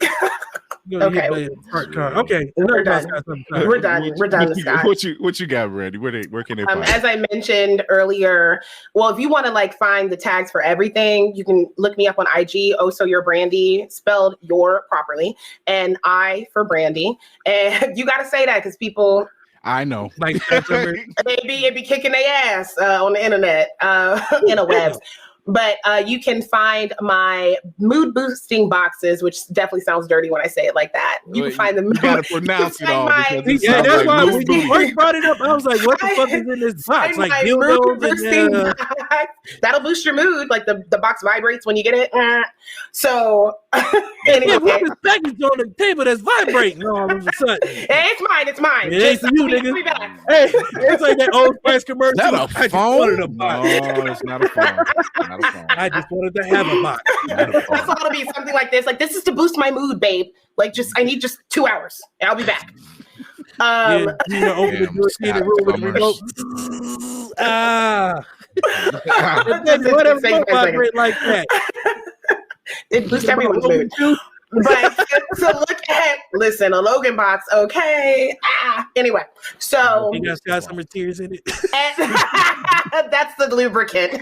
S4: Okay.
S3: Okay.
S4: We're
S3: enough about
S4: done.
S3: Scott Summers.
S4: We're done. We're done with Scott.
S1: What you got, Randy? Where can they find?
S4: As I mentioned earlier, well, if you want to like find the tags for everything, you can look me up on IG. Oh, so your Brandy, spelled your properly, and I for Brandy. And you got to say that because people,
S1: I know.
S3: Like Scott Summers.
S4: it be kicking their ass on the internet, interwebs. But you can find my mood boosting boxes, which definitely sounds dirty when I say it like that. You can find them.
S1: You gotta pronounce it all because it
S3: Yeah,
S1: sounds
S3: that's
S1: like
S3: why
S1: mood
S3: when you
S1: boosting.
S3: first brought it up, I was like, what the fuck is in this box? Like dildos and
S4: that'll boost your mood. Like the box vibrates when you get it. So
S3: yeah,
S4: anyway,
S3: what is package on the table that's vibrating all of a sudden?
S4: hey, it's mine.
S3: It ain't for you,
S4: I'll
S3: nigga.
S4: be back.
S3: Hey, it's like that old Spice commercial.
S1: Is that
S3: I
S1: a
S3: just
S1: phone?
S3: wanted a box.
S1: No, it's not a phone. It's not a phone.
S3: I just wanted to have a box.
S1: Not a
S4: That's
S1: phone.
S4: all it'll be something like this. Like, this is to boost my mood, babe. Like, I need just 2 hours and I'll be back.
S3: Yeah, you know, open the
S1: Damn,
S3: door, see the
S1: Scott
S3: room with the
S1: Summers.
S3: remote. Ah.
S4: Just
S3: Whatever,
S4: say
S3: don't
S4: for a second.
S3: vibrate like that.
S4: It boosts everyone's mood. But to look at, listen, a Logan box, okay. Anyway, so
S3: You got Scott Summer tears in it.
S4: and that's the lubricant.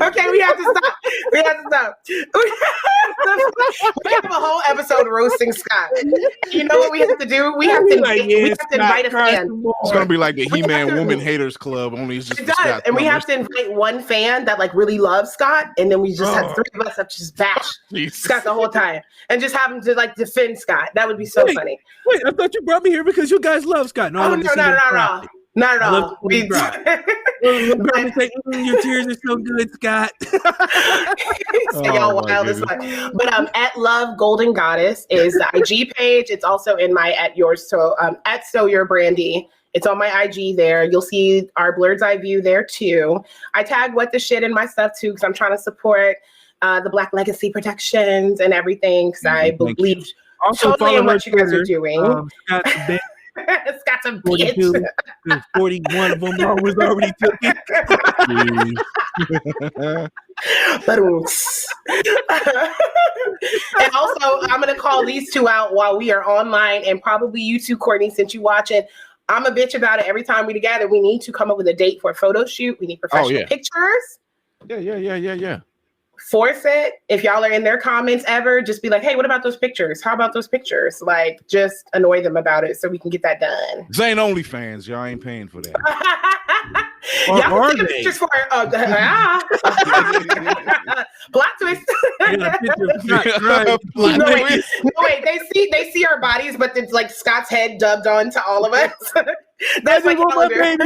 S4: Okay, we have to stop. We have to stop. We have a whole episode roasting Scott. You know what we have to do? We have to invite a fan.
S1: It's gonna be like the He-Man Woman Haters Club, only it's just
S4: it does. And we have to invite one fan that like really loves Scott, and then we just have 3 of us have to just bash Scott the whole time and just have him to like defend Scott. That would be so funny.
S3: Wait, I thought you brought me here because you guys love Scott.
S4: No, not at all.
S3: Your tears are so good, Scott.
S4: Y'all wild as fuck. But at Love Golden Goddess is the IG page. It's also in my at So Your Brandy. It's on my IG there. You'll see our Blurred's Eye View there too. I tag What the Shit in my stuff too because I'm trying to support the Black Legacy Productions and everything because I believe totally in what you guys are doing. Scott's a bitch.
S3: 41 of them was already taken.
S4: And also, I'm going to call these 2 out while we are online, and probably you too, Courtney, since you watch it. I'm a bitch about it every time we together. We need to come up with a date for a photo shoot. We need professional pictures.
S1: Yeah.
S4: Force it. If y'all are in their comments ever, just be like, hey, what about those pictures? How about those pictures? Like, just annoy them about it so we can get that done.
S1: This ain't OnlyFans. Y'all ain't paying for that.
S4: Y'all take pictures for it. Plot twist. No, wait. They see our bodies, but it's like Scott's head dubbed onto all of us. That's my calendar.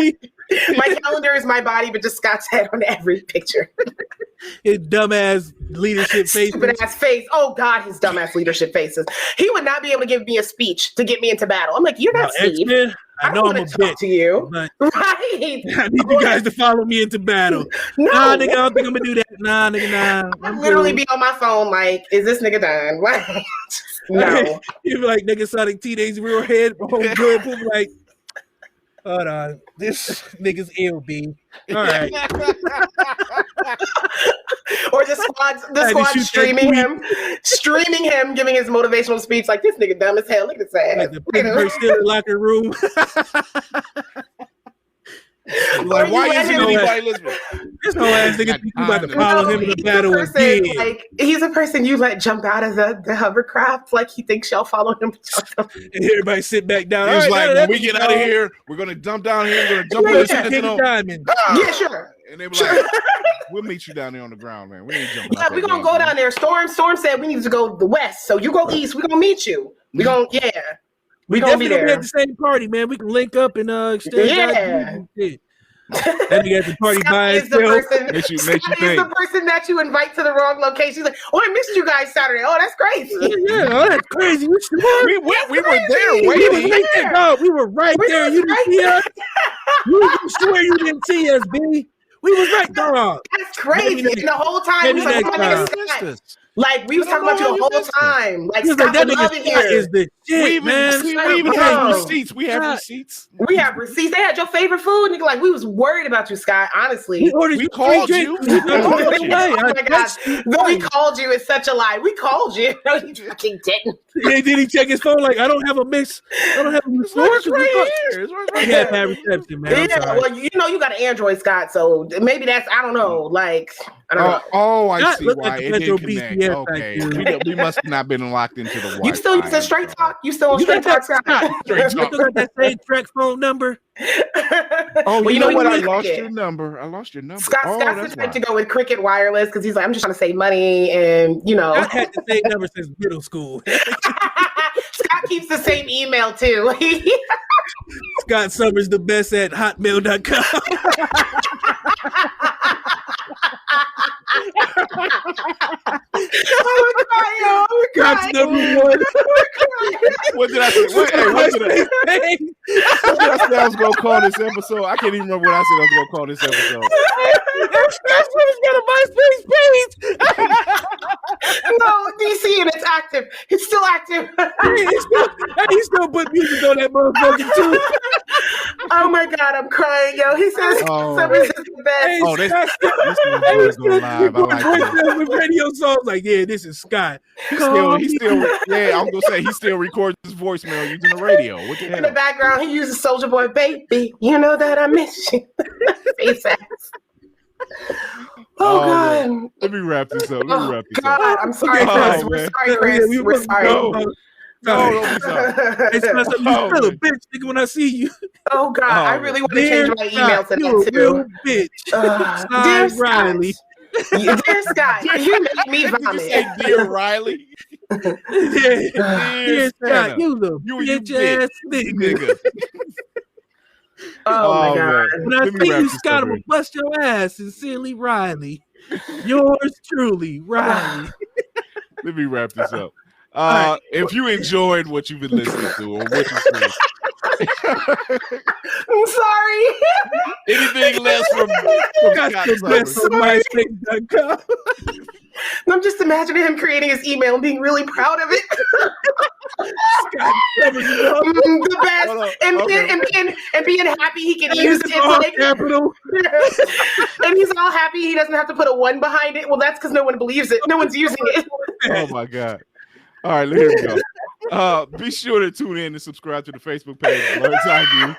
S4: My calendar is my body, but just Scott's head on every picture.
S3: His dumbass leadership face.
S4: Stupid ass face. Oh God, his dumbass leadership faces. He would not be able to give me a speech to get me into battle. I'm like, you're not Steve.
S3: I know I'm a bitch
S4: to you.
S3: Right.
S4: I
S3: need you guys to follow me into battle. Nah, nigga, I don't think I'm gonna do that. Nah, nigga, nah.
S4: I'm literally be on my phone like, is this nigga done? No.
S3: You be like, nigga, Sonic Teenage Real Head, home good. People like, hold on, this nigga's ill, B. All right.
S4: Or the squad streaming him, giving his motivational speech like this nigga dumb as hell. Look at this ass.
S3: Like the person in the locker room.
S1: Like, why isn't anybody listening?
S3: There's no ass nigga you about to follow him in the battle again.
S4: Like, he's a person you let jump out of the hovercraft. Like, he thinks y'all follow him.
S3: And everybody sit back down.
S1: He's like, when we get out of here, we're going to dump down here. We're going to jump on the diamond.
S4: Yeah, sure.
S1: And they be like, we'll meet you down there on the ground, man. We ain't jumping.
S4: Yeah, we're going to go down there. Storm said we need to go the west. So you go east. We're going to meet you. We're going to,
S3: We
S4: gonna be
S3: there at the same party, man. We can link up and exchange. That nigga at the party by himself.
S4: Scott is the person that you invite to the wrong location. He's like, oh, I missed you guys Saturday. Oh, that's crazy.
S3: That's crazy.
S1: We were there waiting.
S3: We were right there. You didn't see us. You swear you didn't see us, B. We was right, dog.
S4: That's crazy. And the whole time, we was like, like, we was talking about you the whole time. Like, Scott's loving here.
S3: Is the shit,
S1: we even have receipts. We have receipts.
S4: We have receipts. They had your favorite food. Nigga, like, we was worried about you, Scott, honestly.
S1: We called you.
S4: Oh my God. We called you is such a lie. We called you. No, you fucking didn't.
S3: Did he check his phone? Like, I don't have a miss.
S1: It's right here.
S3: He had bad reception, man.
S4: Yeah, well, you know, you got an Android, Scott, so maybe that's, I don't know. Like, I don't know.
S1: Oh, I see why it didn't connect. Okay, we must have not been locked into the Wi-Fi.
S4: You still use the Straight Talk? You still on Straight Talk, Scott?
S3: You still got that same track phone number?
S1: Oh, you know what? I lost your number.
S4: Scott's the type to go with Cricket Wireless because he's like, I'm just trying to save money, and you know.
S3: I had the same number since middle school.
S4: Scott keeps the same email too.
S3: ScottSummersistheBest at hotmail.com.
S4: Oh my God,
S3: Scott's number one.
S1: What did I say? What did I say I was going to call this episode? I can't even remember what I said I was going to call this episode.
S3: Scott's got a MySpace page.
S4: No, DC, and it's active. It's still active.
S3: He still put music on that motherfucker too.
S4: Oh my God, I'm crying, yo. He says Summers is the best.
S1: Oh, this going live. I like that.
S3: With radio songs like, yeah, this is Scott.
S1: He still, yeah, I'm gonna say he still records his voicemail using the radio. What the hell?
S4: In the background, he uses Soulja Boy, baby. You know that I miss you. Face ass. Oh God.
S1: Let me wrap this up.
S4: God, I'm sorry, Chris. We're sorry, Chris. We're sorry.
S1: No, don't be sorry.
S3: It's not something you feel a bitch, nigga, when I see you.
S4: Oh God, I really want to change my email to
S3: you
S4: that
S3: real
S4: too.
S3: Bitch.
S4: Dear
S3: Riley.
S4: Dear Scott, you make me vomit.
S1: Did you say Dear Riley?
S3: Dear Scott, you the bitch ass nigga.
S4: Oh my God.
S3: When I see you, Scott, I'm gonna bust your ass. Sincerely, Riley. Yours truly, Riley.
S1: Let me wrap this up. If you enjoyed what you've been listening to or what you've seen,
S4: I'm sorry.
S1: Anything less from
S3: MySpace.com.
S4: I'm just imagining him creating his email and being really proud of it. The best. And being happy he can use it.
S3: Capital.
S4: And he's all happy he doesn't have to put a 1 behind it. Well, that's because no one believes it. No one's using it.
S1: Oh my God. All right, here we go. Be sure to tune in and subscribe to the Facebook page, Blurred's Eye View,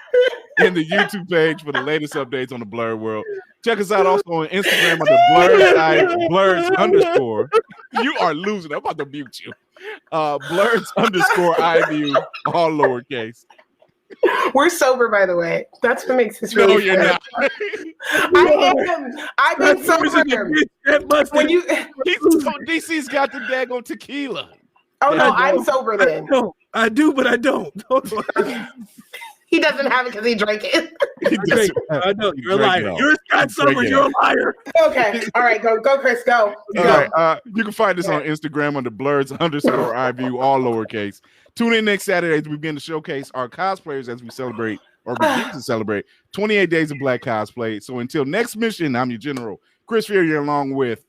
S1: and the YouTube page for the latest updates on the Blurred world. Check us out also on Instagram under Blurred's_. You are losing. I'm about to mute you. Blurred's_Eye View, all lowercase.
S4: We're sober, by the way. That's what makes this really
S1: you're not.
S4: I've been sober. When you
S1: DC's got the daggone tequila.
S4: Oh no, I'm sober then.
S3: I do, but I don't.
S4: He doesn't have it because he drank it.
S3: I know you're a liar. You're Scott Summers. You're a liar.
S4: Okay, all right, go, Chris, go.
S1: All right, you can find us on Instagram under Blurred's_Eye View, all lowercase. Tune in next Saturday as we begin to showcase our cosplayers as we celebrate or begin to celebrate 28 days of Black cosplay. So until next mission, I'm your general, Chris Fury, along with.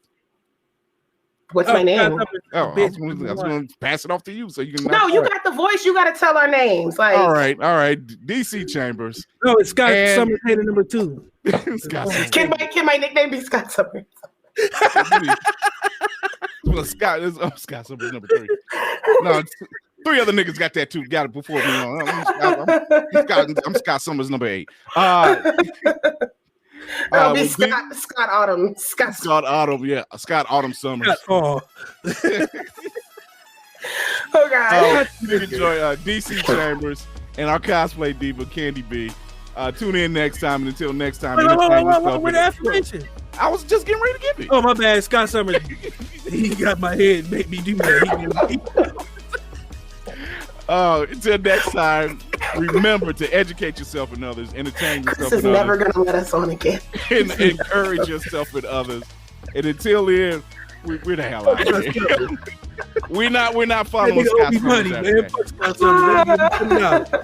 S4: What's my name?
S1: I was going to pass it off to you so you can.
S4: No, you got the voice. You got to tell our names. Like,
S1: all right. DC Chambers.
S3: No, it's Scott Summers hater number 2.
S4: Can my nickname be Scott Summers?
S1: Well, Scott Summers number 3. No, 3 other niggas got that too. Got it before me. I'm Scott Summers number 8.
S4: That'll be Scott Autumn.
S1: Scott Autumn, yeah. Scott Autumn Summers.
S4: Oh God.
S1: You enjoy DC Chambers and our cosplay diva Candy B. Tune in next time, and until next time.
S3: Wait, affirmation.
S1: I was just getting ready to give it.
S3: Oh my bad, Scott Summers. He got my head, made me do that.
S1: Until next time, remember to educate yourself and others, entertain yourself
S4: Chris
S1: and
S4: is never going to let us on again.
S1: And encourage yourself and others. And until then, we're the hell out of here. We're not following Scott Summers.